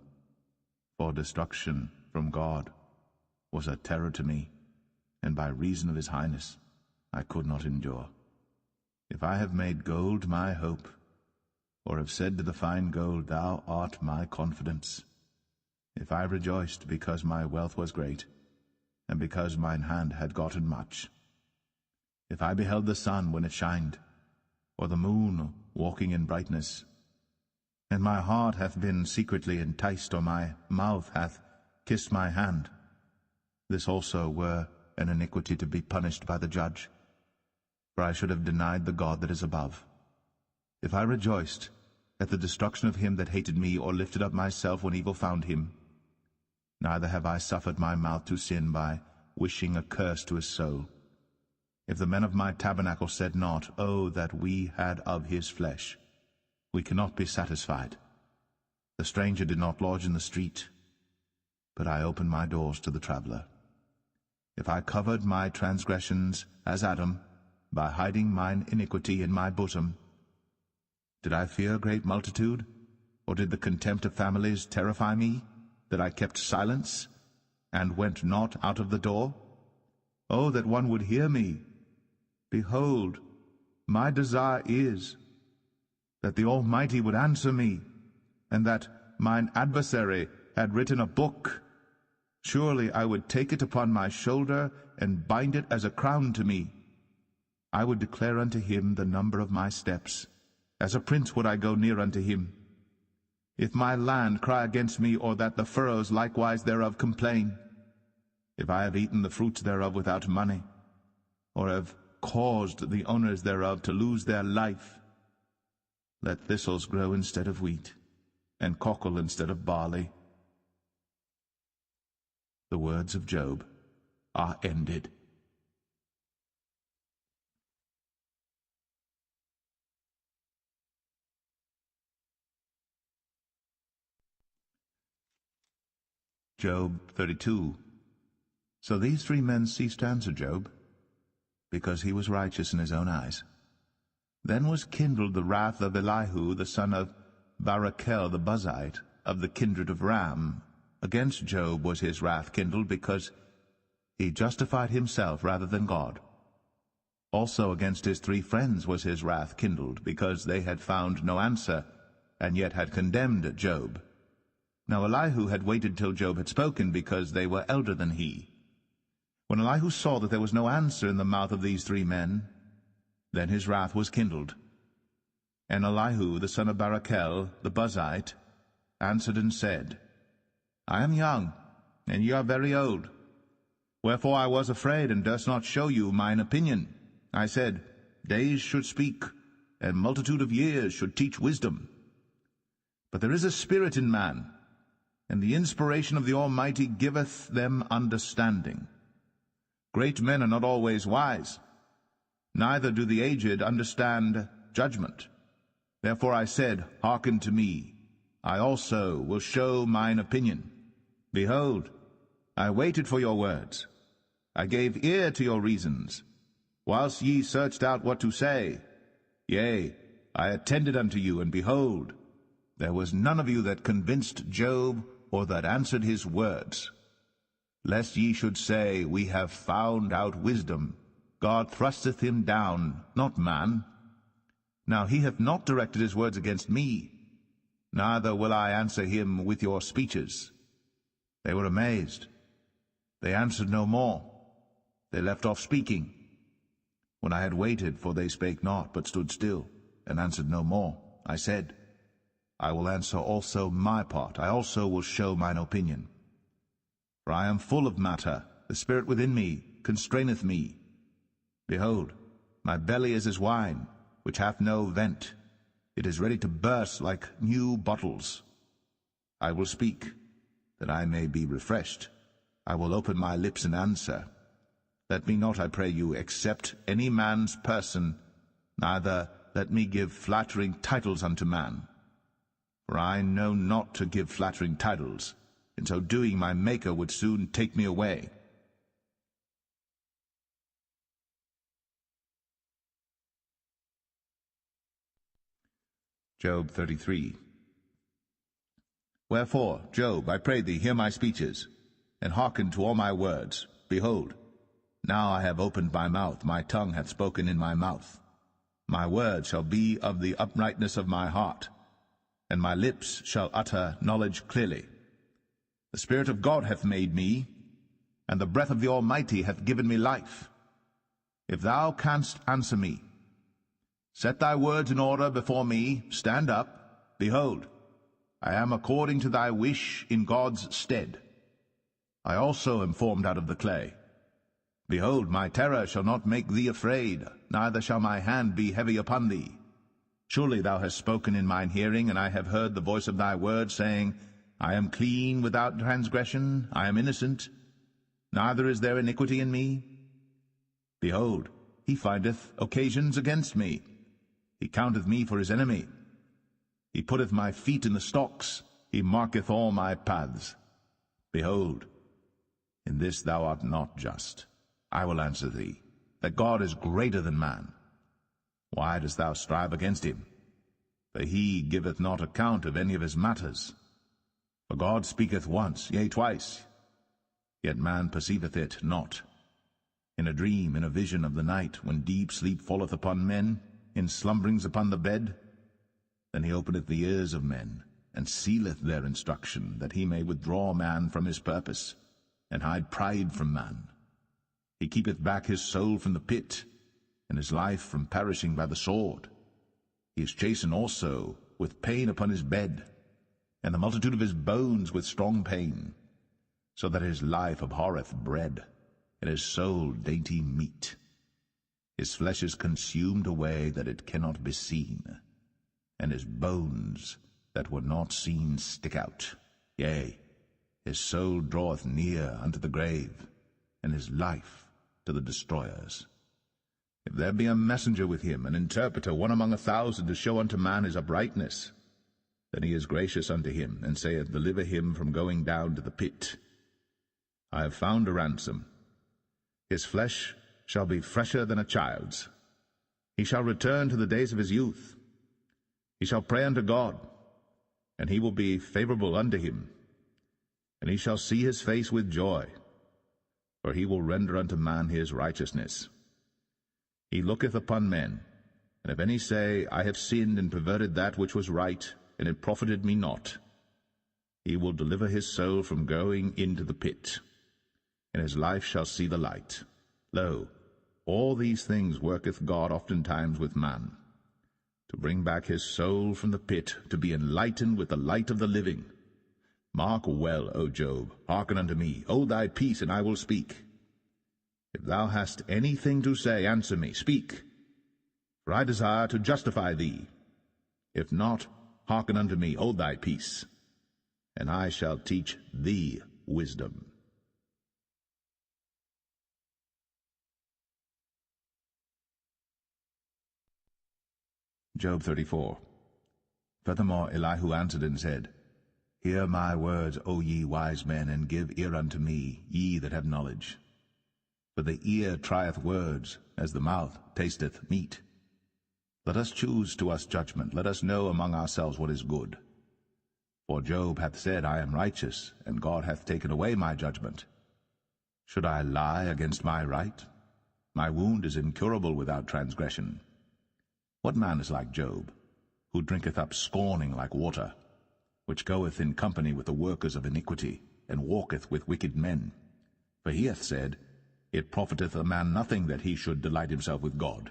For destruction from God was a terror to me, and by reason of his highness I could not endure. If I have made gold my hope, or have said to the fine gold, Thou art my confidence, if I rejoiced because my wealth was great, and because mine hand had gotten much, if I beheld the sun when it shined, or the moon walking in brightness. And my heart hath been secretly enticed, or my mouth hath kissed my hand. This also were an iniquity to be punished by the judge, for I should have denied the God that is above. If I rejoiced at the destruction of him that hated me, or lifted up myself when evil found him, neither have I suffered my mouth to sin by wishing a curse to his soul. If the men of my tabernacle said not, Oh, that we had of his flesh, we cannot be satisfied. The stranger did not lodge in the street, but I opened my doors to the traveller. If I covered my transgressions as Adam, by hiding mine iniquity in my bosom, did I fear great multitude, or did the contempt of families terrify me, that I kept silence, and went not out of the door? Oh, that one would hear me! Behold, my desire is that the Almighty would answer me, and that mine adversary had written a book. Surely I would take it upon my shoulder, and bind it as a crown to me. I would declare unto him the number of my steps. As a prince would I go near unto him. If my land cry against me, or that the furrows likewise thereof complain, if I have eaten the fruits thereof without money, or have caused the owners thereof to lose their life, let thistles grow instead of wheat, and cockle instead of barley. The words of Job are ended. Job 32. So these 3 men ceased to answer Job, because he was righteous in his own eyes. Then was kindled the wrath of Elihu the son of Barachel the Buzite, of the kindred of Ram. Against Job was his wrath kindled, because he justified himself rather than God. Also against his 3 friends was his wrath kindled, because they had found no answer, and yet had condemned Job. Now Elihu had waited till Job had spoken, because they were elder than he. When Elihu saw that there was no answer in the mouth of these 3 men, then his wrath was kindled. And Elihu the son of Barachel the Buzite answered and said, I am young, and ye are very old. Wherefore I was afraid, and durst not show you mine opinion. I said, Days should speak, and multitude of years should teach wisdom. But there is a spirit in man, and the inspiration of the Almighty giveth them understanding. Great men are not always wise, neither do the aged understand judgment. Therefore I said, Hearken to me, I also will show mine opinion. Behold, I waited for your words. I gave ear to your reasons, whilst ye searched out what to say. Yea, I attended unto you, and behold, there was none of you that convinced Job, or that answered his words. Lest ye should say, We have found out wisdom. God thrusteth him down, not man. Now he hath not directed his words against me, neither will I answer him with your speeches. They were amazed. They answered no more. They left off speaking. When I had waited, for they spake not, but stood still, and answered no more, I said, I will answer also my part. I also will show mine opinion. For I am full of matter. The spirit within me constraineth me. Behold, my belly is as wine, which hath no vent. It is ready to burst like new bottles. I will speak, that I may be refreshed. I will open my lips and answer. Let me not, I pray you, accept any man's person, neither let me give flattering titles unto man. For I know not to give flattering titles. In so doing my Maker would soon take me away. Job 33. Wherefore, Job, I pray thee, hear my speeches, and hearken to all my words. Behold, now I have opened my mouth, my tongue hath spoken in my mouth. My words shall be of the uprightness of my heart, and my lips shall utter knowledge clearly. The Spirit of God hath made me, and the breath of the Almighty hath given me life. If thou canst answer me, Set thy words in order before me. Stand up. Behold, I am according to thy wish in God's stead. I also am formed out of the clay. Behold, my terror shall not make thee afraid, neither shall my hand be heavy upon thee. Surely thou hast spoken in mine hearing, and I have heard the voice of thy word, saying, I am clean without transgression, I am innocent, neither is there iniquity in me. Behold, he findeth occasions against me. He counteth me for his enemy. He putteth my feet in the stocks. He marketh all my paths. Behold, in this thou art not just. I will answer thee, that God is greater than man. Why dost thou strive against him? For he giveth not account of any of his matters. For God speaketh once, yea, twice, yet man perceiveth it not. In a dream, in a vision of the night, when deep sleep falleth upon men, in slumberings upon the bed, then he openeth the ears of men, and sealeth their instruction, that he may withdraw man from his purpose, and hide pride from man. He keepeth back his soul from the pit, and his life from perishing by the sword. He is chastened also with pain upon his bed, and the multitude of his bones with strong pain, so that his life abhorreth bread, and his soul dainty meat. His flesh is consumed away that it cannot be seen, and his bones that were not seen stick out. Yea, his soul draweth near unto the grave, and his life to the destroyers. If there be a messenger with him, an interpreter, one among 1,000, to show unto man his uprightness, then he is gracious unto him, and saith, Deliver him from going down to the pit. I have found a ransom. His flesh shall be fresher than a child's. He shall return to the days of his youth. He shall pray unto God, and he will be favorable unto him, and he shall see his face with joy, for he will render unto man his righteousness. He looketh upon men, and if any say, I have sinned and perverted that which was right, and it profited me not, he will deliver his soul from going into the pit, and his life shall see the light. Lo, all these things worketh God oftentimes with man, to bring back his soul from the pit, to be enlightened with the light of the living. Mark well, O Job, hearken unto me. Hold thy peace, and I will speak. If thou hast anything to say, answer me, speak, for I desire to justify thee. If not, hearken unto me, hold thy peace, and I shall teach thee wisdom. Job 34. Furthermore Elihu answered and said, Hear my words, O ye wise men, and give ear unto me, ye that have knowledge. For the ear trieth words, as the mouth tasteth meat. Let us choose to us judgment, let us know among ourselves what is good. For Job hath said, I am righteous, and God hath taken away my judgment. Should I lie against my right? My wound is incurable without transgression. What man is like Job, who drinketh up scorning like water, which goeth in company with the workers of iniquity, and walketh with wicked men? For he hath said, It profiteth a man nothing that he should delight himself with God.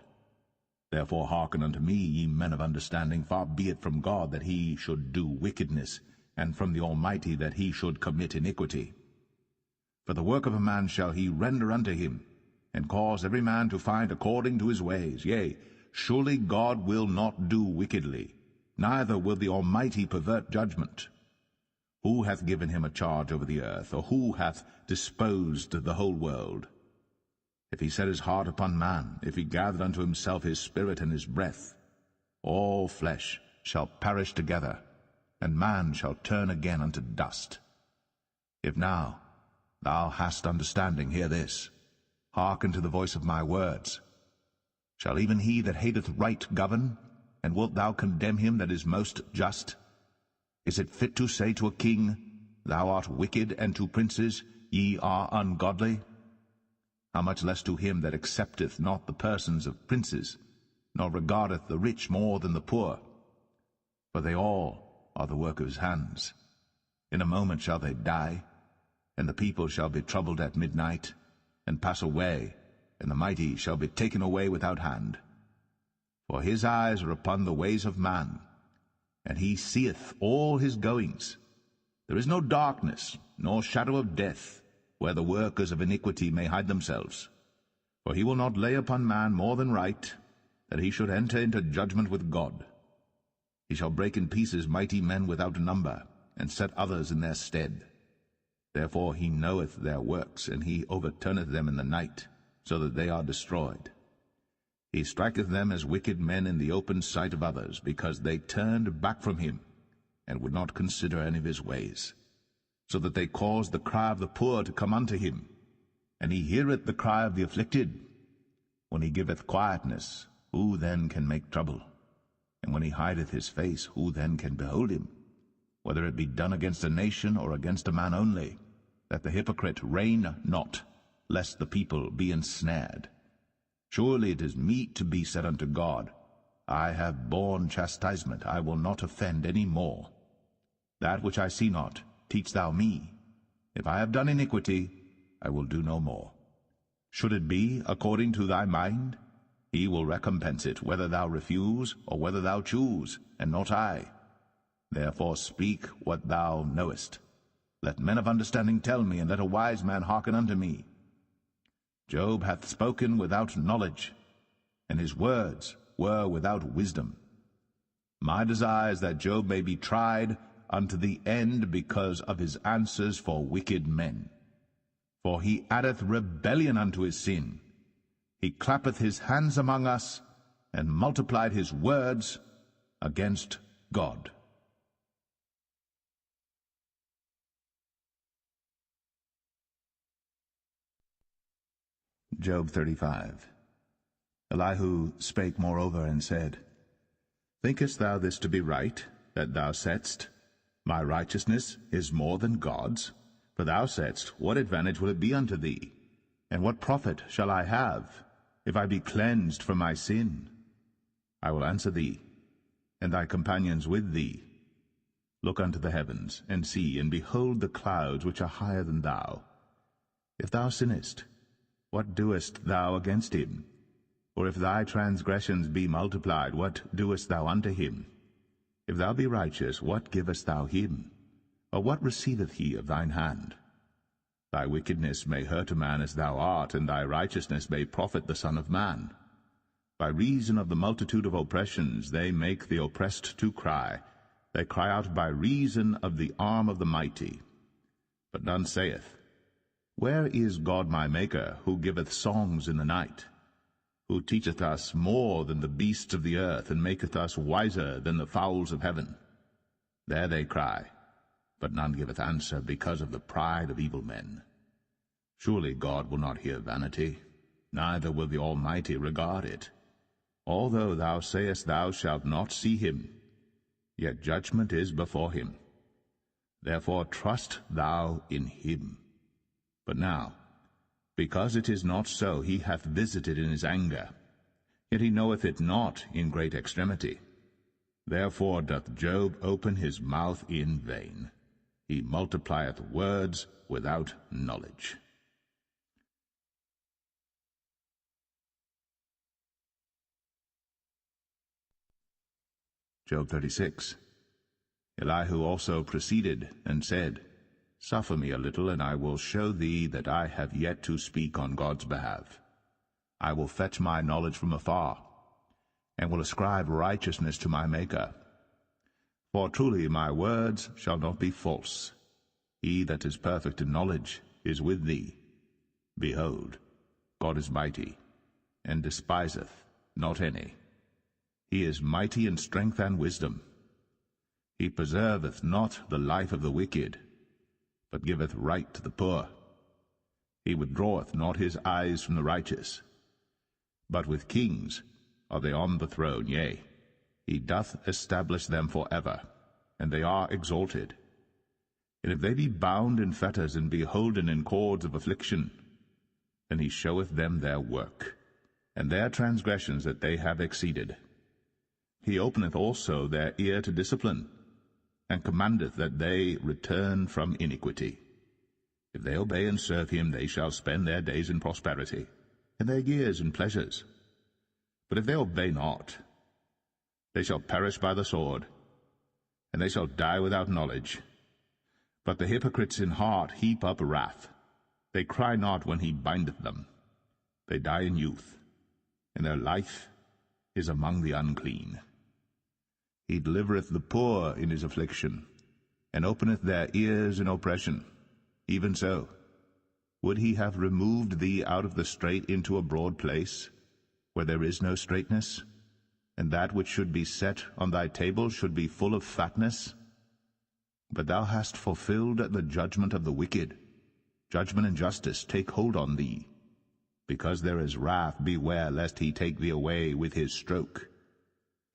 Therefore hearken unto me, ye men of understanding. Far be it from God that he should do wickedness, and from the Almighty that he should commit iniquity. For the work of a man shall he render unto him, and cause every man to find according to his ways. Yea, surely God will not do wickedly, neither will the Almighty pervert judgment. Who hath given him a charge over the earth, or who hath disposed the whole world? If he set his heart upon man, if he gathered unto himself his spirit and his breath, all flesh shall perish together, and man shall turn again unto dust. If now thou hast understanding, hear this. Hearken to the voice of my words. Shall even he that hateth right govern? And wilt thou condemn him that is most just? Is it fit to say to a king, Thou art wicked, and to princes, Ye are ungodly? How much less to him that accepteth not the persons of princes, nor regardeth the rich more than the poor? For they all are the work of his hands. In a moment shall they die, and the people shall be troubled at midnight, and pass away, and the mighty shall be taken away without hand. For his eyes are upon the ways of man, and he seeth all his goings. There is no darkness, nor shadow of death, where the workers of iniquity may hide themselves. For he will not lay upon man more than right, that he should enter into judgment with God. He shall break in pieces mighty men without number, and set others in their stead. Therefore he knoweth their works, and he overturneth them in the night, so that they are destroyed. He striketh them as wicked men in the open sight of others, because they turned back from him, and would not consider any of his ways, so that they caused the cry of the poor to come unto him, and he heareth the cry of the afflicted. When he giveth quietness, who then can make trouble? And when he hideth his face, who then can behold him? Whether it be done against a nation or against a man only, that the hypocrite reign not, lest the people be ensnared. Surely it is meet to be said unto God, I have borne chastisement, I will not offend any more. That which I see not, teach thou me. If I have done iniquity, I will do no more. Should it be according to thy mind, he will recompense it, whether thou refuse or whether thou choose, and not I. Therefore speak what thou knowest. Let men of understanding tell me, and let a wise man hearken unto me. Job hath spoken without knowledge, and his words were without wisdom. My desire is that Job may be tried unto the end because of his answers for wicked men. For he addeth rebellion unto his sin. He clappeth his hands among us, and multiplied his words against God. Job 35. Elihu spake moreover and said, Thinkest thou this to be right, that thou saidst, My righteousness is more than God's? For thou saidst, What advantage will it be unto thee? And what profit shall I have, if I be cleansed from my sin? I will answer thee, and thy companions with thee. Look unto the heavens, and see, and behold the clouds which are higher than thou. If thou sinnest, what doest thou against him? Or if thy transgressions be multiplied, what doest thou unto him? If thou be righteous, what givest thou him? Or what receiveth he of thine hand? Thy wickedness may hurt a man as thou art, and thy righteousness may profit the Son of Man. By reason of the multitude of oppressions they make the oppressed to cry. They cry out by reason of the arm of the mighty. But none saith, Where is God my Maker, who giveth songs in the night? Who teacheth us more than the beasts of the earth, and maketh us wiser than the fowls of heaven? There they cry, but none giveth answer, because of the pride of evil men. Surely God will not hear vanity, neither will the Almighty regard it. Although thou sayest thou shalt not see him, yet judgment is before him. Therefore trust thou in him. But now, because it is not so, he hath visited in his anger, yet he knoweth it not in great extremity. Therefore doth Job open his mouth in vain. He multiplieth words without knowledge. Job 36. Elihu also proceeded and said, Suffer me a little, and I will show thee that I have yet to speak on God's behalf. I will fetch my knowledge from afar, and will ascribe righteousness to my Maker. For truly my words shall not be false. He that is perfect in knowledge is with thee. Behold, God is mighty, and despiseth not any. He is mighty in strength and wisdom. He preserveth not the life of the wicked, but giveth right to the poor. He withdraweth not his eyes from the righteous. But with kings are they on the throne, yea, he doth establish them for ever, and they are exalted. And if they be bound in fetters, and be holden in cords of affliction, then he showeth them their work, and their transgressions that they have exceeded. He openeth also their ear to discipline, and commandeth that they return from iniquity. If they obey and serve him, they shall spend their days in prosperity, and their years in pleasures. But if they obey not, They shall perish by the sword, and they shall die without knowledge. But the hypocrites in heart heap up wrath. They cry not when he bindeth them. They die in youth, and their life is among the unclean. He delivereth the poor in his affliction, and openeth their ears in oppression. Even so, would he have removed thee out of the strait into a broad place, where there is no straightness, and that which should be set on thy table should be full of fatness? But thou hast fulfilled the judgment of the wicked. Judgment and justice take hold on thee. Because there is wrath, beware lest he take thee away with his stroke.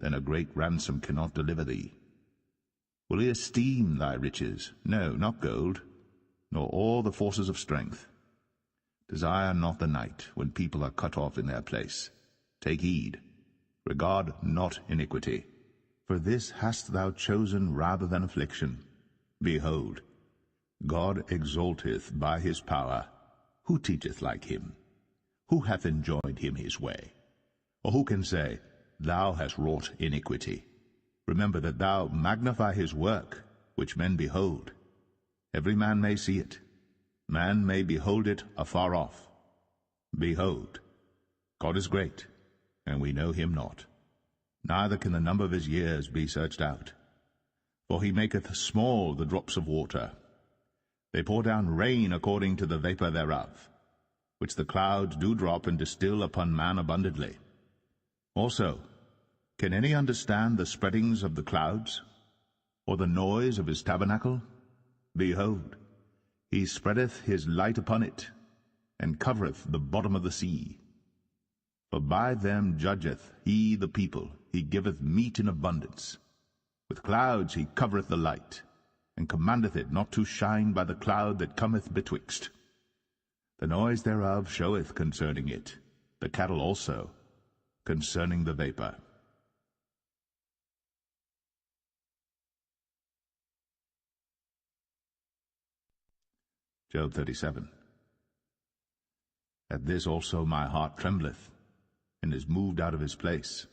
Then a great ransom cannot deliver thee. Will he esteem thy riches? No, not gold, nor all the forces of strength. Desire not the night, when people are cut off in their place. Take heed, regard not iniquity, for this hast thou chosen rather than affliction. Behold, God exalteth by his power. Who teacheth like him? Who hath enjoined him his way? Or who can say, Thou hast wrought iniquity? Remember that thou magnify his work, which men behold. Every man may see it. Man may behold it afar off. Behold, God is great, and we know him not. Neither can the number of his years be searched out. For he maketh small the drops of water. They pour down rain according to the vapour thereof, which the clouds do drop and distill upon man abundantly. Also, can any understand the spreadings of the clouds, or the noise of his tabernacle? Behold, he spreadeth his light upon it, and covereth the bottom of the sea. For by them judgeth he the people, he giveth meat in abundance. With clouds he covereth the light, and commandeth it not to shine by the cloud that cometh betwixt. The noise thereof showeth concerning it, the cattle also, concerning the vapour. Job 37. At this also my heart trembleth, and is moved out of his place.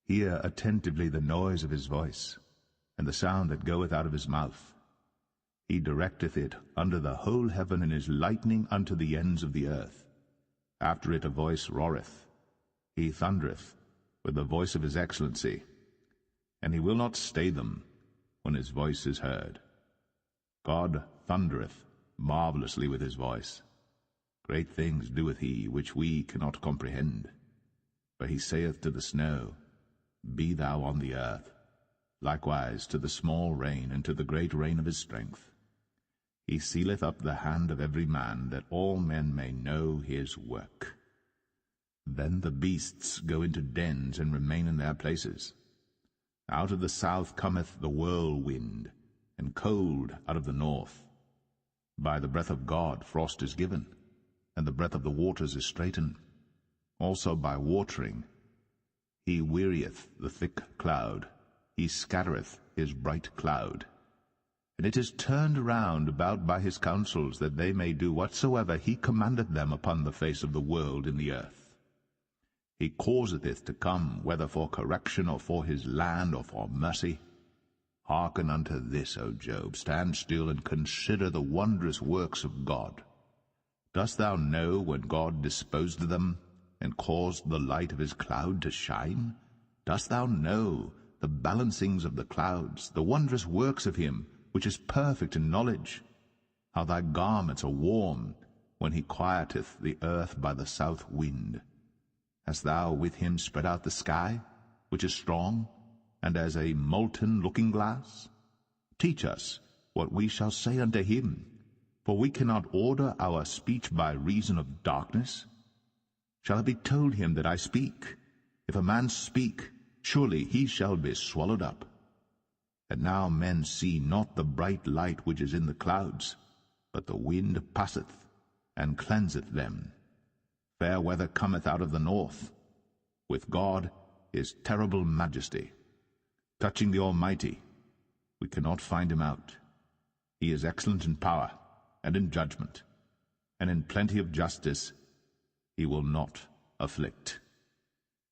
Hear attentively the noise of his voice, and the sound that goeth out of his mouth. He directeth it under the whole heaven, and is lightning unto the ends of the earth. After it a voice roareth. He thundereth with the voice of his excellency, and he will not stay them when his voice is heard. God thundereth marvellously with his voice. Great things doeth he, which we cannot comprehend. For he saith to the snow, Be thou on the earth, likewise to the small rain, and to the great rain of his strength. He sealeth up the hand of every man, that all men may know his work. Then the beasts go into dens, and remain in their places. Out of the south cometh the whirlwind, and cold out of the north. By the breath of God frost is given, and the breath of the waters is straitened. Also by watering he wearieth the thick cloud, he scattereth his bright cloud. And it is turned round about by his counsels, that they may do whatsoever he commandeth them upon the face of the world in the earth. He causeth it to come, whether for correction, or for his land, or for mercy. Hearken unto this, O Job, stand still, and consider the wondrous works of God. Dost thou know when God disposed them, and caused the light of his cloud to shine? Dost thou know the balancings of the clouds, the wondrous works of him, which is perfect in knowledge? How thy garments are warm, when he quieteth the earth by the south wind. Hast thou with him spread out the sky, which is strong, and as a molten looking-glass? Teach us what we shall say unto him, for we cannot order our speech by reason of darkness. Shall it be told him that I speak? If a man speak, surely he shall be swallowed up. And now men see not the bright light which is in the clouds, but the wind passeth, and cleanseth them. Fair weather cometh out of the north. With God is terrible majesty. Touching the Almighty, we cannot find him out. He is excellent in power, and in judgment, and in plenty of justice he will not afflict.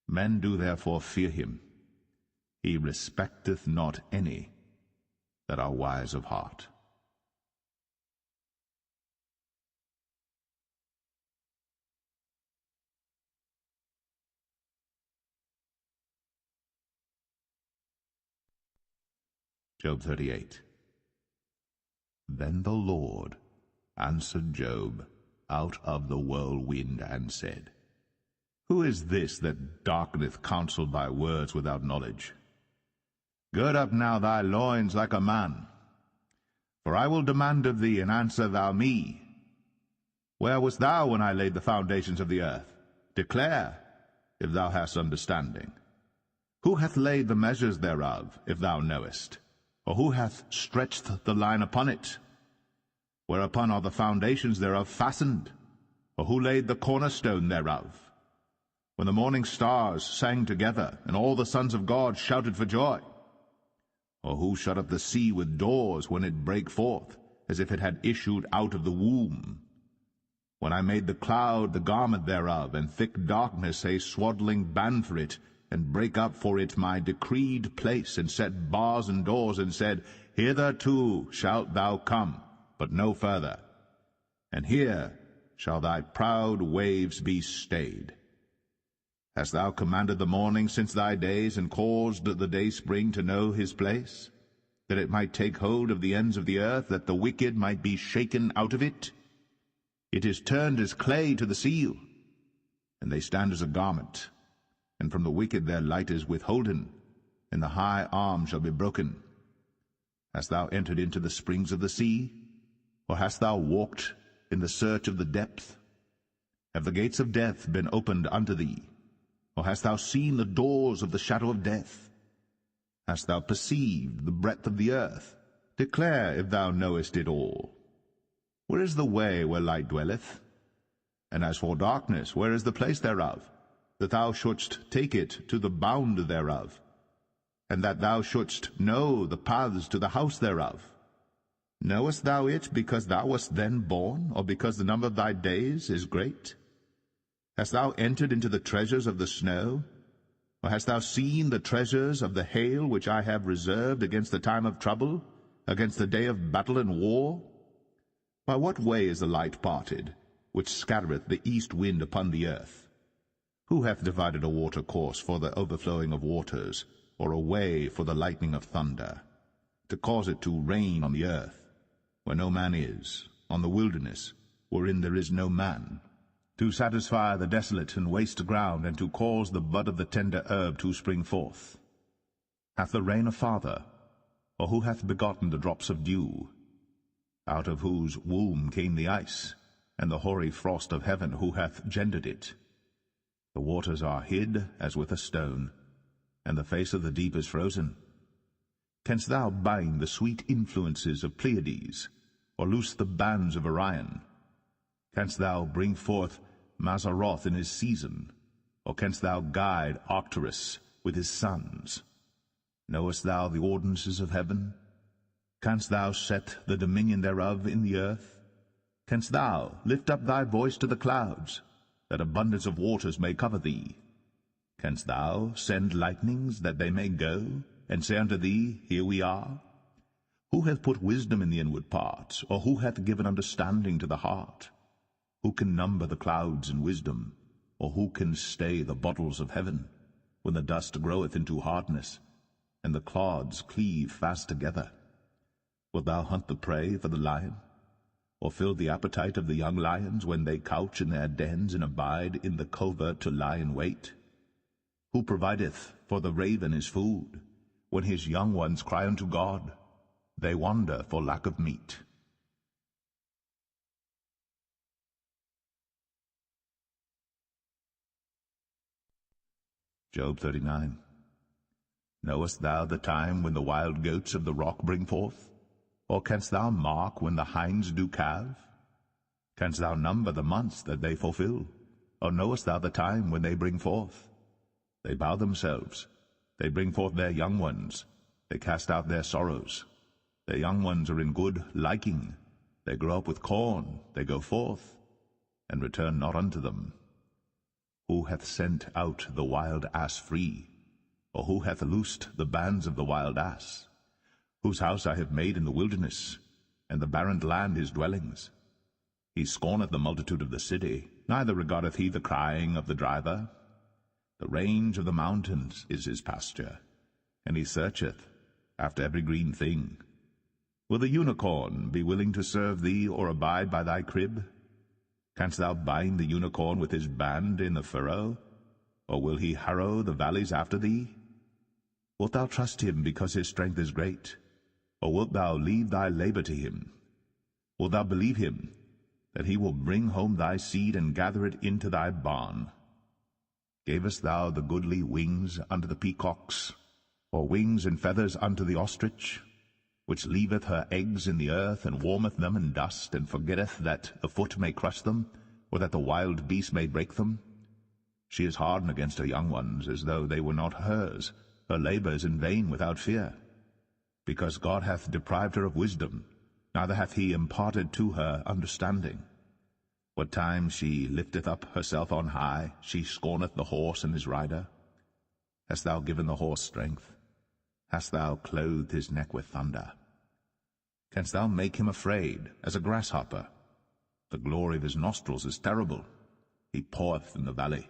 Men do therefore fear him, He respecteth not any that are wise of heart. Job 38. Then the Lord answered Job out of the whirlwind, and said, Who is this that darkeneth counsel by words without knowledge? Gird up now thy loins like a man, for I will demand of thee, and answer thou me. Where wast thou when I laid the foundations of the earth? Declare, if thou hast understanding. Who hath laid the measures thereof, if thou knowest? Or who hath stretched the line upon it? Whereupon are the foundations thereof fastened? Or who laid the cornerstone thereof? When the morning stars sang together, and all the sons of God shouted for joy? Or who shut up the sea with doors when it brake forth, as if it had issued out of the womb? When I made the cloud the garment thereof, and thick darkness a swaddling band for it, and brake up for it my decreed place, and set bars and doors, and said, Hitherto shalt thou come, but no further, and here shall thy proud waves be stayed. Hast thou commanded the morning since thy days, and caused the dayspring to know his place, that it might take hold of the ends of the earth, that the wicked might be shaken out of it? It is turned as clay to the seal, and they stand as a garment, and from the wicked their light is withholden, and the high arm shall be broken. Hast thou entered into the springs of the sea? Or hast thou walked in the search of the depth? Have the gates of death been opened unto thee? Or hast thou seen the doors of the shadow of death? Hast thou perceived the breadth of the earth? Declare, if thou knowest it all. Where is the way where light dwelleth? And as for darkness, where is the place thereof? That thou shouldst take it to the bound thereof, and that thou shouldst know the paths to the house thereof. Knowest thou it because thou wast then born, or because the number of thy days is great? Hast thou entered into the treasures of the snow? Or hast thou seen the treasures of the hail, which I have reserved against the time of trouble, against the day of battle and war? By what way is the light parted, which scattereth the east wind upon the earth? Who hath divided a water course for the overflowing of waters, or a way for the lightning of thunder, to cause it to rain on the earth, where no man is, on the wilderness, wherein there is no man, to satisfy the desolate and waste ground, and to cause the bud of the tender herb to spring forth? Hath the rain a father, or who hath begotten the drops of dew? Out of whose womb came the ice, and the hoary frost of heaven, who hath gendered it? The waters are hid as with a stone, and the face of the deep is frozen. Canst thou bind the sweet influences of Pleiades, or loose the bands of Orion? Canst thou bring forth Mazzaroth in his season, or canst thou guide Arcturus with his sons? Knowest thou the ordinances of heaven? Canst thou set the dominion thereof in the earth? Canst thou lift up thy voice to the clouds, that abundance of waters may cover thee? Canst thou send lightnings, that they may go, and say unto thee, Here we are? Who hath put wisdom in the inward parts, or who hath given understanding to the heart? Who can number the clouds in wisdom, or who can stay the bottles of heaven, when the dust groweth into hardness, and the clods cleave fast together? Wilt thou hunt the prey for the lion, or fill the appetite of the young lions, when they couch in their dens, and abide in the covert to lie in wait? Who provideth for the raven his food, when his young ones cry unto God? They wander for lack of meat. Job 39. Knowest thou the time when the wild goats of the rock bring forth? Or canst thou mark when the hinds do calve? Canst thou number the months that they fulfill? Or knowest thou the time when they bring forth? They bow themselves, they bring forth their young ones, they cast out their sorrows. Their young ones are in good liking, they grow up with corn, they go forth, and return not unto them. Who hath sent out the wild ass free, Or who hath loosed the bands of the wild ass? Whose house I have made in the wilderness, and the barren land his dwellings. He scorneth the multitude of the city, neither regardeth he the crying of the driver. The range of the mountains is his pasture, and he searcheth after every green thing. Will the unicorn be willing to serve thee, or abide by thy crib? Canst thou bind the unicorn with his band in the furrow? Or will he harrow the valleys after thee? Wilt thou trust him because his strength is great? Or wilt thou leave thy labor to him? Wilt thou believe him, that he will bring home thy seed and gather it into thy barn? Gavest thou the goodly wings unto the peacocks, or wings and feathers unto the ostrich, which leaveth her eggs in the earth, and warmeth them in dust, and forgetteth that the foot may crush them, or that the wild beast may break them? She is hardened against her young ones, as though they were not hers. Her labor is in vain without fear. Because God hath deprived her of wisdom, neither hath he imparted to her understanding. What time she lifteth up herself on high, she scorneth the horse and his rider. Hast thou given the horse strength? Hast thou clothed his neck with thunder? Canst thou make him afraid as a grasshopper? The glory of his nostrils is terrible. He paweth in the valley,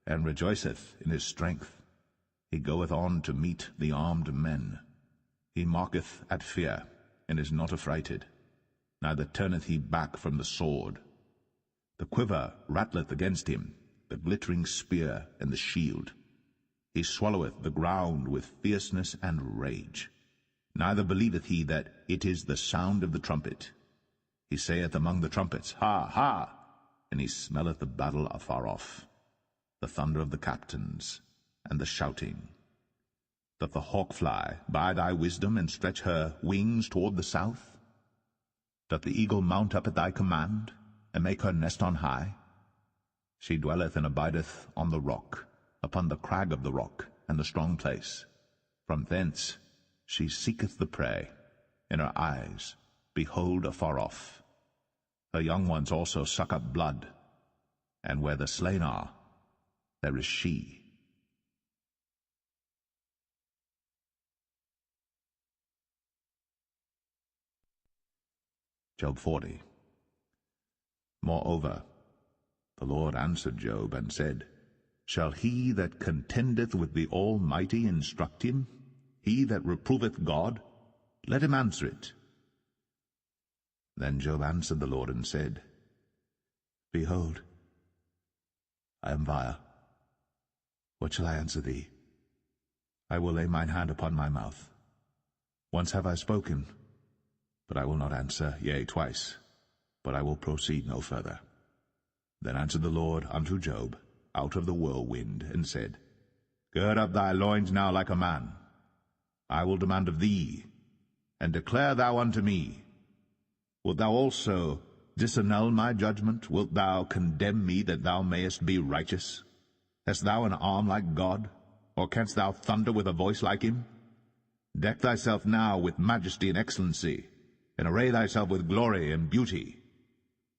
and rejoiceth in his strength. He goeth on to meet the armed men. He mocketh at fear, and is not affrighted, neither turneth he back from the sword. The quiver rattleth against him, the glittering spear and the shield. He swalloweth the ground with fierceness and rage. Neither believeth he that it is the sound of the trumpet. He saith among the trumpets, Ha, ha! And he smelleth the battle afar off, the thunder of the captains, and the shouting. Doth the hawk fly by thy wisdom, and stretch her wings toward the south? Doth the eagle mount up at thy command, and make her nest on high? She dwelleth and abideth on the rock, upon the crag of the rock, and the strong place. From thence she seeketh the prey, and her eyes behold afar off. Her young ones also suck up blood, and where the slain are, there is she. Job 40. Moreover, the Lord answered Job, and said, Shall he that contendeth with the Almighty instruct him? He that reproveth God? Let him answer it. Then Job answered the Lord, and said, Behold, I am vile. What shall I answer thee? I will lay mine hand upon my mouth. Once have I spoken, but I will not answer, yea, twice, but I will proceed no further. Then answered the Lord unto Job out of the whirlwind, and said, Gird up thy loins now like a man. I will demand of thee, and declare thou unto me. Wilt thou also disannul my judgment? Wilt thou condemn me, that thou mayest be righteous? Hast thou an arm like God, or canst thou thunder with a voice like him? Deck thyself now with majesty and excellency, and array thyself with glory and beauty.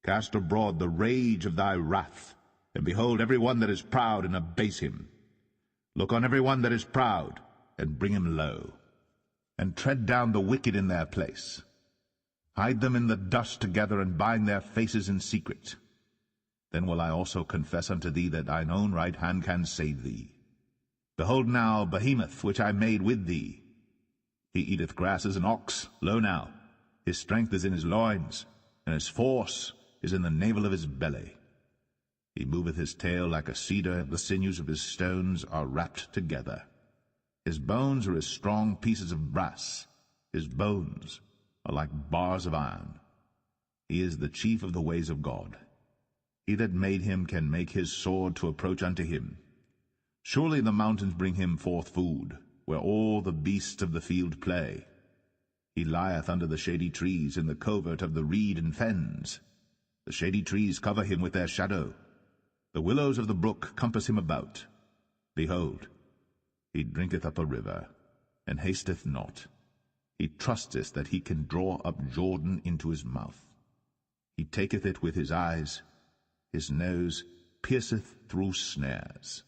Cast abroad the rage of thy wrath, and behold every one that is proud, and abase him. Look on every one that is proud, and bring him low, and tread down the wicked in their place. Hide them in the dust together, and bind their faces in secret. Then will I also confess unto thee that thine own right hand can save thee. Behold now Behemoth, which I made with thee. He eateth grass as an ox. Lo now, his strength is in his loins, and his force is in the navel of his belly. He moveth his tail like a cedar, the sinews of his stones are wrapped together. His bones are as strong pieces of brass, his bones are like bars of iron. He is the chief of the ways of God. He that made him can make his sword to approach unto him. Surely the mountains bring him forth food, where all the beasts of the field play. He lieth under the shady trees, in the covert of the reed and fens. The shady trees cover him with their shadow. The willows of the brook compass him about. Behold, he drinketh up a river, and hasteth not. He trusteth that he can draw up Jordan into his mouth. He taketh it with his eyes. His nose pierceth through snares.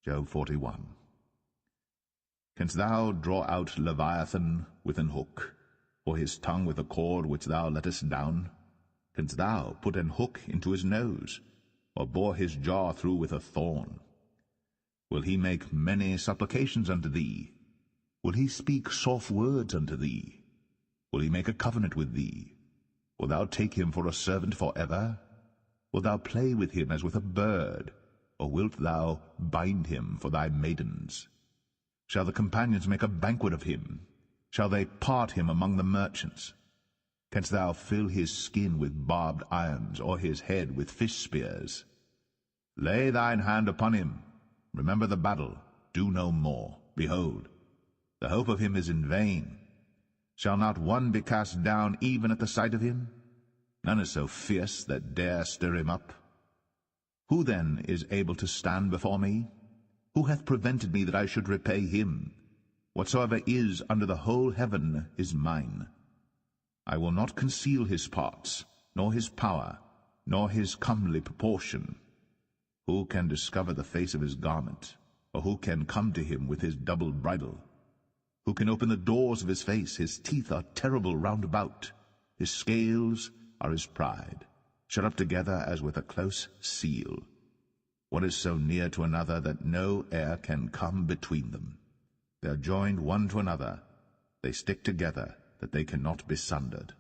Job 41. Canst thou draw out Leviathan with an hook, or his tongue with a cord which thou lettest down? Canst thou put an hook into his nose, or bore his jaw through with a thorn? Will he make many supplications unto thee? Will he speak soft words unto thee? Will he make a covenant with thee? Wilt thou take him for a servant for ever? Wilt thou play with him as with a bird, or wilt thou bind him for thy maidens? Shall the companions make a banquet of him? Shall they part him among the merchants? Canst thou fill his skin with barbed irons, or his head with fish spears? Lay thine hand upon him. Remember the battle. Do no more. Behold, the hope of him is in vain. Shall not one be cast down even at the sight of him? None is so fierce that dare stir him up. Who then is able to stand before me? Who hath prevented me that I should repay him? Whatsoever is under the whole heaven is mine. I will not conceal his parts, nor his power, nor his comely proportion. Who can discover the face of his garment, or who can come to him with his double bridle? Who can open the doors of his face? His teeth are terrible round about. His scales are his pride, shut up together as with a close seal. One is so near to another that no air can come between them. They are joined one to another. They stick together, that they cannot be sundered.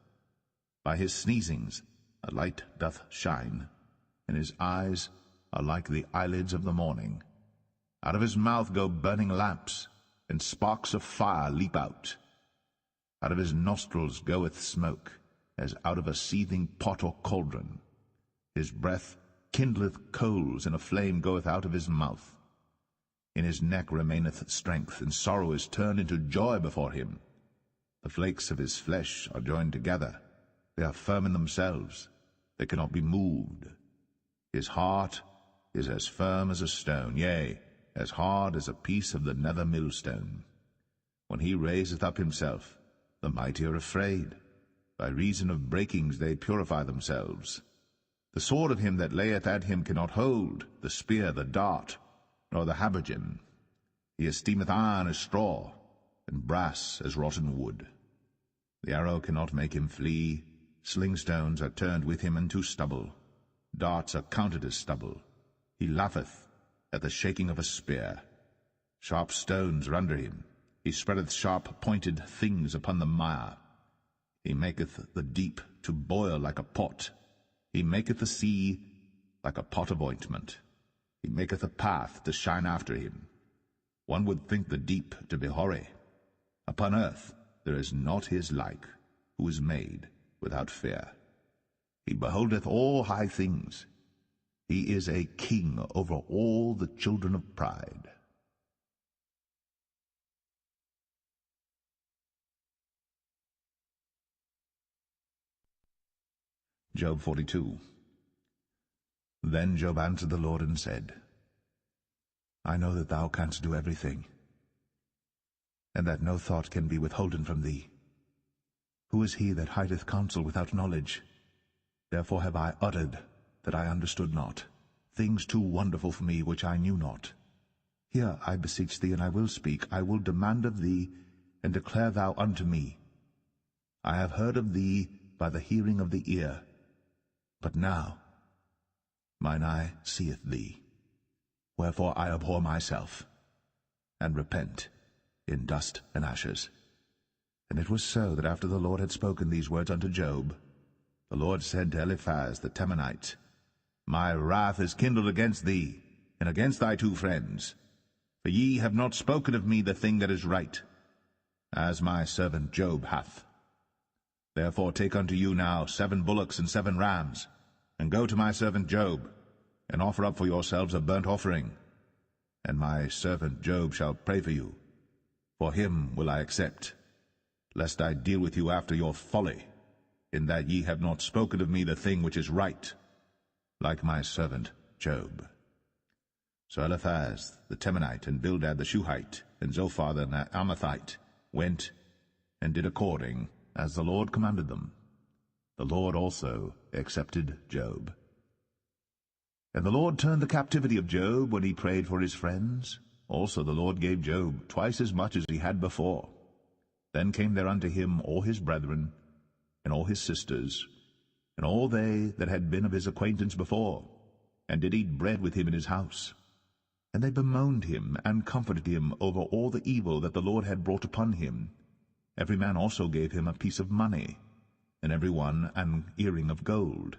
By his sneezings a light doth shine, and his eyes are like the eyelids of the morning. Out of his mouth go burning lamps, and sparks of fire leap out. Out of his nostrils goeth smoke, as out of a seething pot or cauldron. His breath kindleth coals, and a flame goeth out of his mouth. In his neck remaineth strength, and sorrow is turned into joy before him. The flakes of his flesh are joined together. They are firm in themselves. They cannot be moved. His heart is as firm as a stone, yea, as hard as a piece of the nether millstone. When he raiseth up himself, the mighty are afraid. By reason of breakings they purify themselves. The sword of him that layeth at him cannot hold, the spear, the dart, nor the habergeon. He esteemeth iron as straw, and brass as rotten wood. The arrow cannot make him flee. Slingstones are turned with him into stubble. Darts are counted as stubble. He laugheth at the shaking of a spear. Sharp stones are under him. He spreadeth sharp-pointed things upon the mire. He maketh the deep to boil like a pot. He maketh the sea like a pot of ointment. He maketh a path to shine after him. One would think the deep to be hoary. Upon earth there is not his like, who is made without fear. He beholdeth all high things. He is a king over all the children of pride. Job 42. Then Job answered the Lord and said, I know that thou canst do everything, and that no thought can be withholden from thee. Who is he that hideth counsel without knowledge? Therefore have I uttered that I understood not, things too wonderful for me which I knew not. Hear, I beseech thee, and I will speak. I will demand of thee, and declare thou unto me. I have heard of thee by the hearing of the ear, but now mine eye seeth thee. Wherefore I abhor myself, and repent in dust and ashes. And it was so that after the Lord had spoken these words unto Job, the Lord said to Eliphaz the Temanite, My wrath is kindled against thee, and against thy two friends, for ye have not spoken of me the thing that is right, as my servant Job hath. Therefore take unto you now 7 bullocks and 7 rams, and go to my servant Job, and offer up for yourselves a burnt offering. And my servant Job shall pray for you. For him will I accept, lest I deal with you after your folly, in that ye have not spoken of me the thing which is right, like my servant Job. So Eliphaz the Temanite, and Bildad the Shuhite, and Zophar the Amathite went and did according as the Lord commanded them. The Lord also accepted Job. And the Lord turned the captivity of Job when he prayed for his friends. Also the Lord gave Job twice as much as he had before. Then came there unto him all his brethren, and all his sisters, and all they that had been of his acquaintance before, and did eat bread with him in his house. And they bemoaned him, and comforted him over all the evil that the Lord had brought upon him. Every man also gave him a piece of money, and every one an earring of gold.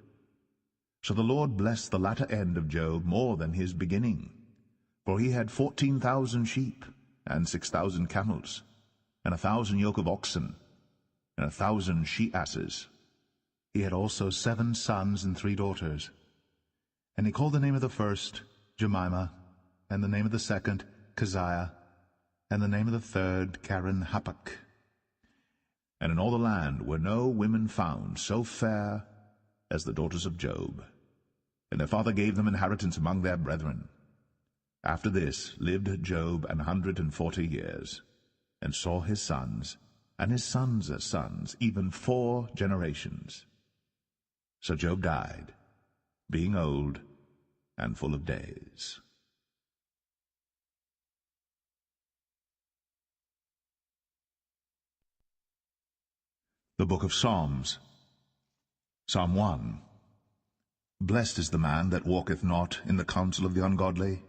So the Lord blessed the latter end of Job more than his beginning. For he had 14,000 sheep, and 6,000 camels, and 1,000 yoke of oxen, and 1,000 she-asses. He had also 7 sons and 3 daughters. And he called the name of the first Jemimah, and the name of the second Keziah, and the name of the third Karen-Happuch. And in all the land were no women found so fair as the daughters of Job. And their father gave them inheritance among their brethren. After this lived Job 140 years, and saw his sons, and his sons' sons, even 4 generations. So Job died, being old and full of days. The Book of Psalms. Psalm 1. Blessed is the man that walketh not in the counsel of the ungodly,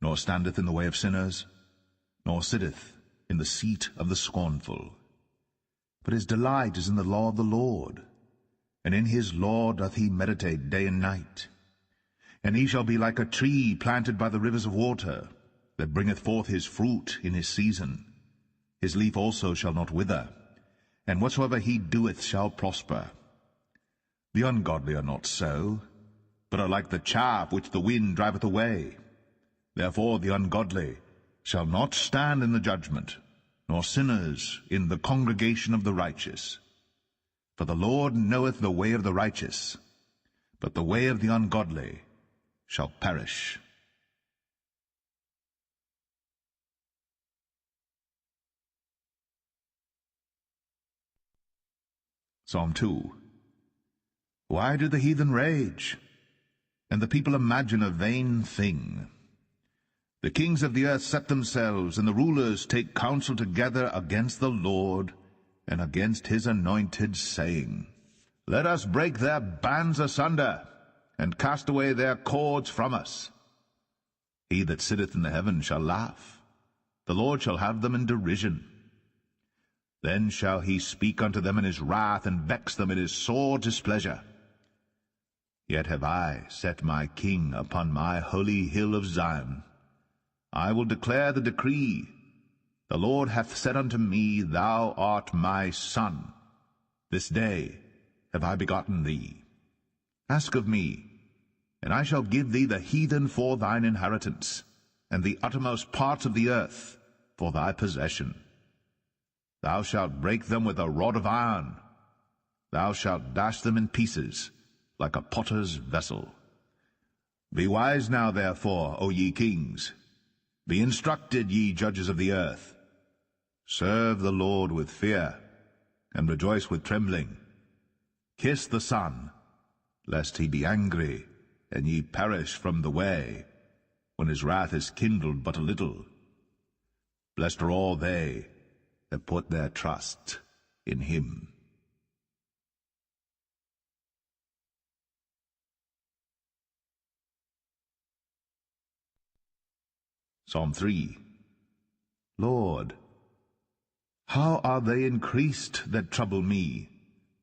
nor standeth in the way of sinners, nor sitteth in the seat of the scornful. But his delight is in the law of the Lord, and in his law doth he meditate day and night. And he shall be like a tree planted by the rivers of water, that bringeth forth his fruit in his season. His leaf also shall not wither, and whatsoever he doeth shall prosper. The ungodly are not so, but are like the chaff which the wind driveth away. Therefore the ungodly shall not stand in the judgment, nor sinners in the congregation of the righteous. For the Lord knoweth the way of the righteous, but the way of the ungodly shall perish. Psalm 2. Why do the heathen rage, and the people imagine a vain thing? The kings of the earth set themselves, and the rulers take counsel together against the Lord, and against his anointed, saying, Let us break their bands asunder, and cast away their cords from us. He that sitteth in the heaven shall laugh, the Lord shall have them in derision. Then shall he speak unto them in his wrath, and vex them in his sore displeasure. Yet have I set my king upon my holy hill of Zion. I will declare the decree. The Lord hath said unto me, Thou art my son. This day have I begotten thee. Ask of me, and I shall give thee the heathen for thine inheritance, and the uttermost parts of the earth for thy possession. Thou shalt break them with a rod of iron. Thou shalt dash them in pieces, like a potter's vessel. Be wise now, therefore, O ye kings. Be instructed, ye judges of the earth. Serve the Lord with fear, and rejoice with trembling. Kiss the Son, lest he be angry, and ye perish from the way, when his wrath is kindled but a little. Blessed are all they that put their trust in him. Psalm 3. Lord, how are they increased that trouble me?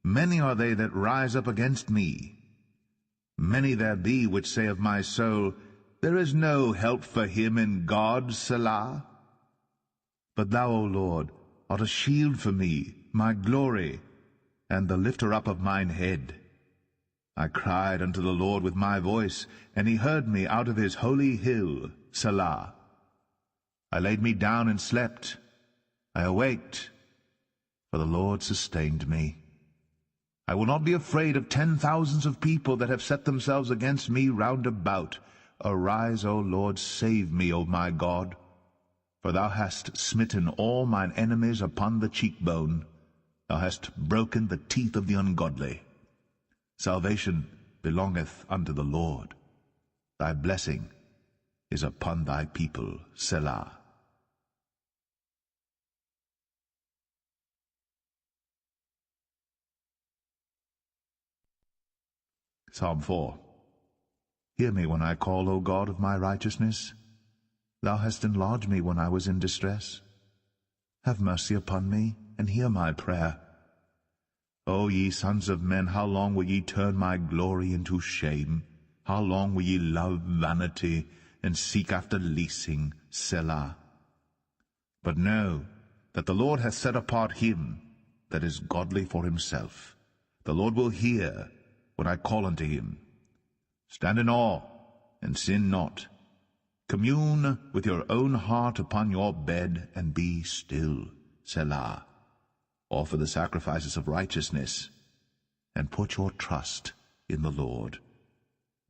Many are they that rise up against me. Many there be which say of my soul, There is no help for him in God, Selah. But thou, O Lord, art a shield for me, my glory, and the lifter up of mine head. I cried unto the Lord with my voice, and he heard me out of his holy hill, Selah. I laid me down and slept. I awaked, for the Lord sustained me. I will not be afraid of 10,000s of people that have set themselves against me round about. Arise, O Lord, save me, O my God. For thou hast smitten all mine enemies upon the cheekbone. Thou hast broken the teeth of the ungodly. Salvation belongeth unto the Lord. Thy blessing is upon thy people, Selah. Psalm 4. Hear me when I call, O God of my righteousness. Thou hast enlarged me when I was in distress. Have mercy upon me, and hear my prayer. O ye sons of men, how long will ye turn my glory into shame? How long will ye love vanity, and seek after leasing, Selah? But know that the Lord hath set apart him that is godly for himself. The Lord will hear when I call unto him. Stand in awe, and sin not. Commune with your own heart upon your bed, and be still, Selah. Offer the sacrifices of righteousness, and put your trust in the Lord.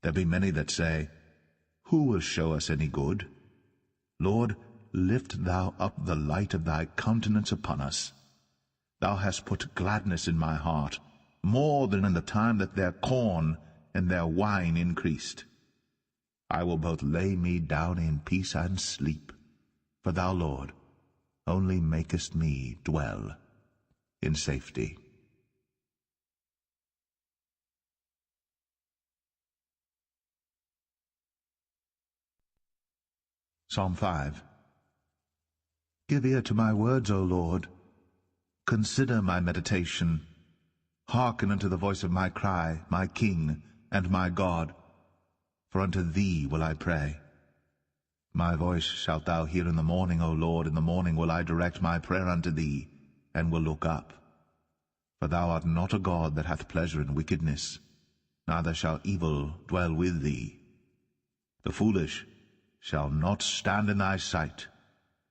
There be many that say, Who will show us any good? Lord, lift thou up the light of thy countenance upon us. Thou hast put gladness in my heart, more than in the time that their corn and their wine increased. I will both lay me down in peace and sleep, for thou, Lord, only makest me dwell in safety. Psalm 5. Give ear to my words, O Lord. Consider my meditation. Hearken unto the voice of my cry, my King and my God. For unto thee will I pray. My voice shalt thou hear in the morning, O Lord. In the morning will I direct my prayer unto thee, and will look up. For thou art not a God that hath pleasure in wickedness, neither shall evil dwell with thee. The foolish shall not stand in thy sight.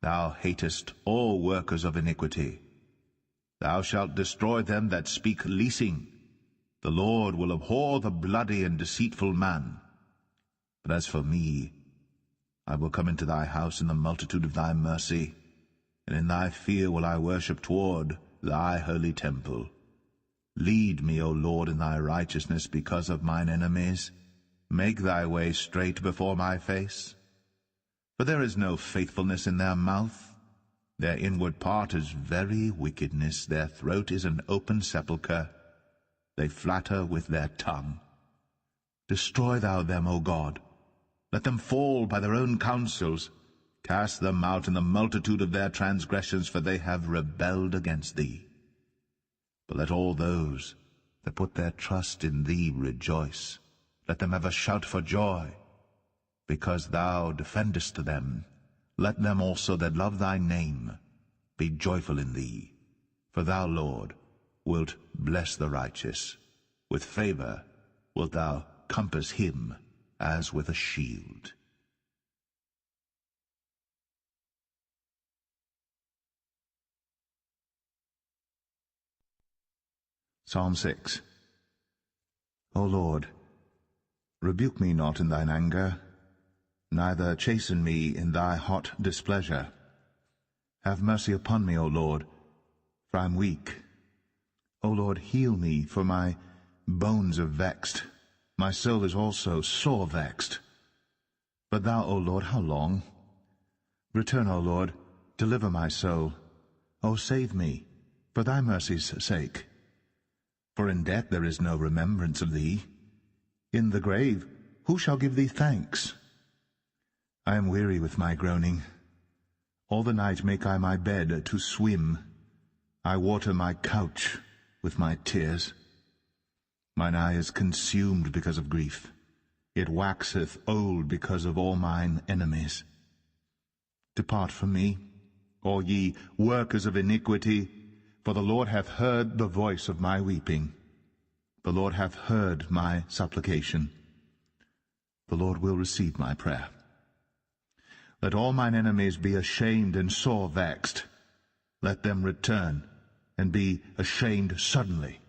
Thou hatest all workers of iniquity. Thou shalt destroy them that speak leasing. The Lord will abhor the bloody and deceitful man. But as for me, I will come into thy house in the multitude of thy mercy, and in thy fear will I worship toward thy holy temple. Lead me, O Lord, in thy righteousness because of mine enemies. Make thy way straight before my face. For there is no faithfulness in their mouth. Their inward part is very wickedness. Their throat is an open sepulchre. They flatter with their tongue. Destroy thou them, O God. Let them fall by their own counsels. Cast them out in the multitude of their transgressions, for they have rebelled against thee. But let all those that put their trust in thee rejoice. Let them have a shout for joy, because thou defendest them. Let them also that love thy name be joyful in thee. For thou, Lord, wilt bless the righteous. With favor wilt thou compass him as with a shield. Psalm 6. O Lord, rebuke me not in thine anger, neither chasten me in thy hot displeasure. Have mercy upon me, O Lord, for I am weak. O Lord, heal me, for my bones are vexed. My soul is also sore vexed. But thou, O Lord, how long? Return, O Lord, deliver my soul. O save me, for thy mercy's sake. For in death there is no remembrance of thee. In the grave who shall give thee thanks? I am weary with my groaning. All the night make I my bed to swim. I water my couch with my tears. Mine eye is consumed because of grief. It waxeth old because of all mine enemies. Depart from me, all ye workers of iniquity, for the Lord hath heard the voice of my weeping. The Lord hath heard my supplication. The Lord will receive my prayer. Let all mine enemies be ashamed and sore vexed. Let them return and be ashamed suddenly.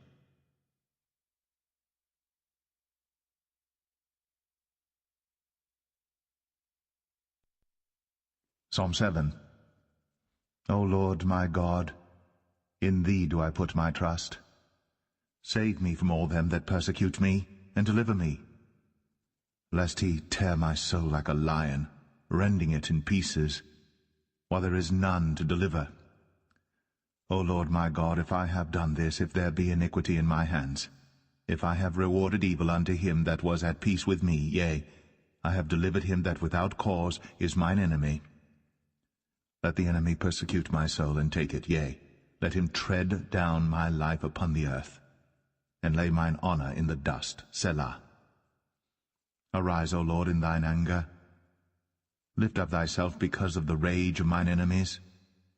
Psalm 7. O Lord my God, in thee do I put my trust. Save me from all them that persecute me, and deliver me. lest he tear my soul like a lion, rending it in pieces, while there is none to deliver. O Lord my God, if I have done this, if there be iniquity in my hands, if I have rewarded evil unto him that was at peace with me, yea, I have delivered him that without cause is mine enemy. Let the enemy persecute my soul and take it, yea, let him tread down my life upon the earth, and lay mine honor in the dust. Selah. Arise, O Lord, in thine anger. Lift up thyself because of the rage of mine enemies,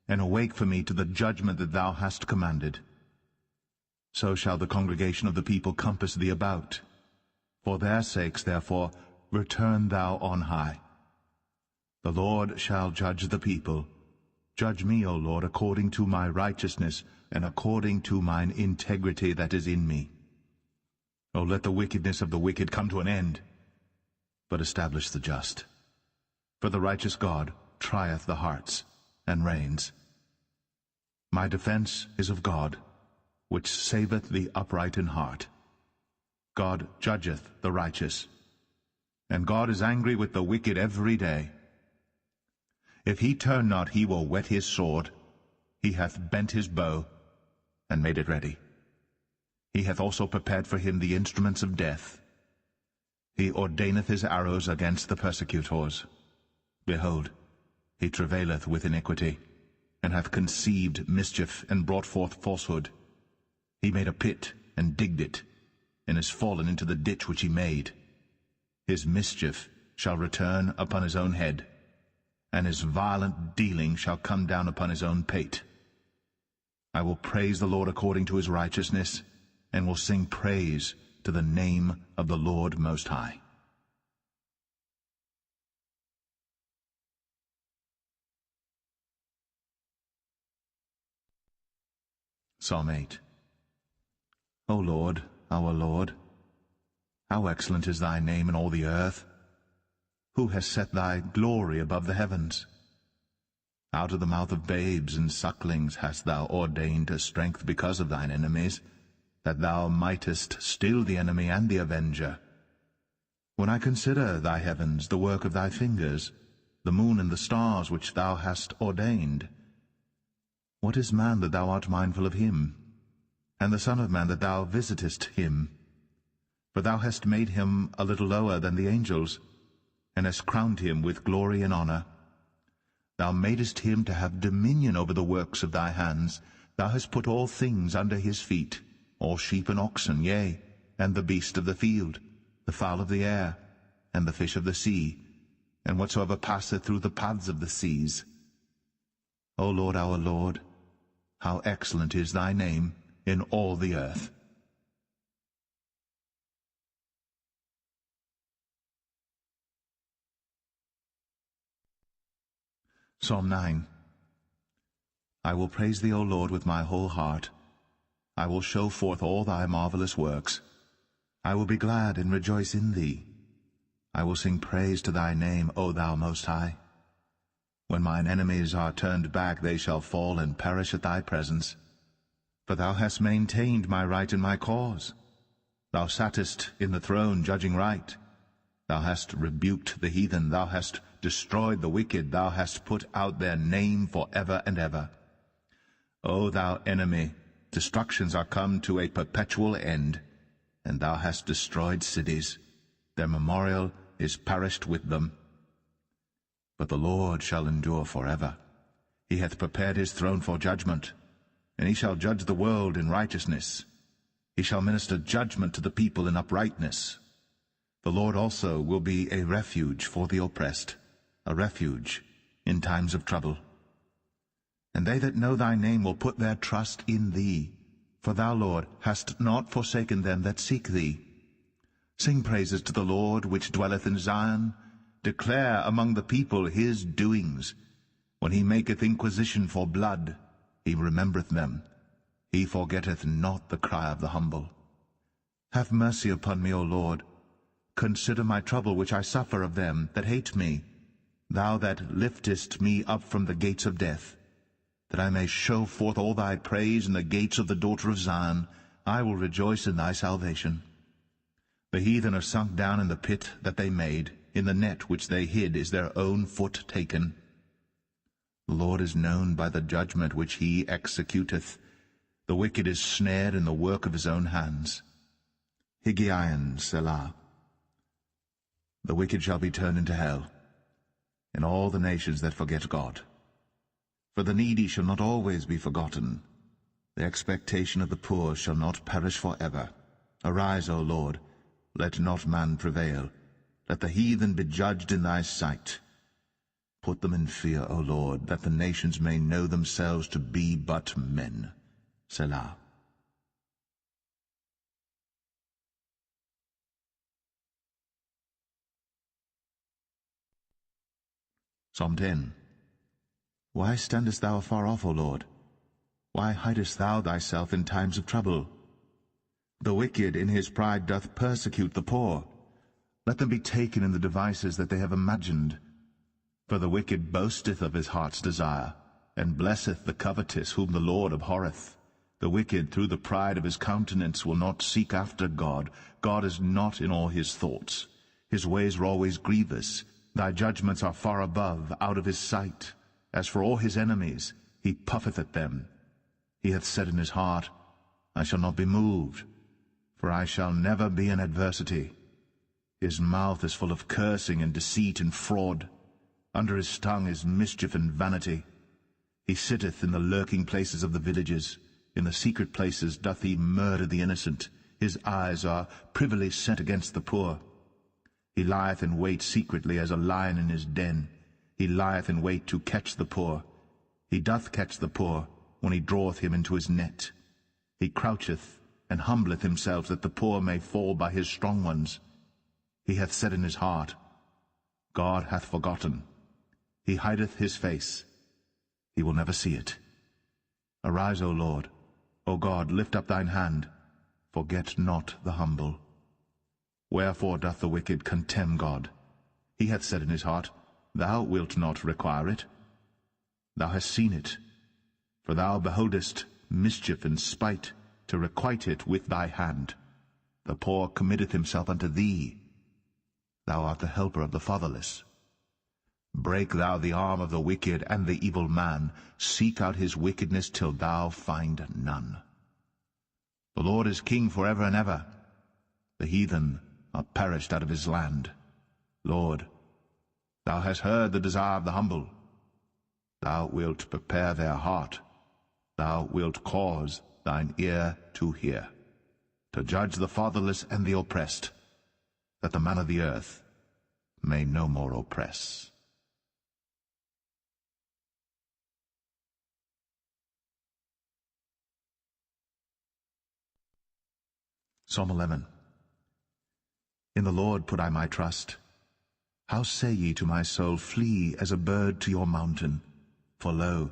and awake for me to the judgment that thou hast commanded. So shall the congregation of the people compass thee about. For their sakes, therefore, return thou on high. The Lord shall judge the people. Judge me, O Lord, according to my righteousness, and according to mine integrity that is in me. O let the wickedness of the wicked come to an end, but establish the just. For the righteous God trieth the hearts, and reigns. My defense is of God, which saveth the upright in heart. God judgeth the righteous, and God is angry with the wicked every day. If he turn not, he will whet his sword. He hath bent his bow, and made it ready. He hath also prepared for him the instruments of death. He ordaineth his arrows against the persecutors. Behold, he travaileth with iniquity, and hath conceived mischief, and brought forth falsehood. He made a pit, and digged it, and is fallen into the ditch which he made. His mischief shall return upon his own head, and his violent dealing shall come down upon his own pate. I will praise the Lord according to his righteousness, and will sing praise to the name of the Lord Most High. Psalm 8. O Lord, our Lord, how excellent is thy name in all the earth! Who has set thy glory above the heavens? Out of the mouth of babes and sucklings hast thou ordained a strength because of thine enemies, that thou mightest still the enemy and the avenger. When I consider thy heavens, the work of thy fingers, the moon and the stars which thou hast ordained, what is man that thou art mindful of him, and the son of man that thou visitest him? For thou hast made him a little lower than the angels, and hast crowned him with glory and honor. Thou madest him to have dominion over the works of thy hands. Thou hast put all things under his feet, all sheep and oxen, yea, and the beast of the field, the fowl of the air, and the fish of the sea, and whatsoever passeth through the paths of the seas. O Lord, our Lord, how excellent is thy name in all the earth! Psalm 9. I will praise thee, O Lord, with my whole heart. I will show forth all thy marvelous works. I will be glad and rejoice in thee. I will sing praise to thy name, O thou Most High. When mine enemies are turned back, they shall fall and perish at thy presence. For thou hast maintained my right and my cause. Thou sattest in the throne, judging right. Thou hast rebuked the heathen, thou hast destroyed the wicked, thou hast put out their name for ever and ever. O thou enemy, destructions are come to a perpetual end, and thou hast destroyed cities. Their memorial is perished with them. But the Lord shall endure forever. He hath prepared his throne for judgment, and he shall judge the world in righteousness. He shall minister judgment to the people in uprightness. The Lord also will be a refuge for the oppressed, a refuge in times of trouble. And they that know thy name will put their trust in thee, for thou, Lord, hast not forsaken them that seek thee. Sing praises to the Lord which dwelleth in Zion. Declare among the people his doings. When he maketh inquisition for blood, he remembereth them. He forgetteth not the cry of the humble. Have mercy upon me, O Lord. Consider my trouble which I suffer of them that hate me. Thou that liftest me up from the gates of death, that I may show forth all thy praise in the gates of the daughter of Zion. I will rejoice in thy salvation. The heathen are sunk down in the pit that they made. In the net which they hid is their own foot taken. The Lord is known by the judgment which he executeth. The wicked is snared in the work of his own hands. Higgaion, Selah. The wicked shall be turned into hell, in all the nations that forget God. For the needy shall not always be forgotten. The expectation of the poor shall not perish for ever. Arise, O Lord, let not man prevail. Let the heathen be judged in thy sight. Put them in fear, O Lord, that the nations may know themselves to be but men. Selah. Psalm 10. Why standest thou afar off, O Lord? Why hidest thou thyself in times of trouble? The wicked in his pride doth persecute the poor. Let them be taken in the devices that they have imagined. For the wicked boasteth of his heart's desire, and blesseth the covetous whom the Lord abhorreth. The wicked through the pride of his countenance will not seek after God. God is not in all his thoughts. His ways are always grievous. Thy judgments are far above, out of his sight. As for all his enemies, he puffeth at them. He hath said in his heart, I shall not be moved, for I shall never be in adversity. His mouth is full of cursing and deceit and fraud. Under his tongue is mischief and vanity. He sitteth in the lurking places of the villages. In the secret places doth he murder the innocent. His eyes are privily set against the poor. He lieth in wait secretly as a lion in his den. He lieth in wait to catch the poor. He doth catch the poor when he draweth him into his net. He croucheth and humbleth himself that the poor may fall by his strong ones. He hath said in his heart, God hath forgotten. He hideth his face. He will never see it. Arise, O Lord. O God, lift up thine hand. Forget not the humble. Wherefore doth the wicked contemn God? He hath said in his heart, Thou wilt not require it. Thou hast seen it, for thou beholdest mischief and spite, to requite it with thy hand. The poor committeth himself unto thee. Thou art the helper of the fatherless. Break thou the arm of the wicked and the evil man. Seek out his wickedness till thou find none. The Lord is king forever and ever. The heathen are perished out of his land. Lord, thou hast heard the desire of the humble. Thou wilt prepare their heart. Thou wilt cause thine ear to hear, to judge the fatherless and the oppressed, that the man of the earth may no more oppress. Psalm 11. In the Lord put I my trust. How say ye to my soul, Flee as a bird to your mountain? For lo,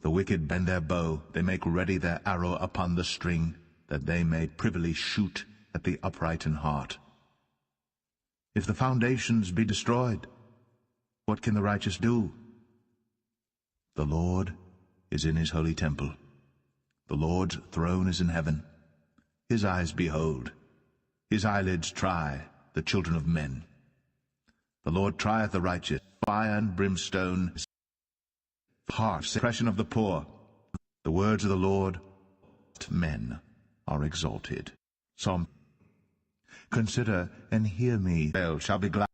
the wicked bend their bow, they make ready their arrow upon the string, that they may privily shoot at the upright in heart. If the foundations be destroyed, what can the righteous do? The Lord is in his holy temple. The Lord's throne is in heaven. His eyes behold, his eyelids try the children of men. The Lord trieth the righteous, fire and brimstone, heart, suppression of the poor. The words of the Lord, men are exalted. Psalm. Consider and hear me. Israel shall be glad.